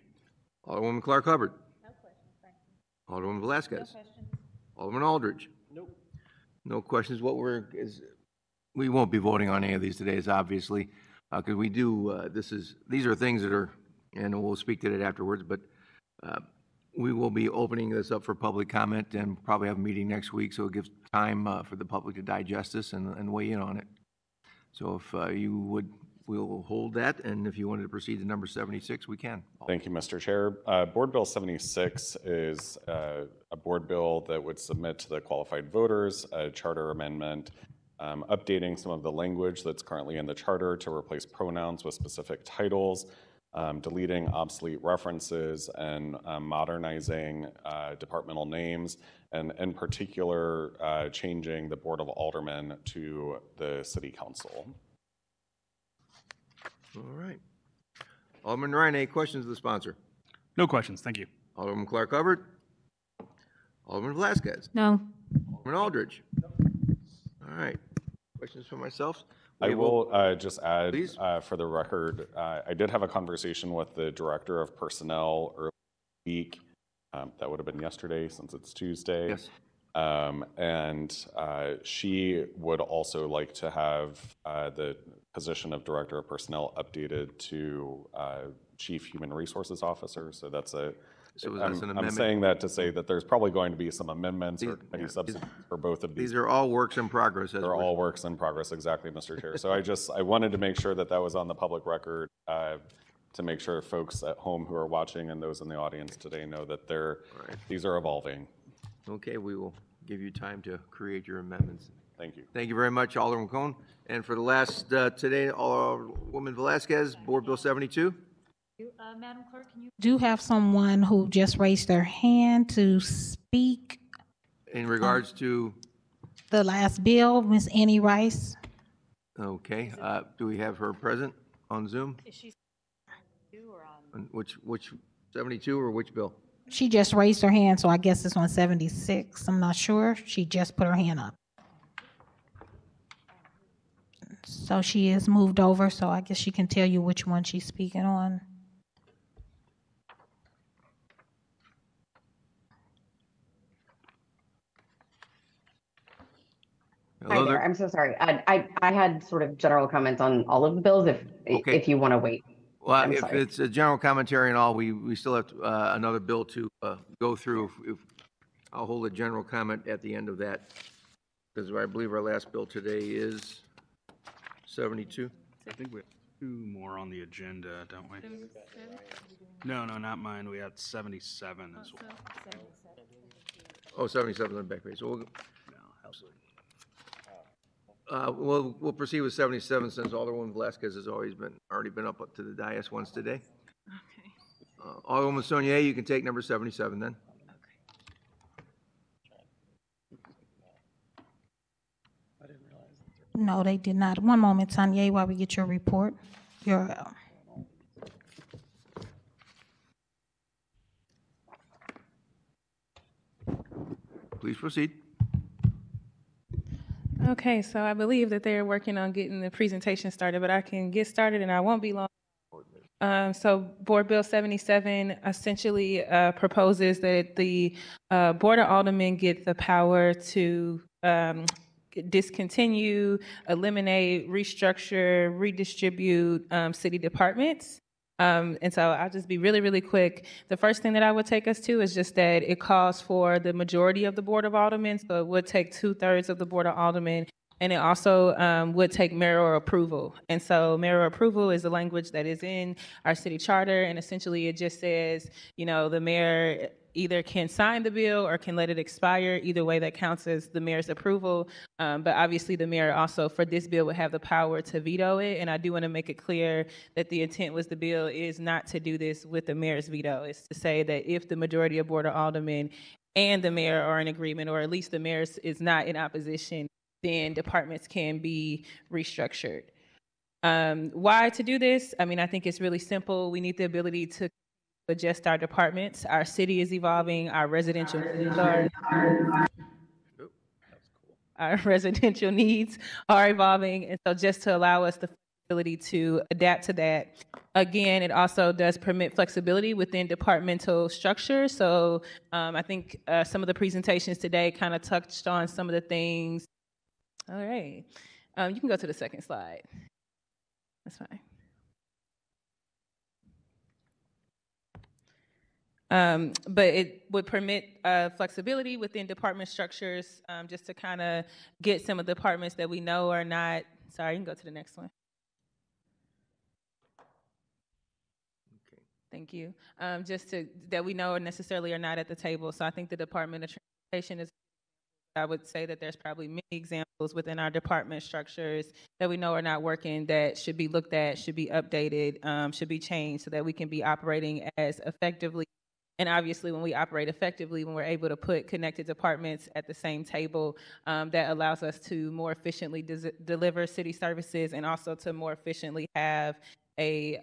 Alderwoman Clark Hubbard. No questions, thank you. Alderwoman Velasquez. No questions. Alderman Aldridge. Nope. No questions. We won't be voting on any of these today, obviously, because we do. These are things that are, and we'll speak to that afterwards. But we will be opening this up for public comment and probably have a meeting next week, so it gives time for the public to digest this and weigh in on it. So if you would, we'll hold that, and if you wanted to proceed to number 76, we can. Thank you, Mr. Chair. Board Bill 76 is a board bill that would submit to the qualified voters a charter amendment, updating some of the language that's currently in the charter to replace pronouns with specific titles, deleting obsolete references, and modernizing departmental names, and in particular, changing the Board of Aldermen to the City Council. All right. Alderman Ryan, any questions of the sponsor? No questions, thank you. Alderman Clark Hubbard? Alderman Velasquez? No. Alderman Aldridge? All right. Questions for myself? I will just add, for the record, I did have a conversation with the Director of Personnel earlier this week. That would have been yesterday since it's Tuesday. Yes. And she would also like to have the position of Director of Personnel updated to Chief Human Resources Officer. So that's an amendment. I'm saying that to say that there's probably going to be some amendments or committee substitutes for both of these. These are all works in progress. They're all works in progress, exactly, Mr. Chair. So I wanted to make sure that that was on the public record to make sure folks at home who are watching and those in the audience today know that these are evolving. Okay, we will give you time to create your amendments. Thank you. Thank you very much, Alderman Cohn. And for the last today, Alderwoman Velasquez, Board Bill 72. Madam Clerk, can you do have someone who just raised their hand to speak In regards to, the last bill, Ms. Annie Rice? okay, do we have her present on Zoom? Is she or On which 72 or which bill? She just raised her hand, so I guess it's on 76. I'm not sure. She just put her hand up. So she is moved over, so I guess she can tell you which one she's speaking on. Hi there. I'm so sorry. I had sort of general comments on all of the bills if you want to wait. Well, if it's a general commentary and all, we still have another bill to go through. I'll hold a general comment at the end of that, because I believe our last bill today is 72. I think we have two more on the agenda, don't we? No, not mine. We had 77 as well. Oh, 77 on the back page. So we'll proceed with 77 since Alderwoman Velasquez has already been up to the dais once today. Okay. Alderwoman Saunier, you can take number 77 then. No, they did not. One moment, Tanya, while we get your report. Please proceed. Okay, so I believe that they're working on getting the presentation started, but I can get started and I won't be long. So Board Bill 77 essentially proposes that the Board of Aldermen get the power to discontinue, eliminate, restructure, redistribute city departments. And so I'll just be really, really quick. The first thing that I would take us to is just that it calls for the majority of the Board of Aldermen. So it would take 2/3 of the Board of Aldermen. And it also would take mayoral approval. And so mayoral approval is a language that is in our city charter. And essentially it just says, you know, the mayor either can sign the bill or can let it expire. Either way, that counts as the mayor's approval. But obviously the mayor also for this bill would have the power to veto it. And I do want to make it clear that the intent was the bill is not to do this with the mayor's veto. It's to say that if the majority of Board of Aldermen and the mayor are in agreement, or at least the mayor is not in opposition, then departments can be restructured. Why to do this? I mean, I think it's really simple. We need the ability to adjust our departments. Our city is evolving. Our residential needs are evolving. And so just to allow us the ability to adapt to that. Again, it also does permit flexibility within departmental structure. So I think some of the presentations today kind of touched on some of the things. All right. You can go to the second slide. That's fine. But it would permit flexibility within department structures just to kind of get some of the departments that we know are not, sorry, you can go to the next one. Okay. Thank you. Just to, that we know necessarily are not at the table. So I think the Department of Transportation is, I would say that there's probably many examples within our department structures that we know are not working that should be looked at, should be updated, should be changed so that we can be operating as effectively. And obviously when we operate effectively, when we're able to put connected departments at the same table, that allows us to more efficiently deliver city services and also to more efficiently have a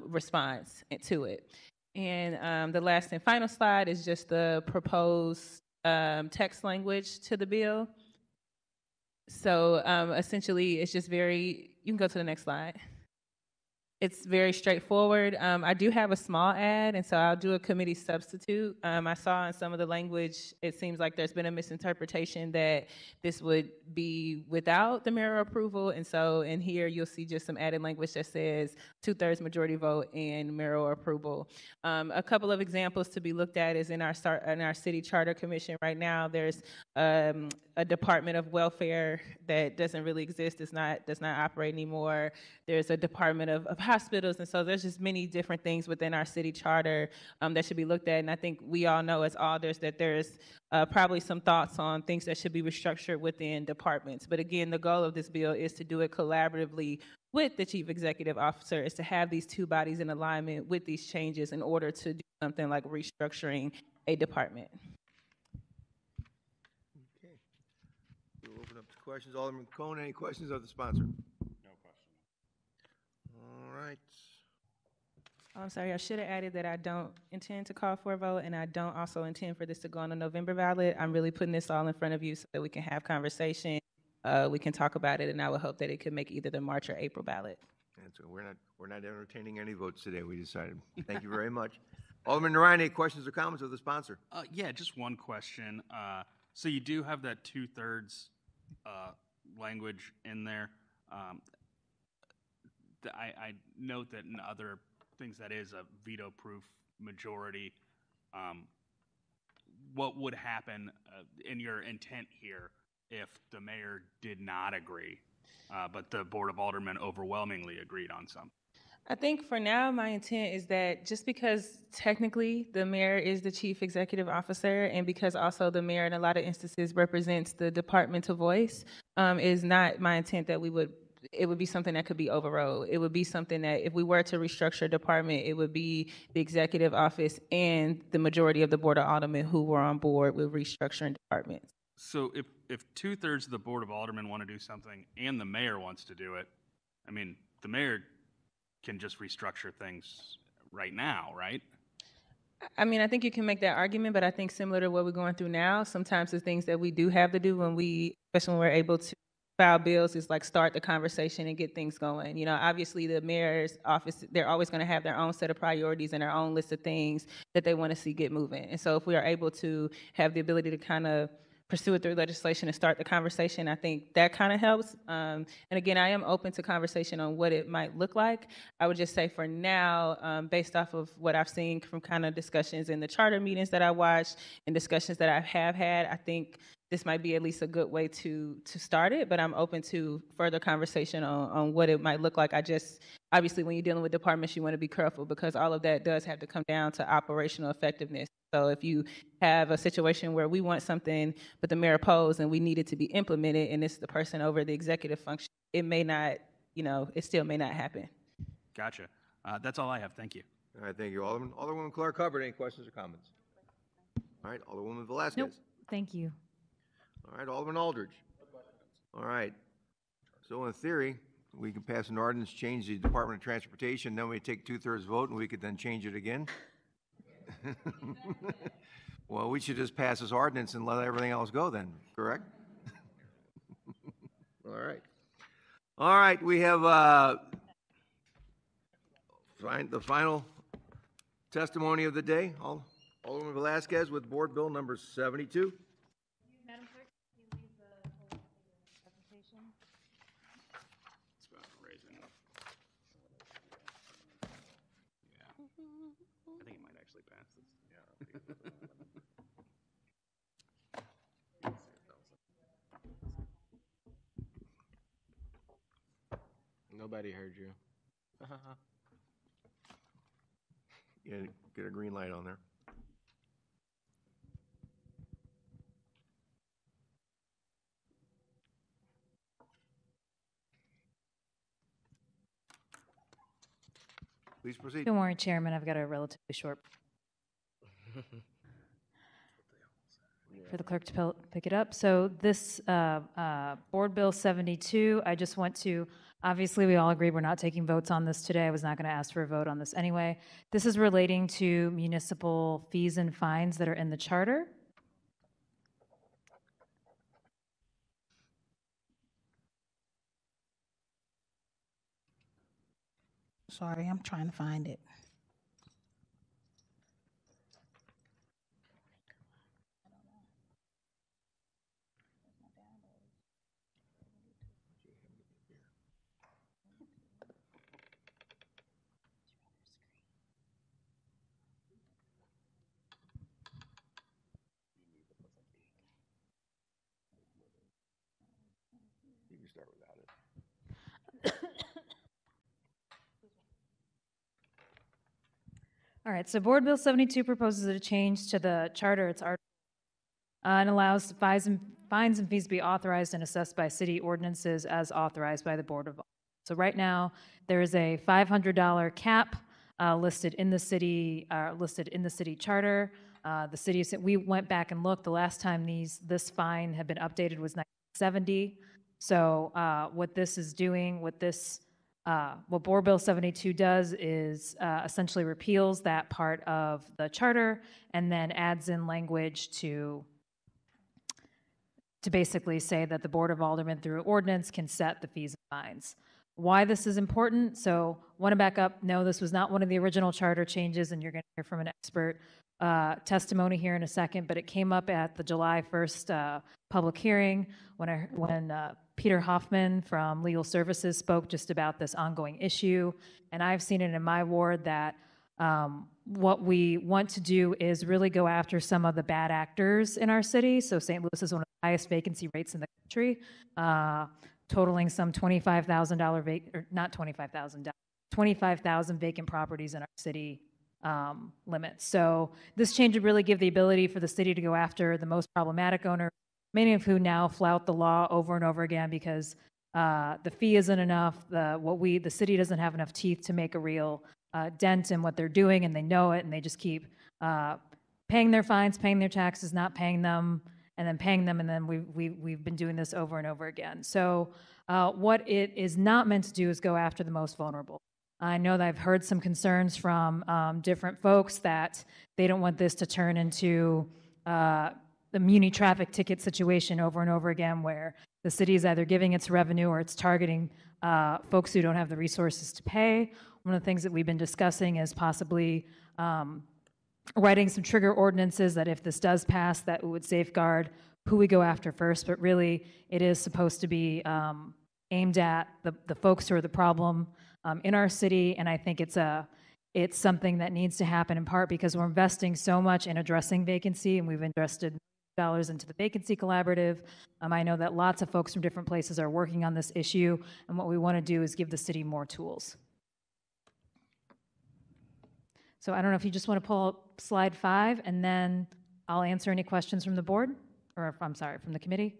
response to it. And the last and final slide is just the proposed text language to the bill. So essentially, it's just very, you can go to the next slide. It's very straightforward. I do have a small ad, and so I'll do a committee substitute. I saw in some of the language, it seems like there's been a misinterpretation that this would be without the mayoral approval, and so in here you'll see just some added language that says 2/3 majority vote and mayoral approval. A couple of examples to be looked at is in our city charter commission right now. There's a Department of Welfare that doesn't really exist, does not operate anymore. There's a Department of Hospitals, and so there's just many different things within our city charter that should be looked at. And I think we all know as alders that there's probably some thoughts on things that should be restructured within departments. But again, the goal of this bill is to do it collaboratively with the Chief Executive Officer, is to have these two bodies in alignment with these changes in order to do something like restructuring a department. We'll open up to questions. Alderman Cohn, any questions of the sponsor? No question. All right. Oh, I'm sorry, I should have added that I don't intend to call for a vote, and I don't also intend for this to go on the November ballot. I'm really putting this all in front of you so that we can have conversation, we can talk about it, and I would hope that it could make either the March or April ballot. And so we're not entertaining any votes today, we decided. Thank you very much. Alderman Ryan, any questions or comments of the sponsor? Yeah, just one question. So you do have that 2/3 language in there. I note that in other things that is a veto-proof majority. What would happen in your intent here if the mayor did not agree, but the Board of Aldermen overwhelmingly agreed on something? I think for now, my intent is that just because technically the mayor is the chief executive officer, and because also the mayor in a lot of instances represents the departmental voice, is not my intent that it would be something that could be overrode. It would be something that if we were to restructure a department, it would be the executive office and the majority of the Board of Aldermen who were on board with restructuring departments. So if 2/3 of the Board of Aldermen want to do something and the mayor wants to do it, I mean, the mayor can just restructure things right now, right? I mean, I think you can make that argument, but I think similar to what we're going through now, sometimes the things that we do have to do when especially when we're able to file bills is like start the conversation and get things going. You know, obviously the mayor's office, they're always going to have their own set of priorities and their own list of things that they want to see get moving. And so if we are able to have the ability to kind of pursue it through legislation and start the conversation, I think that kind of helps. And again, I am open to conversation on what it might look like. I would just say for now, based off of what I've seen from kind of discussions in the charter meetings that I watched and discussions that I have had, I think this might be at least a good way to start it, but I'm open to further conversation on what it might look like. I just, obviously when you're dealing with departments, you want to be careful because all of that does have to come down to operational effectiveness. So if you have a situation where we want something, but the mayor opposed and we need it to be implemented and it's the person over the executive function, it may not, you know, it still may not happen. Gotcha. That's all I have. Thank you. All right, thank you, Alderman. Alderwoman Clark Hubbard, any questions or comments? All right, Alderwoman Velazquez. Nope, thank you. All right, Alderman Aldridge. All right. So in theory, we can pass an ordinance, change the Department of Transportation, then we take 2/3 vote, and we could then change it again. Well, we should just pass this ordinance and let everything else go then, correct? All right. All right, we have the final testimony of the day. Alderman Velazquez with Board Bill number 72. Madam Clerk, can you leave the whole presentation? It's about raising. Yeah. I think it might actually pass this. Yeah. Nobody heard you. Get a green light on there. Please proceed. Don't worry, Chairman, I've got a relatively short. For the clerk to pick it up. So this Board Bill 72, I just want to, obviously we all agree we're not taking votes on this today. I was not going to ask for a vote on this anyway. This is relating to municipal fees and fines that are in the charter. Sorry, I'm trying to find it. You can start without it. All right, so Board Bill 72 proposes a change to the charter. It's and allows fines and fees to be authorized and assessed by city ordinances as authorized by the Board of Aldermen. So right now, there is a $500 cap listed in the city charter. The city, we went back and looked. The last time this fine had been updated was 1970. So what this is doing, what Board Bill 72 does is essentially repeals that part of the charter and then adds in language to basically say that the Board of Aldermen through ordinance can set the fees and fines. Why this is important? So want to back up, no, this was not one of the original charter changes, and you're going to hear from an expert testimony here in a second, but it came up at the July 1st public hearing when Peter Hoffman from Legal Services spoke just about this ongoing issue. And I've seen it in my ward that what we want to do is really go after some of the bad actors in our city. So St. Louis is one of the highest vacancy rates in the country, totaling some $25,000 vacant properties in our city limits. So this change would really give the ability for the city to go after the most problematic owners, many of who now flout the law over and over again because the fee isn't enough. The city doesn't have enough teeth to make a real dent in what they're doing, and they know it, and they just keep paying their fines, paying their taxes, not paying them, and then paying them, and then we've been doing this over and over again. So what it is not meant to do is go after the most vulnerable. I know that I've heard some concerns from different folks that they don't want this to turn into the muni traffic ticket situation over and over again, where the city is either giving its revenue or it's targeting folks who don't have the resources to pay. One of the things that we've been discussing is possibly writing some trigger ordinances that if this does pass, that would safeguard who we go after first, but really it is supposed to be aimed at the folks who are the problem in our city, and I think it's something that needs to happen in part because we're investing so much in addressing vacancy, and we've invested dollars into the Vacancy Collaborative. I know that lots of folks from different places are working on this issue, and what we want to do is give the city more tools. So I don't know if you just want to pull up slide 5, and then I'll answer any questions from the board, or I'm sorry, from the committee.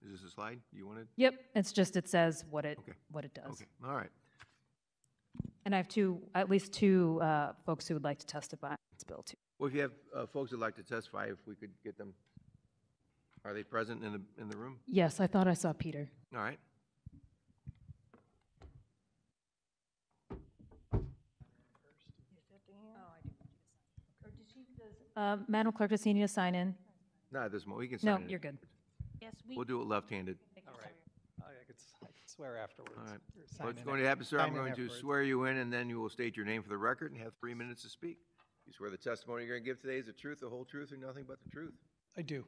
Is this a slide you wanted? Yep, it's just, it says what it does. Okay, all right. And I have at least two folks who would like to testify on this bill too. Well, if you have folks who'd like to testify, if we could get them, are they present in the room? Yes, I thought I saw Peter. All right. Madam Clerk, does he need to sign in? No, there's more. We can sign No, it. you're good. Yes, We'll do it left-handed. All right. I could swear afterwards. All right. Or sign What's in going to happen, sir, I'm sign in going to afterwards. swear you in, and then you will state your name for the record and have 3 minutes to speak. You swear the testimony you're going to give today is the truth, the whole truth, and nothing but the truth. I do.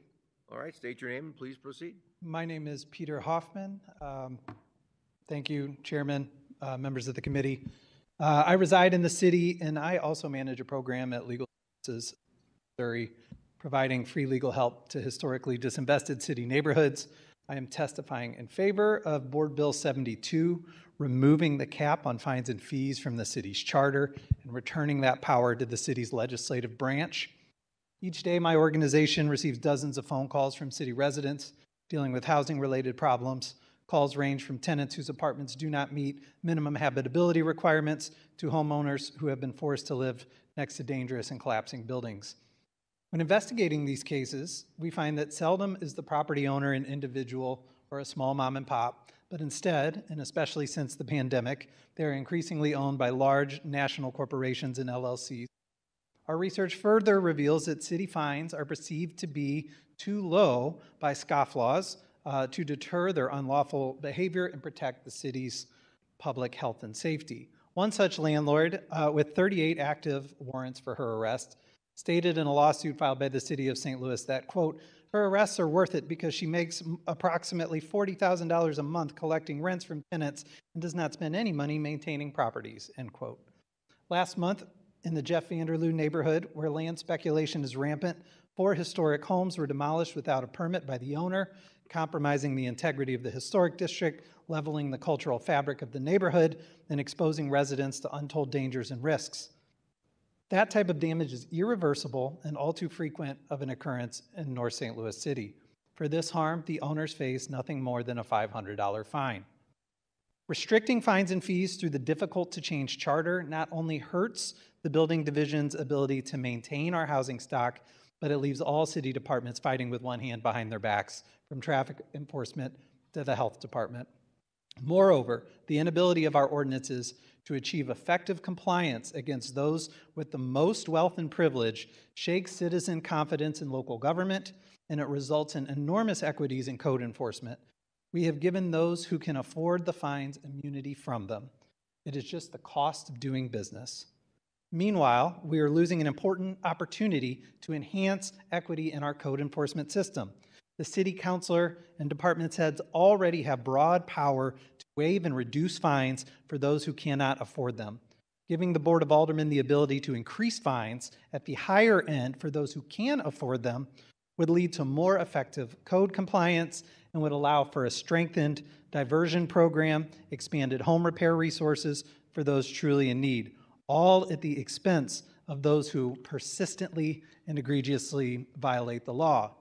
All right, state your name and please proceed. My name is Peter Hoffman. Thank you, Chairman, members of the committee. I reside in the city, and I also manage a program at Legal Services Missouri, providing free legal help to historically disinvested city neighborhoods. I am testifying in favor of Board Bill 72, removing the cap on fines and fees from the city's charter and returning that power to the city's legislative branch. Each day, my organization receives dozens of phone calls from city residents dealing with housing-related problems. Calls range from tenants whose apartments do not meet minimum habitability requirements to homeowners who have been forced to live next to dangerous and collapsing buildings. When investigating these cases, we find that seldom is the property owner an individual or a small mom and pop, but instead, and especially since the pandemic, they are increasingly owned by large national corporations and LLCs. Our research further reveals that city fines are perceived to be too low by scofflaws to deter their unlawful behavior and protect the city's public health and safety. One such landlord, with 38 active warrants for her arrest, stated in a lawsuit filed by the city of St. Louis that, quote, her arrests are worth it because she makes approximately $40,000 a month collecting rents from tenants and does not spend any money maintaining properties, end quote. Last month, in the Jeff Vanderloo neighborhood, where land speculation is rampant, 4 historic homes were demolished without a permit by the owner, compromising the integrity of the historic district, leveling the cultural fabric of the neighborhood, and exposing residents to untold dangers and risks. That type of damage is irreversible and all too frequent of an occurrence in North St. Louis City. For this harm, the owners face nothing more than a $500 fine. Restricting fines and fees through the difficult-to-change charter not only hurts the building division's ability to maintain our housing stock, but it leaves all city departments fighting with one hand behind their backs, from traffic enforcement to the health department. Moreover, the inability of our ordinances to achieve effective compliance against those with the most wealth and privilege shakes citizen confidence in local government, and it results in enormous equities in code enforcement. We have given those who can afford the fines immunity from them. It is just the cost of doing business. Meanwhile, we are losing an important opportunity to enhance equity in our code enforcement system. The city councilor and department heads already have broad power to waive and reduce fines for those who cannot afford them. Giving the Board of Aldermen the ability to increase fines at the higher end for those who can afford them would lead to more effective code compliance and would allow for a strengthened diversion program, expanded home repair resources for those truly in need, all at the expense of those who persistently and egregiously violate the law.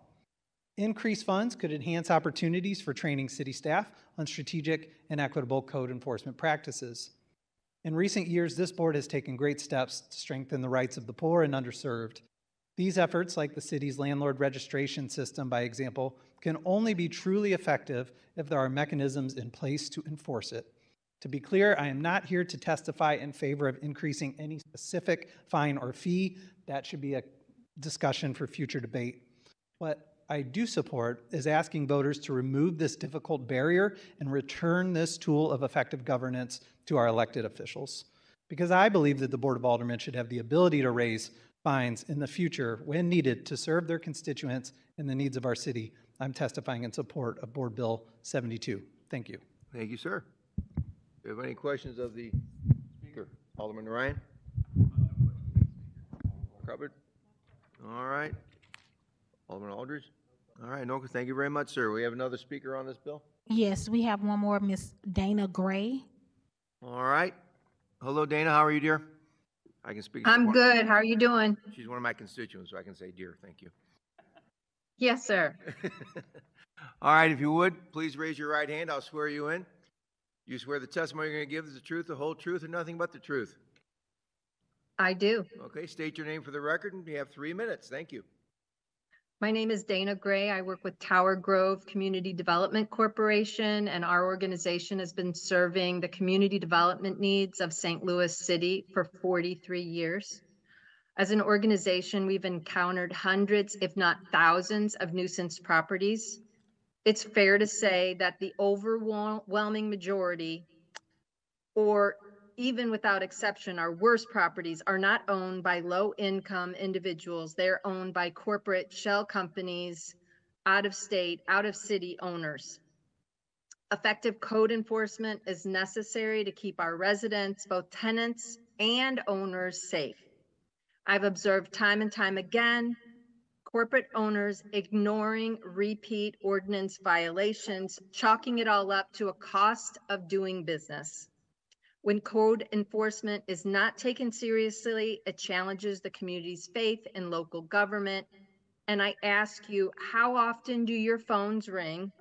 Increased funds could enhance opportunities for training city staff on strategic and equitable code enforcement practices. In recent years, this board has taken great steps to strengthen the rights of the poor and underserved. These efforts, like the city's landlord registration system, by example, can only be truly effective if there are mechanisms in place to enforce it. To be clear, I am not here to testify in favor of increasing any specific fine or fee. That should be a discussion for future debate. What I do support is asking voters to remove this difficult barrier and return this tool of effective governance to our elected officials. Because I believe that the Board of Aldermen should have the ability to raise fines in the future when needed to serve their constituents and the needs of our city. I'm testifying in support of Board Bill 72. Thank you. Thank you, sir. Do you have any questions of the speaker? Alderman Ryan? Covered? All right. Alderman Aldridge? All right, no, thank you very much, sir. We have another speaker on this bill? Yes, we have one more, Miss Dana Gray. All right. Hello, Dana. How are you, dear? I can speak. I'm good. How are you doing? She's one of my constituents, so I can say dear. Thank you. Yes, sir. All right, if you would, please raise your right hand. I'll swear you in. You swear the testimony you're going to give is the truth, the whole truth, and nothing but the truth. I do. Okay, state your name for the record, and you have 3 minutes. Thank you. My name is Dana Gray. I work with Tower Grove Community Development Corporation, and our organization has been serving the community development needs of St. Louis City for 43 years. As an organization, we've encountered hundreds, if not thousands, of nuisance properties. It's fair to say that the overwhelming majority, or even without exception, our worst properties are not owned by low-income individuals. They're owned by corporate shell companies, out-of-state, out-of-city owners. Effective code enforcement is necessary to keep our residents, both tenants and owners, safe. I've observed time and time again corporate owners ignoring repeat ordinance violations, chalking it all up to a cost of doing business. When code enforcement is not taken seriously, it challenges the community's faith in local government. And I ask you, how often do your phones ring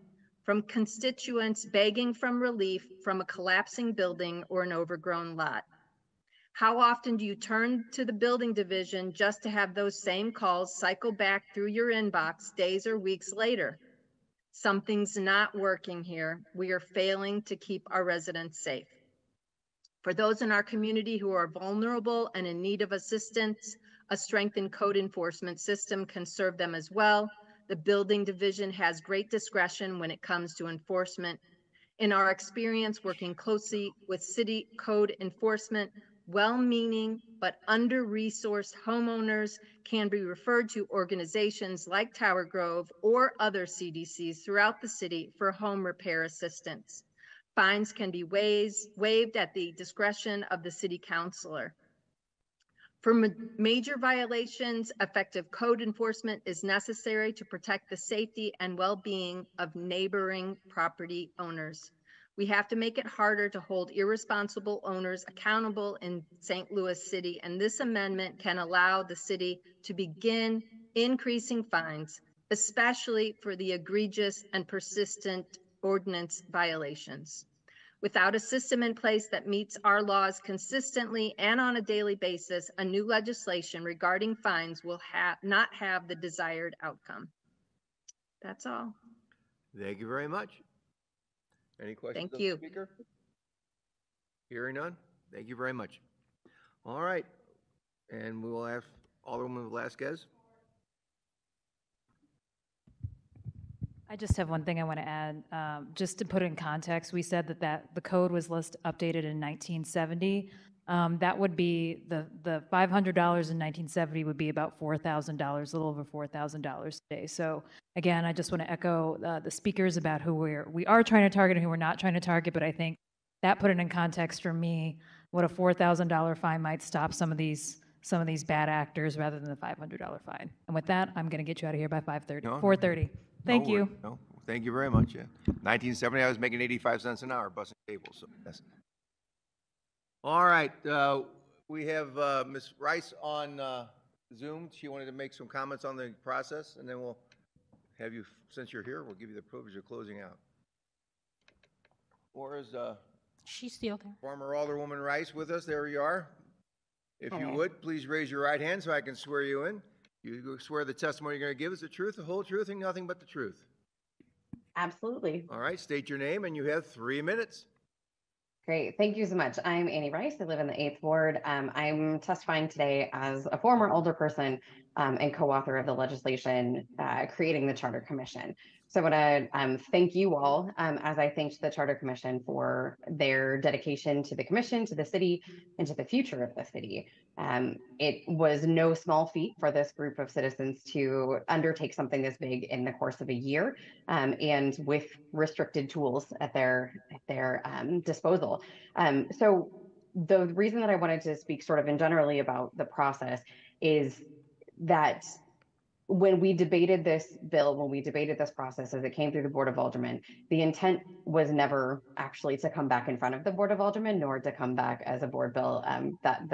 from constituents begging for relief from a collapsing building or an overgrown lot? How often do you turn to the building division just to have those same calls cycle back through your inbox days or weeks later? Something's not working here. We are failing to keep our residents safe. For those in our community who are vulnerable and in need of assistance, a strengthened code enforcement system can serve them as well. The building division has great discretion when it comes to enforcement. In our experience working closely with city code enforcement, well-meaning but under-resourced homeowners can be referred to organizations like Tower Grove or other CDCs throughout the city for home repair assistance. Fines can be waived at the discretion of the city councilor. For major violations, effective code enforcement is necessary to protect the safety and well-being of neighboring property owners. We have to make it harder to hold irresponsible owners accountable in St. Louis City, and this amendment can allow the city to begin increasing fines, especially for the egregious and persistent ordinance violations. Without a system in place that meets our laws consistently and on a daily basis, a new legislation regarding fines will not have the desired outcome. That's all. Thank you very much. Any questions Thank of you. the speaker? Hearing none. Thank you very much. All right. And we will have Alderwoman Velazquez. I just have one thing I want to add. Just to put it in context, we said that the code was updated in 1970. That would be the $500 in 1970 would be about $4,000, a little over $4,000 today. So again, I just want to echo the speakers about who we are trying to target and who we're not trying to target. But I think that put it in context for me what a $4,000 fine might stop some of these bad actors rather than the $500 fine. And with that, I'm going to get you out of here by 4:30. Thank you. No, thank you very much. Yeah. 1970, I was making 85 cents an hour busing tables. So yes. All right. We have Ms. Rice on Zoom. She wanted to make some comments on the process, and then we'll have you, since you're here, we'll give you the privilege of closing out. Or is she's still there? Former Alderwoman Rice with us? There you are. If you would, please raise your right hand so I can swear you in. You swear the testimony you're going to give is the truth, the whole truth, and nothing but the truth. Absolutely. All right, state your name, and you have 3 minutes. Great. Thank you so much. I'm Annie Rice. I live in the 8th Ward. I'm testifying today as a former alderperson and co-author of the legislation creating the Charter Commission. So I want to thank you all as I thanked the Charter Commission for their dedication to the commission, to the city, and to the future of the city. It was no small feat for this group of citizens to undertake something this big in the course of a year and with restricted tools at their disposal. So the reason that I wanted to speak sort of in generally about the process is that when we debated this bill, when we debated this process as it came through the Board of Aldermen, the intent was never actually to come back in front of the Board of Aldermen, nor to come back as a board bill that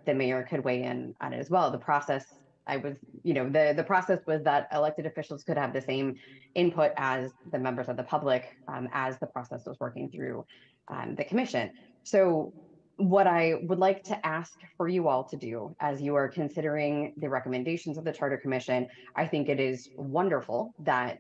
the mayor could weigh in on it as well. The process, the process was that elected officials could have the same input as the members of the public as the process was working through the commission. So what I would like to ask for you all to do as you are considering the recommendations of the Charter Commission, I think it is wonderful that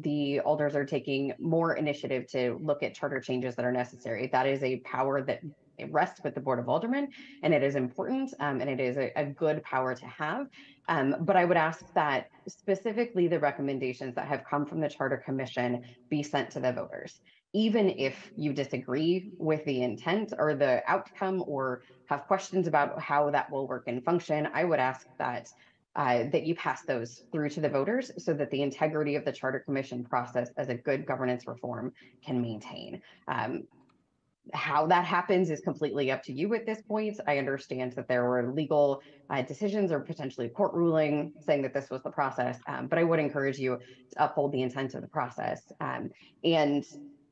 the alders are taking more initiative to look at charter changes that are necessary. That is a power that it rests with the Board of Aldermen, and it is important, and it is a good power to have. But I would ask that specifically the recommendations that have come from the Charter Commission be sent to the voters. Even if you disagree with the intent or the outcome or have questions about how that will work and function, I would ask that that you pass those through to the voters so that the integrity of the Charter Commission process as a good governance reform can maintain. How that happens is completely up to you at this point. I understand that there were legal decisions or potentially a court ruling saying that this was the process, but I would encourage you to uphold the intent of the process. And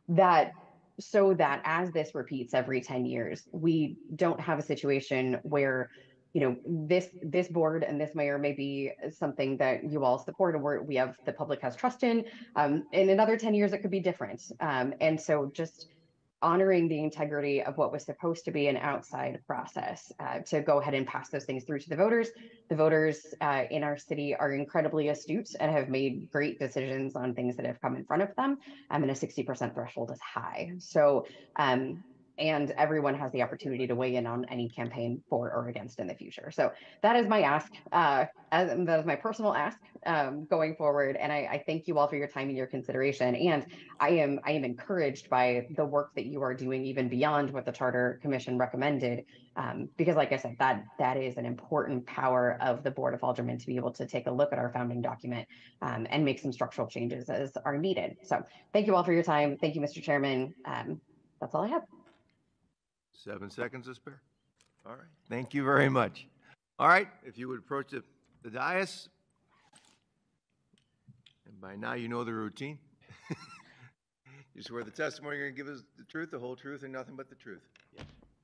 that so that as this repeats every 10 years, we don't have a situation where, this board and this mayor may be something that you all support or the public has trust in. In another 10 years, it could be different. And so just honoring the integrity of what was supposed to be an outside process to go ahead and pass those things through to the voters. The voters in our city are incredibly astute and have made great decisions on things that have come in front of them. And a 60% threshold is high. So, and everyone has the opportunity to weigh in on any campaign for or against in the future. So that is my ask, that is my personal ask going forward. And I thank you all for your time and your consideration. And I am encouraged by the work that you are doing even beyond what the Charter Commission recommended, because like I said, that is an important power of the Board of Aldermen to be able to take a look at our founding document and make some structural changes as are needed. So thank you all for your time. Thank you, Mr. Chairman. That's all I have. 7 seconds to spare. All right. Thank you very much. All right. If you would approach the dais. And by now you know the routine. You swear the testimony you're going to give us the truth, the whole truth, and nothing but the truth.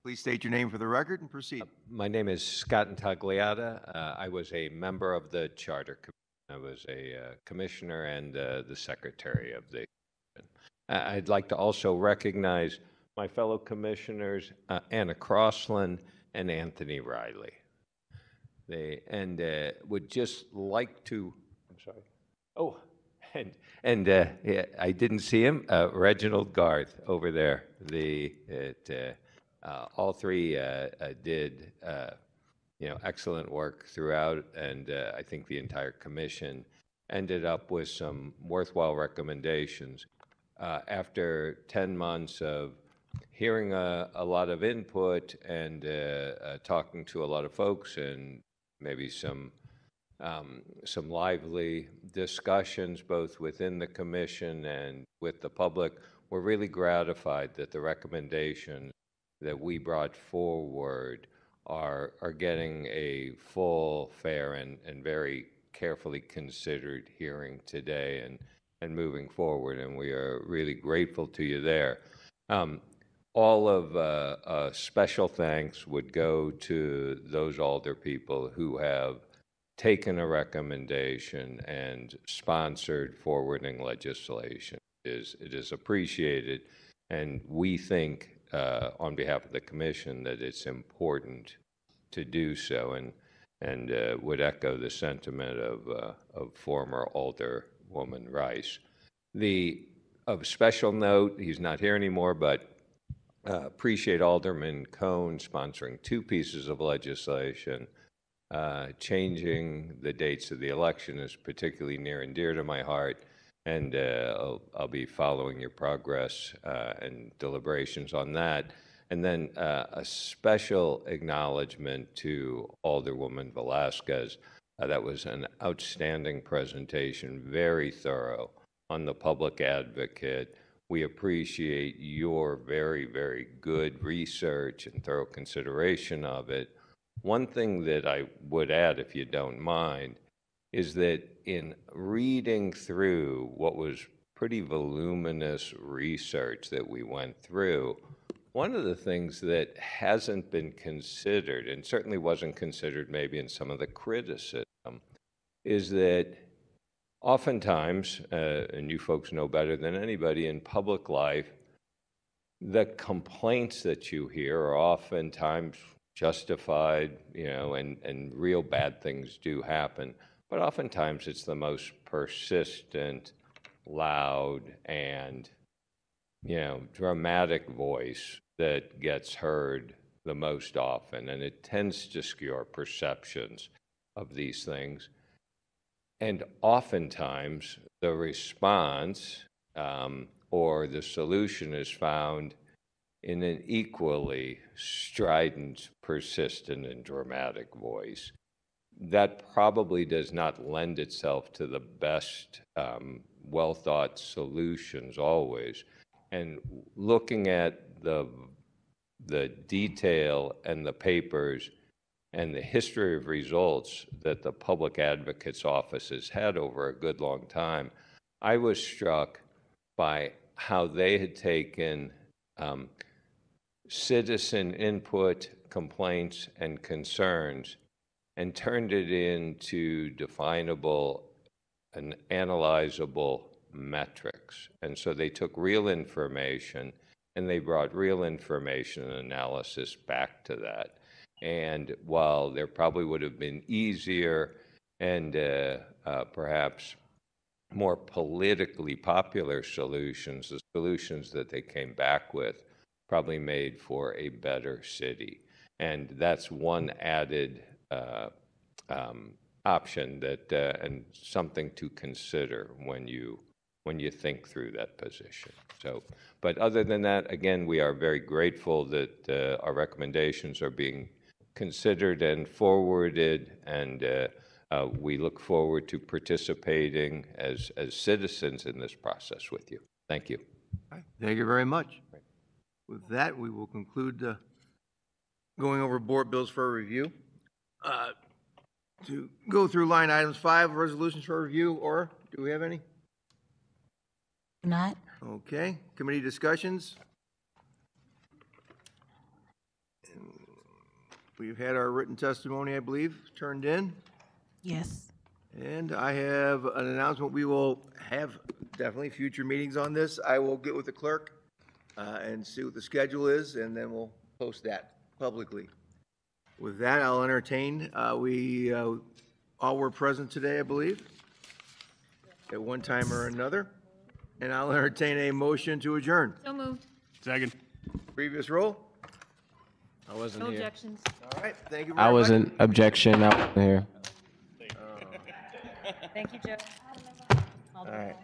Please state your name for the record and proceed. My name is Scott Intagliata. I was a member of the Charter Commission. I was a commissioner and the secretary of the commission. I'd like to also recognize my fellow commissioners, Anna Crossland and Anthony Riley. Would just like to, I'm sorry. Oh, yeah, I didn't see him, Reginald Garth over there. All three did, excellent work throughout, and I think the entire commission ended up with some worthwhile recommendations. After 10 months of hearing a lot of input and talking to a lot of folks and maybe some lively discussions both within the commission and with the public, we're really gratified that the recommendations that we brought forward are getting a full, fair, and very carefully considered hearing today and moving forward, and we are really grateful to you there. All of special thanks would go to those alder people who have taken a recommendation and sponsored forwarding legislation. It is appreciated, and we think on behalf of the commission that it's important to do so, and would echo the sentiment of former Alderwoman Rice. Of special note, he's not here anymore, but appreciate Alderman Cohn sponsoring two pieces of legislation. Changing the dates of the election is particularly near and dear to my heart, and I'll be following your progress and deliberations on that. And then a special acknowledgement to Alderwoman Velasquez. That was an outstanding presentation, very thorough on the public advocate. We appreciate your very, very good research and thorough consideration of it. One thing that I would add, if you don't mind, is that in reading through what was pretty voluminous research that we went through, one of the things that hasn't been considered, and certainly wasn't considered maybe in some of the criticism, is that oftentimes, and you folks know better than anybody in public life, the complaints that you hear are oftentimes justified, and real bad things do happen. But oftentimes it's the most persistent, loud, and dramatic voice that gets heard the most often, and it tends to skew our perceptions of these things. And oftentimes the response or the solution is found in an equally strident, persistent, and dramatic voice. That probably does not lend itself to the best well-thought solutions always. And looking at the detail and the papers and the history of results that the Public Advocate's Office has had over a good long time, I was struck by how they had taken citizen input, complaints, and concerns and turned it into definable and analyzable metrics. And so they took real information and they brought real information and analysis back to that. And while there probably would have been easier and perhaps more politically popular solutions, the solutions that they came back with probably made for a better city. And that's one added option that and something to consider when you think through that position. So, but other than that, again, we are very grateful that our recommendations are being considered and forwarded, and we look forward to participating as citizens in this process with you. Thank you. Thank you very much. With that, we will conclude going over board bills for review. To go through line items 5, resolutions for review, or do we have any? Not. Okay. Committee discussions. We've had our written testimony, I believe, turned in. Yes. And I have an announcement. We will have definitely future meetings on this. I will get with the clerk and see what the schedule is, and then we'll post that publicly. With that, I'll entertain. We all were present today, I believe, at one time or another. And I'll entertain a motion to adjourn. So moved. Second. Previous roll. I wasn't No here. objections. All right. Thank you very much. I wasn't objection. I wasn't here. Thank you, Joe. All right.